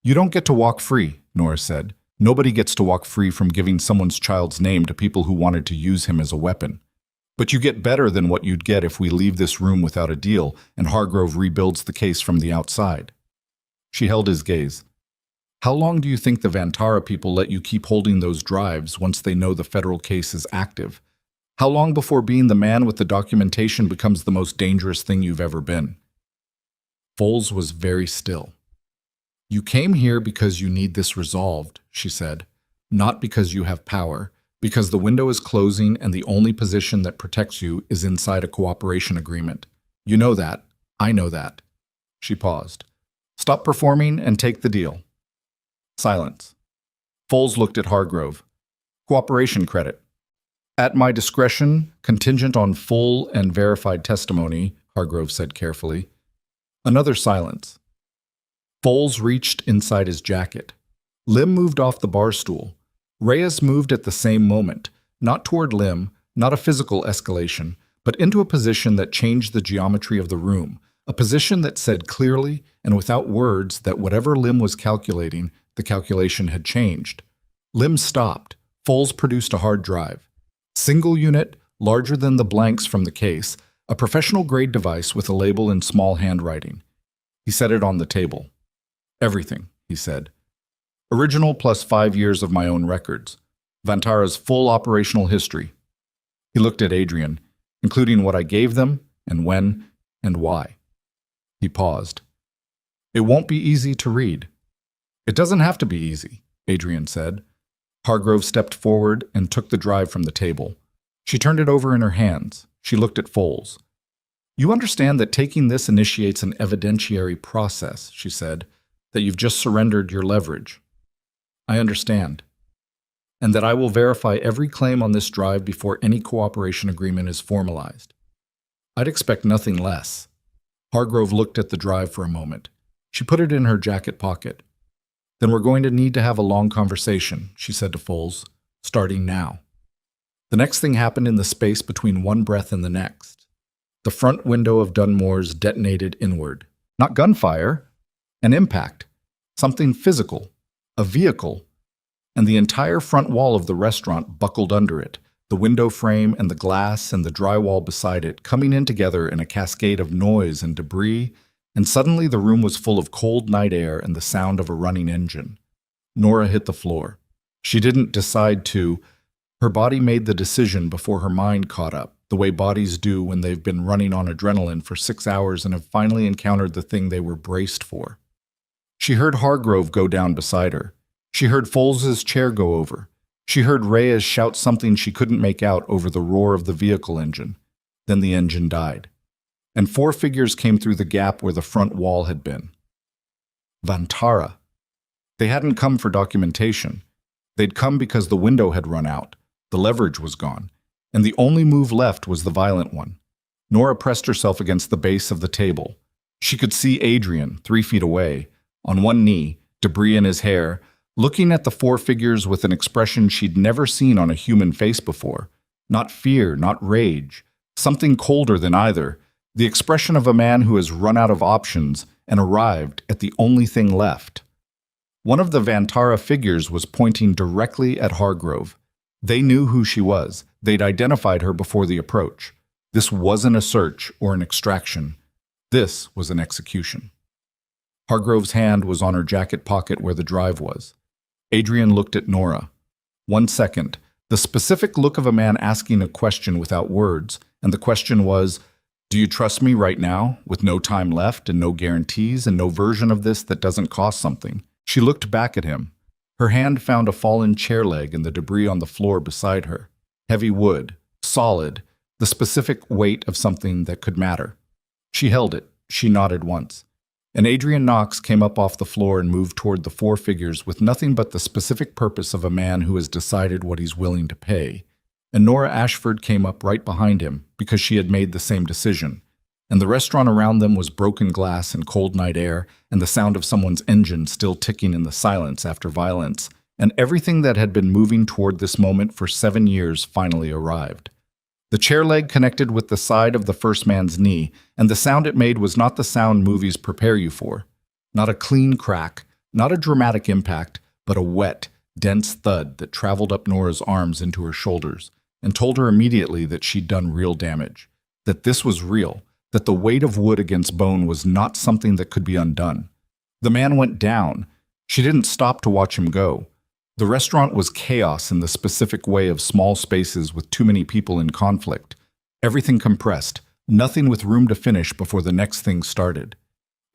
You don't get to walk free, Nora said. Nobody gets to walk free from giving someone's child's name to people who wanted to use him as a weapon. But you get better than what you'd get if we leave this room without a deal and Hargrove rebuilds the case from the outside. She held his gaze. How long do you think the Vantara people let you keep holding those drives once they know the federal case is active? How long before being the man with the documentation becomes the most dangerous thing you've ever been? Foles was very still. You came here because you need this resolved, she said, not because you have power, because the window is closing and the only position that protects you is inside a cooperation agreement. You know that. I know that. She paused. Stop performing and take the deal. Silence. Foles looked at Hargrove. Cooperation credit. At my discretion, contingent on full and verified testimony, Hargrove said carefully. Another silence. Foles reached inside his jacket. Lim moved off the bar stool. Reyes moved at the same moment, not toward Lim, not a physical escalation, but into a position that changed the geometry of the room, a position that said clearly and without words that whatever Lim was calculating, the calculation had changed. Lim stopped. Foles produced a hard drive. Single unit, larger than the blanks from the case, a professional-grade device with a label in small handwriting. He set it on the table. Everything, he said. Original plus 5 years of my own records. Vantara's full operational history. He looked at Adrian, including what I gave them, and when, and why. He paused. It won't be easy to read. It doesn't have to be easy, Adrian said. Hargrove stepped forward and took the drive from the table. She turned it over in her hands. She looked at Foles. You understand that taking this initiates an evidentiary process, she said, that you've just surrendered your leverage. I understand. And that I will verify every claim on this drive before any cooperation agreement is formalized. I'd expect nothing less. Hargrove looked at the drive for a moment. She put it in her jacket pocket. Then we're going to need to have a long conversation, she said to Foles, starting now. The next thing happened in the space between one breath and the next. The front window of Dunmore's detonated inward. Not gunfire, an impact, something physical, a vehicle, and the entire front wall of the restaurant buckled under it, the window frame and the glass and the drywall beside it coming in together in a cascade of noise and debris, and suddenly the room was full of cold night air and the sound of a running engine. Nora hit the floor. She didn't decide to. Her body made the decision before her mind caught up, the way bodies do when they've been running on adrenaline for 6 hours and have finally encountered the thing they were braced for. She heard Hargrove go down beside her. She heard Foles's chair go over. She heard Reyes shout something she couldn't make out over the roar of the vehicle engine. Then the engine died. And 4 figures came through the gap where the front wall had been. Vantara. They hadn't come for documentation. They'd come because the window had run out, the leverage was gone, and the only move left was the violent one. Nora pressed herself against the base of the table. She could see Adrian, 3 feet away, on one knee, debris in his hair, looking at the 4 figures with an expression she'd never seen on a human face before. Not fear, not rage, something colder than either, the expression of a man who has run out of options and arrived at the only thing left. One of the Vantara figures was pointing directly at Hargrove. They knew who she was. They'd identified her before the approach. This wasn't a search or an extraction. This was an execution. Hargrove's hand was on her jacket pocket where the drive was. Adrian looked at Nora. 1 second, the specific look of a man asking a question without words, and the question was, "Do you trust me right now, with no time left and no guarantees and no version of this that doesn't cost something?" She looked back at him. Her hand found a fallen chair leg in the debris on the floor beside her. Heavy wood, solid, the specific weight of something that could matter. She held it. She nodded once. And Adrian Knox came up off the floor and moved toward the four figures with nothing but the specific purpose of a man who has decided what he's willing to pay. And Nora Ashford came up right behind him because she had made the same decision. And the restaurant around them was broken glass and cold night air and the sound of someone's engine still ticking in the silence after violence. And everything that had been moving toward this moment for 7 years finally arrived. The chair leg connected with the side of the first man's knee, and the sound it made was not the sound movies prepare you for. Not a clean crack, not a dramatic impact, but a wet, dense thud that traveled up Nora's arms into her shoulders and told her immediately that she'd done real damage, that this was real, that the weight of wood against bone was not something that could be undone. The man went down. She didn't stop to watch him go. The restaurant was chaos in the specific way of small spaces with too many people in conflict. Everything compressed, nothing with room to finish before the next thing started.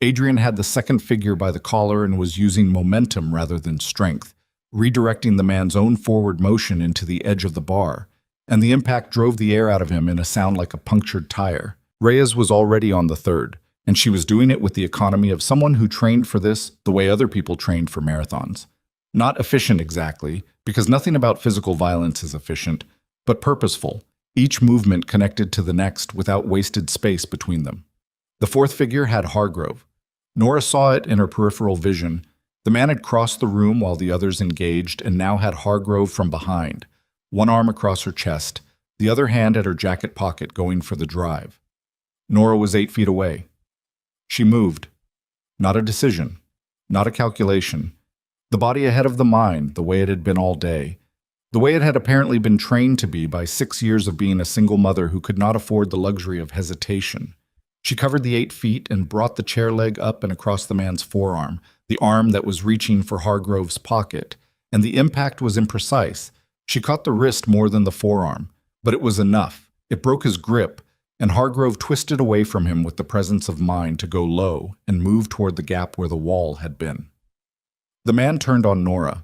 Adrian had the second figure by the collar and was using momentum rather than strength, redirecting the man's own forward motion into the edge of the bar, and the impact drove the air out of him in a sound like a punctured tire. Reyes was already on the third, and she was doing it with the economy of someone who trained for this the way other people trained for marathons. Not efficient exactly, because nothing about physical violence is efficient, but purposeful, each movement connected to the next without wasted space between them. The fourth figure had Hargrove. Nora saw it in her peripheral vision. The man had crossed the room while the others engaged and now had Hargrove from behind, one arm across her chest, the other hand at her jacket pocket going for the drive. Nora was 8 feet away. She moved. Not a decision, not a calculation. The body ahead of the mind, the way it had been all day. The way it had apparently been trained to be by 6 years of being a single mother who could not afford the luxury of hesitation. She covered the 8 feet and brought the chair leg up and across the man's forearm, the arm that was reaching for Hargrove's pocket. And the impact was imprecise. She caught the wrist more than the forearm, but it was enough. It broke his grip, and Hargrove twisted away from him with the presence of mind to go low and move toward the gap where the wall had been. The man turned on Nora.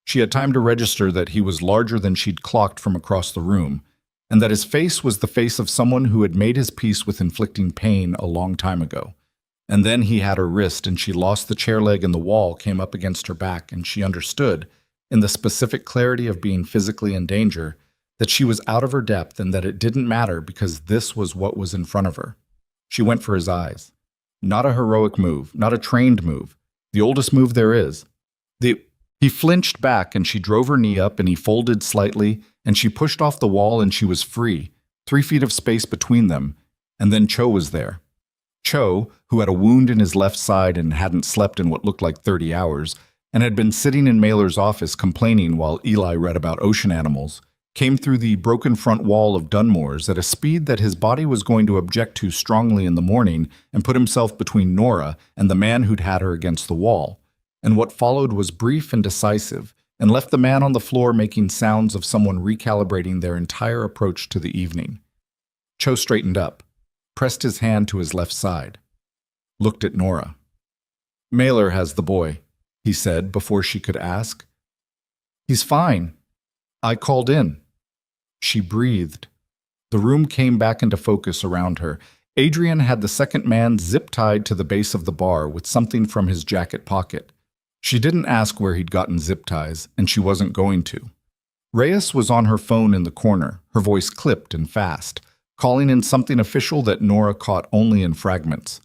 She had time to register that he was larger than she'd clocked from across the room, and that his face was the face of someone who had made his peace with inflicting pain a long time ago. And then he had her wrist, and she lost the chair leg and the wall came up against her back, and she understood, in the specific clarity of being physically in danger, that she was out of her depth and that it didn't matter because this was what was in front of her. She went for his eyes. Not a heroic move, not a trained move, the oldest move there is. He flinched back and she drove her knee up and he folded slightly and she pushed off the wall and she was free, 3 feet of space between them, and then Cho was there. Cho, who had a wound in his left side and hadn't slept in what looked like 30 hours, and had been sitting in Mailer's office complaining while Eli read about ocean animals, came through the broken front wall of Dunmore's at a speed that his body was going to object to strongly in the morning and put himself between Nora and the man who'd had her against the wall. And what followed was brief and decisive, and left the man on the floor making sounds of someone recalibrating their entire approach to the evening. Cho straightened up, pressed his hand to his left side, looked at Nora. "Mailer has the boy," he said before she could ask. "He's fine. I called in." She breathed. The room came back into focus around her. Adrian had the second man zip-tied to the base of the bar with something from his jacket pocket. She didn't ask where he'd gotten zip ties, and she wasn't going to. Reyes was on her phone in the corner, her voice clipped and fast, calling in something official that Nora caught only in fragments.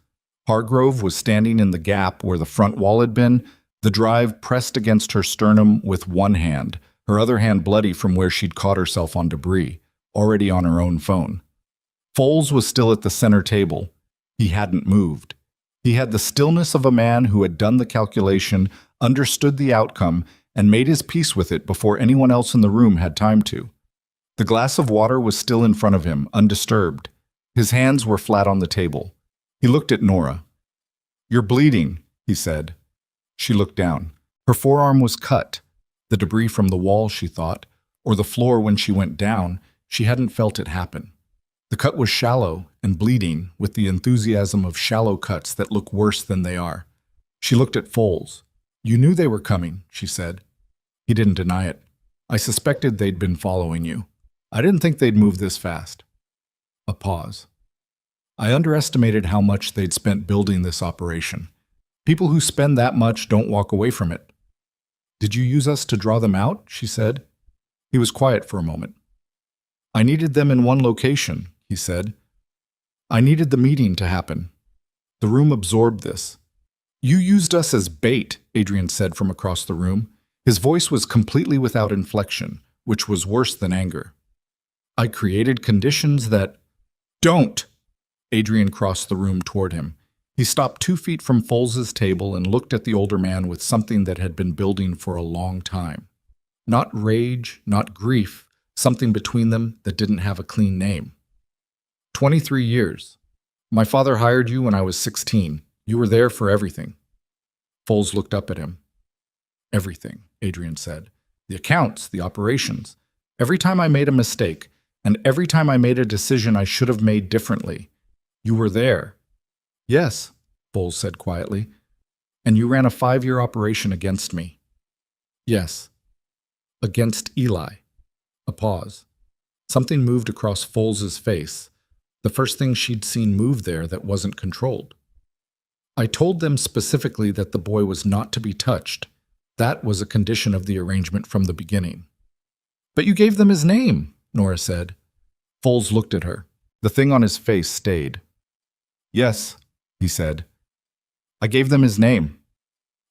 Hargrove was standing in the gap where the front wall had been, the drive pressed against her sternum with one hand, her other hand bloody from where she'd caught herself on debris, already on her own phone. Foles was still at the center table. He hadn't moved. He had the stillness of a man who had done the calculation, understood the outcome, and made his peace with it before anyone else in the room had time to. The glass of water was still in front of him, undisturbed. His hands were flat on the table. He looked at Nora. "You're bleeding," he said. She looked down. Her forearm was cut. The debris from the wall, she thought, or the floor when she went down, she hadn't felt it happen. The cut was shallow and bleeding, with the enthusiasm of shallow cuts that look worse than they are. She looked at Foles. "You knew they were coming," she said. He didn't deny it. "I suspected they'd been following you. I didn't think they'd move this fast." A pause. "I underestimated how much they'd spent building this operation. People who spend that much don't walk away from it." "Did you use us to draw them out?" she said. He was quiet for a moment. "I needed them in one location," he said. "I needed the meeting to happen. The room absorbed this." "You used us as bait," Adrian said from across the room. His voice was completely without inflection, which was worse than anger. "I created conditions that—" "Don't!" Adrian crossed the room toward him. He stopped 2 feet from Foles's table and looked at the older man with something that had been building for a long time. Not rage, not grief, something between them that didn't have a clean name. 23 years. My father hired you when I was 16. You were there for everything." Foles looked up at him. "Everything," Adrian said. "The accounts, the operations. Every time I made a mistake, and every time I made a decision I should have made differently. You were there." "Yes," Foles said quietly. "And you ran a 5-year operation against me." "Yes." "Against Eli." A pause. Something moved across Foles's face, the first thing she'd seen move there that wasn't controlled. "I told them specifically that the boy was not to be touched. That was a condition of the arrangement from the beginning." "But you gave them his name," Nora said. Foles looked at her. The thing on his face stayed. "Yes," he said. "I gave them his name."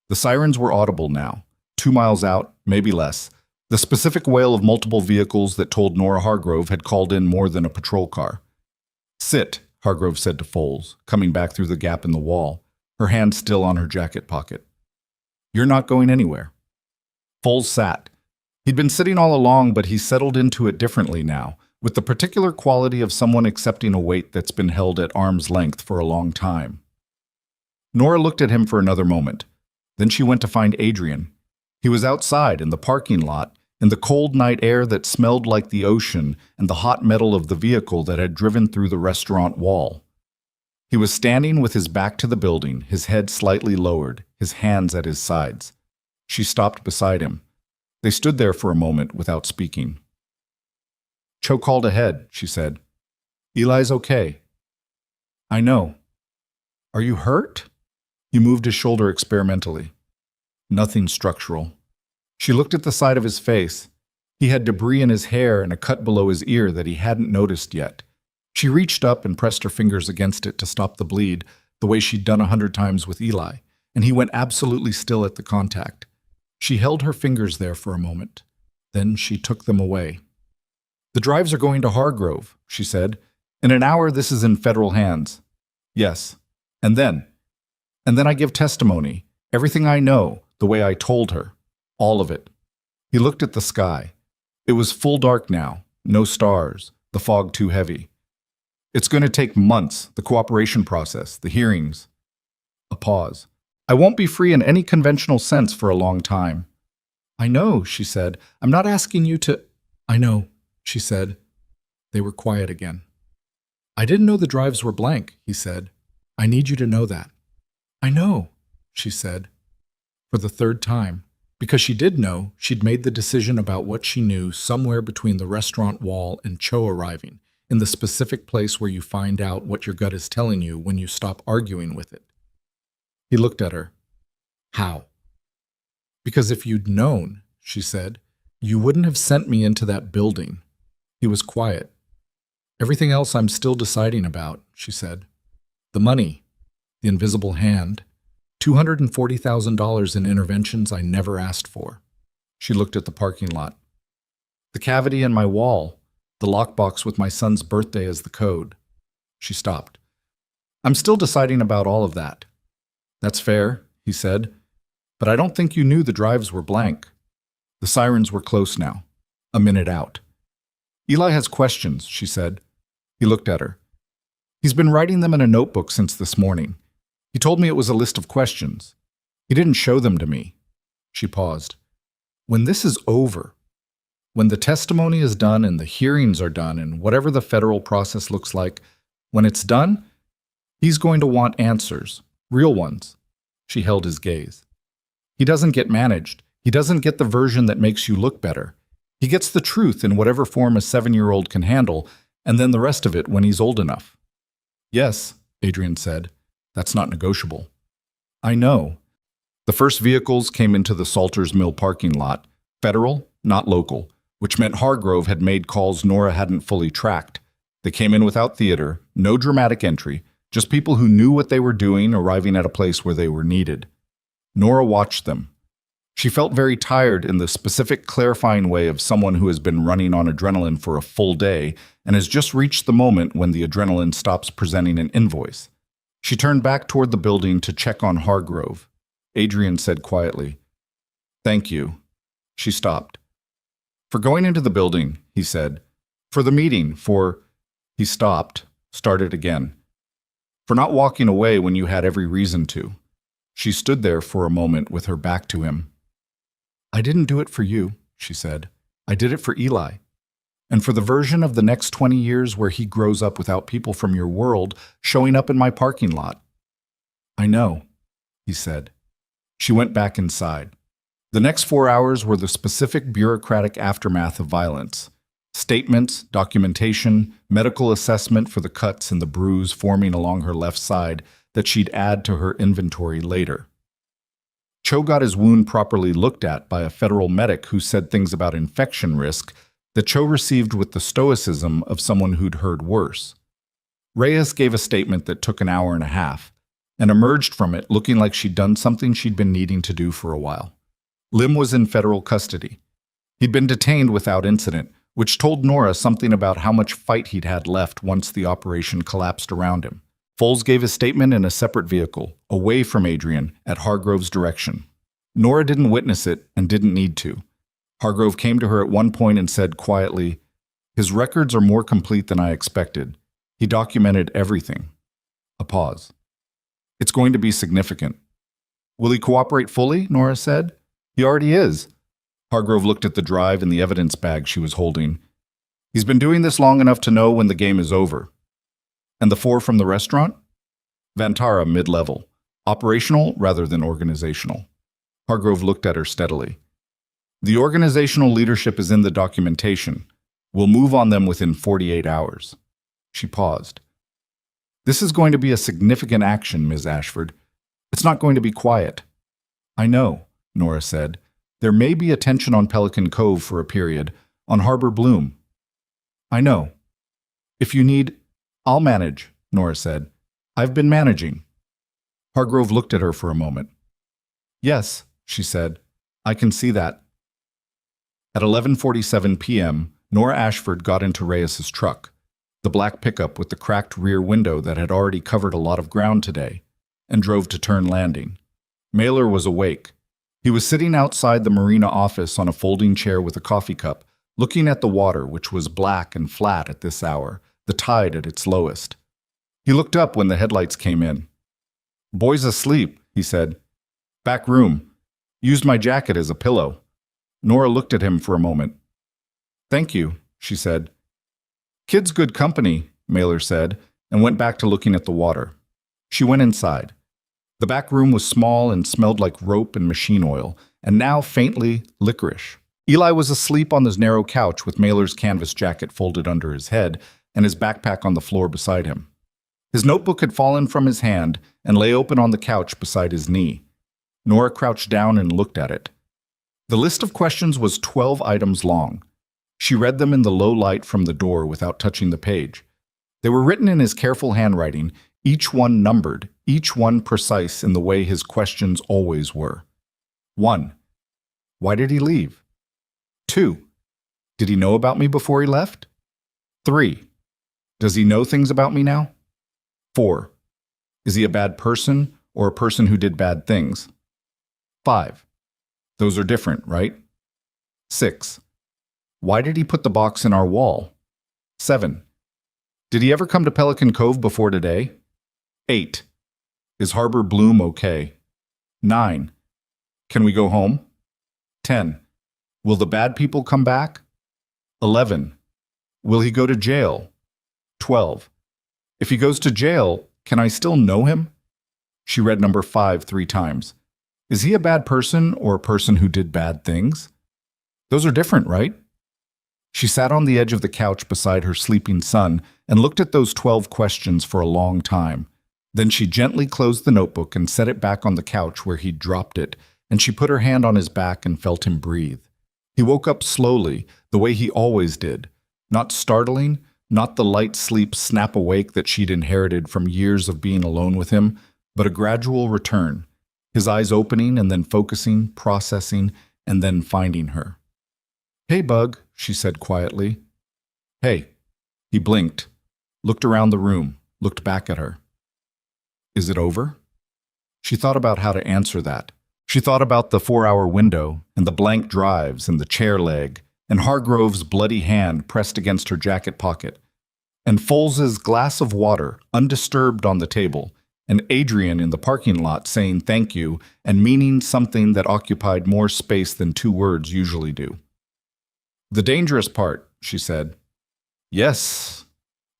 The sirens were audible now, 2 miles out, maybe less. The specific wail of multiple vehicles that told Nora Hargrove had called in more than a patrol car. "Sit," Hargrove said to Foles, coming back through the gap in the wall, her hand still on her jacket pocket. "You're not going anywhere." Foles sat. He'd been sitting all along, but he settled into it differently now, with the particular quality of someone accepting a weight that's been held at arm's length for a long time. Nora looked at him for another moment. Then she went to find Adrian. He was outside in the parking lot, in the cold night air that smelled like the ocean and the hot metal of the vehicle that had driven through the restaurant wall. He was standing with his back to the building, his head slightly lowered, his hands at his sides. She stopped beside him. They stood there for a moment without speaking. "Cho called ahead," she said. "Eli's okay." "I know." "Are you hurt?" He moved his shoulder experimentally. "Nothing structural." She looked at the side of his face. He had debris in his hair and a cut below his ear that he hadn't noticed yet. She reached up and pressed her fingers against it to stop the bleed, the way she'd done 100 times with Eli, and he went absolutely still at the contact. She held her fingers there for a moment. Then she took them away. "The drives are going to Hargrove," she said. "In an hour, this is in federal hands." "Yes. And then I give testimony. Everything I know, the way I told her. All of it." He looked at the sky. It was full dark now. No stars. The fog too heavy. "It's going to take months, the cooperation process, the hearings." A pause. "I won't be free in any conventional sense for a long time." "I know," she said. "I'm not asking you to—" "I know," she said. They were quiet again. "I didn't know the drives were blank," he said. "I need you to know that." "I know," she said. For the third time. Because she did know, she'd made the decision about what she knew somewhere between the restaurant wall and Cho arriving, in the specific place where you find out what your gut is telling you when you stop arguing with it. He looked at her. "How?" "Because if you'd known," she said, "you wouldn't have sent me into that building." He was quiet. "Everything else I'm still deciding about," she said. "The money, the invisible hand, $240,000 in interventions I never asked for." She looked at the parking lot. "The cavity in my wall, the lockbox with my son's birthday as the code." She stopped. "I'm still deciding about all of that." "That's fair," he said. "But I don't think you knew the drives were blank." The sirens were close now, a minute out. "Eli has questions," she said. He looked at her. He's been writing them in a notebook since this morning. He told me it was a list of questions. He didn't show them to me." She paused. "When this is over, when the testimony is done and the hearings are done and whatever the federal process looks like, when it's done, he's going to want answers, real ones." She held his gaze. "He doesn't get managed. He doesn't get the version that makes you look better. He gets the truth in whatever form a 7-year-old can handle, and then the rest of it when he's old enough." "Yes," Adrian said. "That's not negotiable." "I know." The first vehicles came into the Salters Mill parking lot, federal, not local, which meant Hargrove had made calls Nora hadn't fully tracked. They came in without theater, no dramatic entry, just people who knew what they were doing arriving at a place where they were needed. Nora watched them. She felt very tired in the specific clarifying way of someone who has been running on adrenaline for a full day and has just reached the moment when the adrenaline stops presenting an invoice. She turned back toward the building to check on Hargrove. Adrian said quietly, "Thank you." She stopped. "For going into the building," he said. "For the meeting, for—" He stopped, started again. "For not walking away when you had every reason to." She stood there for a moment with her back to him. "I didn't do it for you," she said. "I did it for Eli. And for the version of the next 20 years where he grows up without people from your world showing up in my parking lot." "I know," he said. She went back inside. The next 4 hours were the specific bureaucratic aftermath of violence. Statements, documentation, medical assessment for the cuts and the bruise forming along her left side that she'd add to her inventory later. Cho got his wound properly looked at by a federal medic who said things about infection risk that Cho received with the stoicism of someone who'd heard worse. Reyes gave a statement that took an hour and a half, and emerged from it looking like she'd done something she'd been needing to do for a while. Lim was in federal custody. He'd been detained without incident, which told Nora something about how much fight he'd had left once the operation collapsed around him. Foles gave his statement in a separate vehicle, away from Adrian, at Hargrove's direction. Nora didn't witness it and didn't need to. Hargrove came to her at one point and said quietly, "His records are more complete than I expected. He documented everything." A pause. "It's going to be significant." "Will he cooperate fully?" Nora said. "He already is." Hargrove looked at the drive and the evidence bag she was holding. "He's been doing this long enough to know when the game is over." "And the 4 from the restaurant?" "Vantara, mid-level. Operational rather than organizational." Hargrove looked at her steadily. "The organizational leadership is in the documentation. We'll move on them within 48 hours. She paused. "This is going to be a significant action, Ms. Ashford. It's not going to be quiet." "I know," Nora said. "There may be a tension on Pelican Cove for a period, on Harbor Bloom." "I know. If you need—" "I'll manage," Nora said. "I've been managing." Hargrove looked at her for a moment. "Yes," she said. "I can see that." At 11:47 p.m., Nora Ashford got into Reyes's truck, the black pickup with the cracked rear window that had already covered a lot of ground today, and drove to Turn Landing. Mailer was awake. He was sitting outside the marina office on a folding chair with a coffee cup, looking at the water, which was black and flat at this hour, the tide at its lowest. He looked up when the headlights came in. "Boy's asleep," he said. "Back room. Used my jacket as a pillow." Nora looked at him for a moment. "Thank you," she said. "Kid's good company," Mailer said, and went back to looking at the water. She went inside. The back room was small and smelled like rope and machine oil, and now faintly licorice. Eli was asleep on his narrow couch with Mailer's canvas jacket folded under his head and his backpack on the floor beside him. His notebook had fallen from his hand and lay open on the couch beside his knee. Nora crouched down and looked at it. The list of questions was 12 items long. She read them in the low light from the door without touching the page. They were written in his careful handwriting, each one numbered, each one precise in the way his questions always were. 1. Why did he leave? 2. Did he know about me before he left? 3. Does he know things about me now? 4. Is he a bad person or a person who did bad things? 5. Those are different, right? 6. Why did he put the box in our wall? 7. Did he ever come to Pelican Cove before today? 8. Is Harbor Bloom okay? 9. Can we go home? 10. Will the bad people come back? 11. Will he go to jail? 12. If he goes to jail, can I still know him? She read number 5 3 times. Is he a bad person or a person who did bad things? Those are different, right? She sat on the edge of the couch beside her sleeping son and looked at those 12 questions for a long time. Then she gently closed the notebook and set it back on the couch where he'd dropped it, and she put her hand on his back and felt him breathe. He woke up slowly, the way he always did. Not startling, not the light sleep snap awake that she'd inherited from years of being alone with him, but a gradual return, his eyes opening and then focusing, processing, and then finding her. "Hey, Bug," she said quietly. "Hey." He blinked, looked around the room, looked back at her. "Is it over?" She thought about how to answer that. She thought about the 4-hour window and the blank drives and the chair leg and Hargrove's bloody hand pressed against her jacket pocket and Foles's glass of water undisturbed on the table and Adrian in the parking lot saying thank you and meaning something that occupied more space than 2 words usually do. "The dangerous part," she said. "Yes."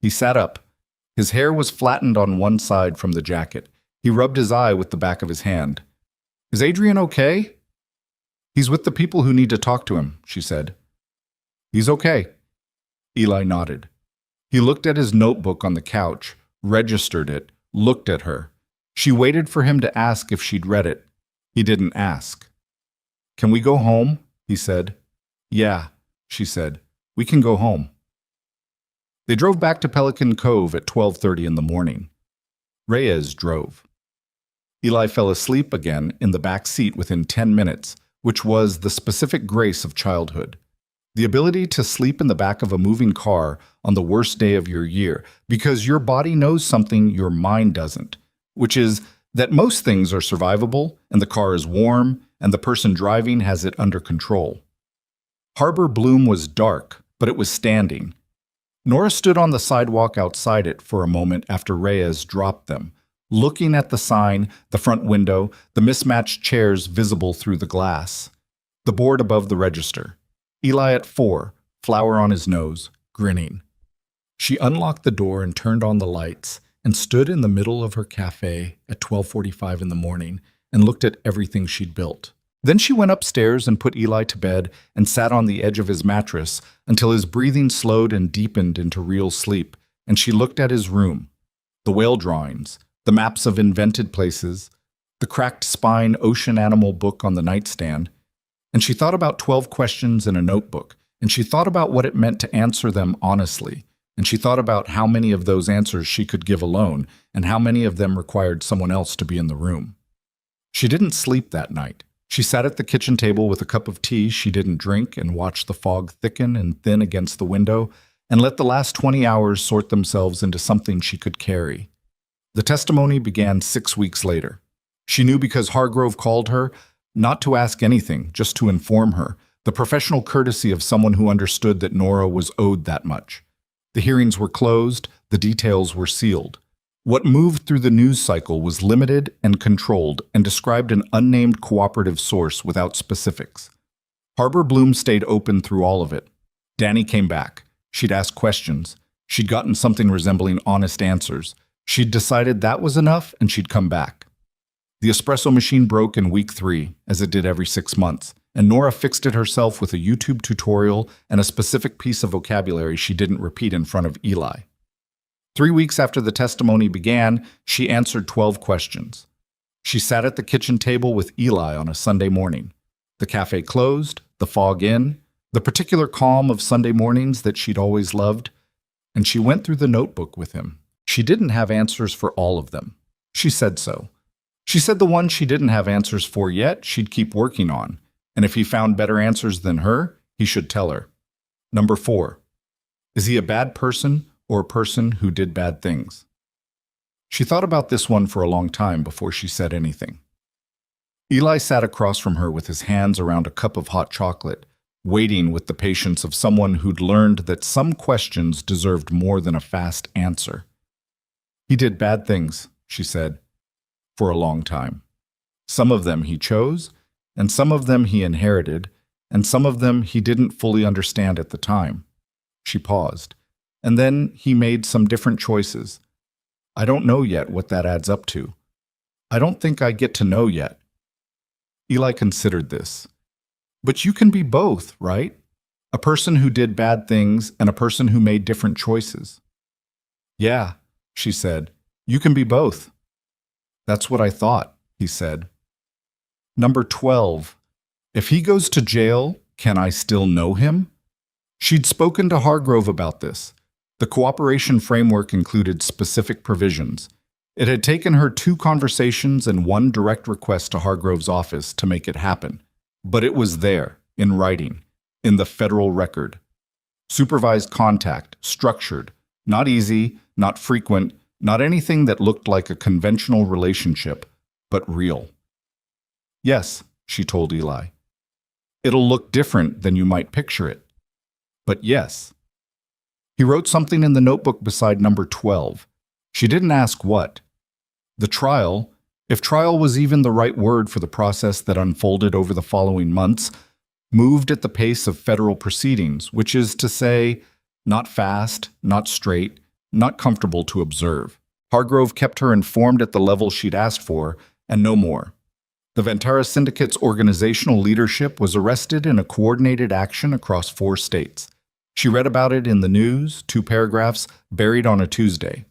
He sat up. His hair was flattened on one side from the jacket. He rubbed his eye with the back of his hand. "Is Adrian okay?" "He's with the people who need to talk to him," she said. "He's okay." Eli nodded. He looked at his notebook on the couch, registered it, looked at her. She waited for him to ask if she'd read it. He didn't ask. "Can we go home?" he said. "Yeah," she said. "We can go home." They drove back to Pelican Cove at 12:30 in the morning. Reyes drove. Eli fell asleep again in the back seat within 10 minutes, which was the specific grace of childhood. The ability to sleep in the back of a moving car on the worst day of your year because your body knows something your mind doesn't, which is that most things are survivable and the car is warm and the person driving has it under control. Harbor Bloom was dark, but it was standing. Nora stood on the sidewalk outside it for a moment after Reyes dropped them, looking at the sign, the front window, the mismatched chairs visible through the glass, the board above the register. Eli at 4, flower on his nose, grinning. She unlocked the door and turned on the lights and stood in the middle of her cafe at 12:45 in the morning and looked at everything she'd built. Then she went upstairs and put Eli to bed and sat on the edge of his mattress until his breathing slowed and deepened into real sleep, and she looked at his room, the whale drawings, the maps of invented places, the cracked spine ocean animal book on the nightstand, and she thought about 12 questions in a notebook, and she thought about what it meant to answer them honestly, and she thought about how many of those answers she could give alone and how many of them required someone else to be in the room. She didn't sleep that night. She sat at the kitchen table with a cup of tea she didn't drink and watched the fog thicken and thin against the window and let the last 20 hours sort themselves into something she could carry. The testimony began 6 weeks later. She knew because Hargrove called her, not to ask anything, just to inform her, the professional courtesy of someone who understood that Nora was owed that much. The hearings were closed, the details were sealed. What moved through the news cycle was limited and controlled and described an unnamed cooperative source without specifics. Harbor Bloom stayed open through all of it. Danny came back. She'd asked questions. She'd gotten something resembling honest answers. She'd decided that was enough and she'd come back. The espresso machine broke in week 3, as it did every 6 months, and Nora fixed it herself with a YouTube tutorial and a specific piece of vocabulary she didn't repeat in front of Eli. 3 weeks after the testimony began, she answered 12 questions. She sat at the kitchen table with Eli on a Sunday morning. The cafe closed, the fog in, the particular calm of Sunday mornings that she'd always loved, and she went through the notebook with him. She didn't have answers for all of them. She said so. She said the ones she didn't have answers for yet, she'd keep working on, and if he found better answers than her, he should tell her. Number 4. Is he a bad person or a person who did bad things? She thought about this one for a long time before she said anything. Eli sat across from her with his hands around a cup of hot chocolate, waiting with the patience of someone who'd learned that some questions deserved more than a fast answer. He did bad things, she said, for a long time. Some of them he chose, and some of them he inherited, and some of them he didn't fully understand at the time. She paused, and then he made some different choices. I don't know yet what that adds up to. I don't think I get to know yet. Eli considered this. But you can be both, right? A person who did bad things and a person who made different choices. Yeah, she said, you can be both. That's what I thought, he said. Number 12. If he goes to jail, can I still know him? She'd spoken to Hargrove about this. The cooperation framework included specific provisions. It had taken her 2 conversations and 1 direct request to Hargrove's office to make it happen. But it was there, in writing, in the federal record. Supervised contact, structured, not easy, not frequent, not anything that looked like a conventional relationship, but real. Yes, she told Eli. It'll look different than you might picture it. But yes. He wrote something in the notebook beside number 12. She didn't ask what. The trial, if trial was even the right word for the process that unfolded over the following months, moved at the pace of federal proceedings, which is to say, not fast, not straight, not comfortable to observe. Hargrove kept her informed at the level she'd asked for, and no more. The Ventara Syndicate's organizational leadership was arrested in a coordinated action across 4 states. She read about it in the news, 2 paragraphs, buried on a Tuesday.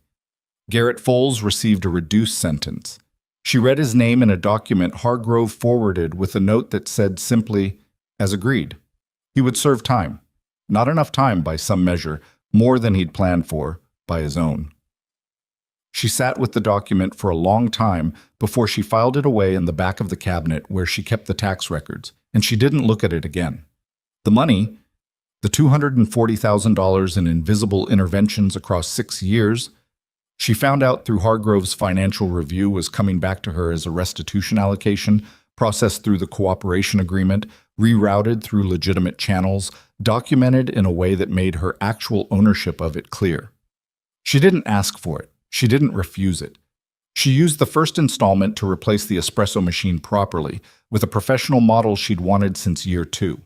Garrett Foles received a reduced sentence. She read his name in a document Hargrove forwarded with a note that said simply, as agreed. He would serve time. Not enough time by some measure, more than he'd planned for by his own. She sat with the document for a long time before she filed it away in the back of the cabinet where she kept the tax records, and she didn't look at it again. The money, the $240,000 in invisible interventions across 6 years, she found out through Hargrove's financial review was coming back to her as a restitution allocation, processed through the cooperation agreement, rerouted through legitimate channels, documented in a way that made her actual ownership of it clear. She didn't ask for it. She didn't refuse it. She used the first installment to replace the espresso machine properly, with a professional model she'd wanted since year 2.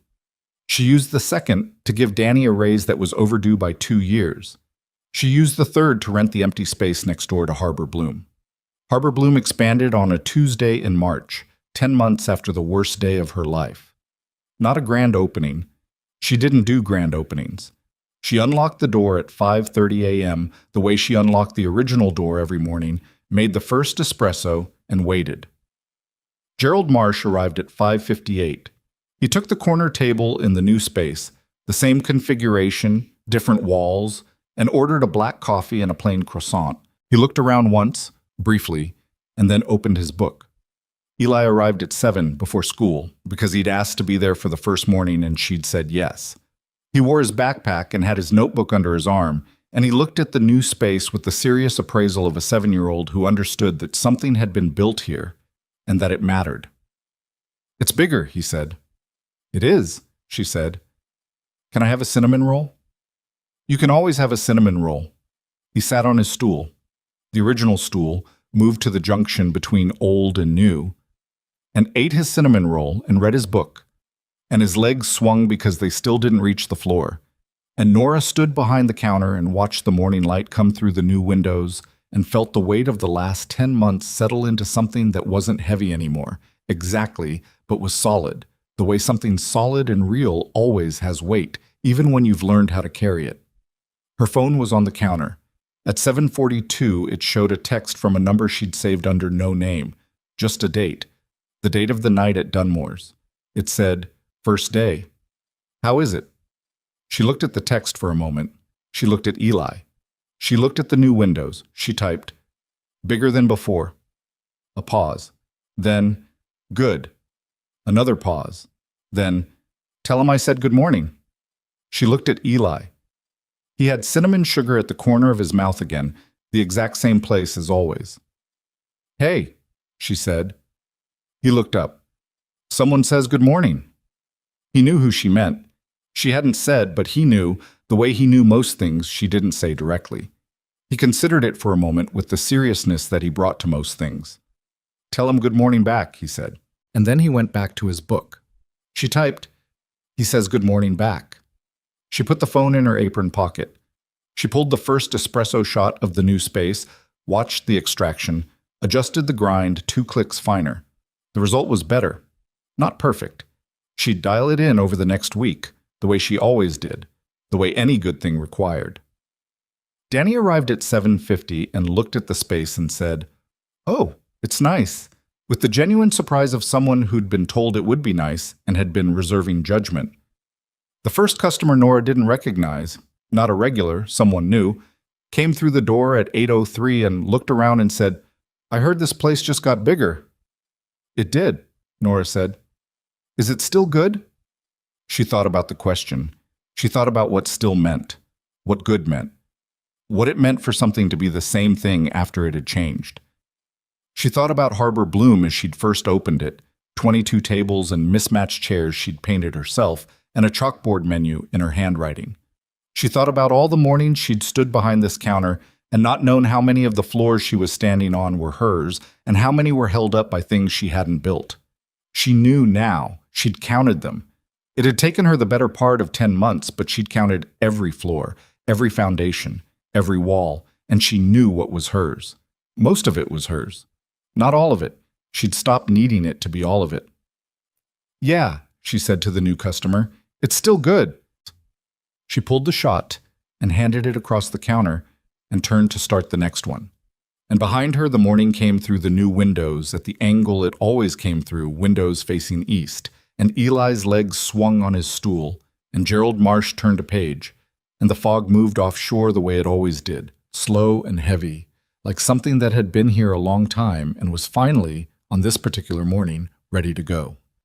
She used the second to give Danny a raise that was overdue by 2 years. She used the third to rent the empty space next door to Harbor Bloom. Harbor Bloom expanded on a Tuesday in March, 10 months after the worst day of her life. Not a grand opening. She didn't do grand openings. She unlocked the door at 5:30 a.m. the way she unlocked the original door every morning, made the first espresso, and waited. Gerald Marsh arrived at 5:58. He took the corner table in the new space, the same configuration, different walls, and ordered a black coffee and a plain croissant. He looked around once, briefly, and then opened his book. Eli arrived at 7 before school because he'd asked to be there for the first morning and she'd said yes. He wore his backpack and had his notebook under his arm, and he looked at the new space with the serious appraisal of a 7-year-old who understood that something had been built here and that it mattered. It's bigger, he said. It is, she said. Can I have a cinnamon roll? You can always have a cinnamon roll. He sat on his stool, the original stool, moved to the junction between old and new, and ate his cinnamon roll and read his book. And his legs swung because they still didn't reach the floor. And Nora stood behind the counter and watched the morning light come through the new windows and felt the weight of the last 10 months settle into something that wasn't heavy anymore, exactly, but was solid, the way something solid and real always has weight, even when you've learned how to carry it. Her phone was on the counter. At 7:42, it showed a text from a number she'd saved under no name, just a date, the date of the night at Dunmore's. It said, First day. How is it? She looked at the text for a moment. She looked at Eli. She looked at the new windows. She typed, bigger than before. A pause. Then, good. Another pause. Then, tell him I said good morning. She looked at Eli. He had cinnamon sugar at the corner of his mouth again, the exact same place as always. Hey, she said. He looked up. Someone says good morning. He knew who she meant. She hadn't said, but he knew, the way he knew most things she didn't say directly. He considered it for a moment with the seriousness that he brought to most things. "Tell him good morning back," he said. And then he went back to his book. She typed, "He says good morning back." She put the phone in her apron pocket. She pulled the first espresso shot of the new space, watched the extraction, adjusted the grind 2 clicks finer. The result was better. Not perfect. She'd dial it in over the next week, the way she always did, the way any good thing required. Danny arrived at 7:50 and looked at the space and said, "Oh, it's nice," with the genuine surprise of someone who'd been told it would be nice and had been reserving judgment. The first customer Nora didn't recognize, not a regular, someone new, came through the door at 8:03 and looked around and said, "I heard this place just got bigger." "It did," Nora said. "Is it still good?" She thought about the question. She thought about what still meant, what good meant, what it meant for something to be the same thing after it had changed. She thought about Harbor Bloom as she'd first opened it, 22 tables and mismatched chairs she'd painted herself, and a chalkboard menu in her handwriting. She thought about all the mornings she'd stood behind this counter and not known how many of the floors she was standing on were hers and how many were held up by things she hadn't built. She knew now. She'd counted them. It had taken her the better part of 10 months, but she'd counted every floor, every foundation, every wall, and she knew what was hers. Most of it was hers. Not all of it. She'd stopped needing it to be all of it. "Yeah," she said to the new customer, "it's still good." She pulled the shot and handed it across the counter and turned to start the next one. And behind her, the morning came through the new windows at the angle it always came through, windows facing east, and Eli's legs swung on his stool, and Gerald Marsh turned a page, and the fog moved offshore the way it always did, slow and heavy, like something that had been here a long time and was finally, on this particular morning, ready to go.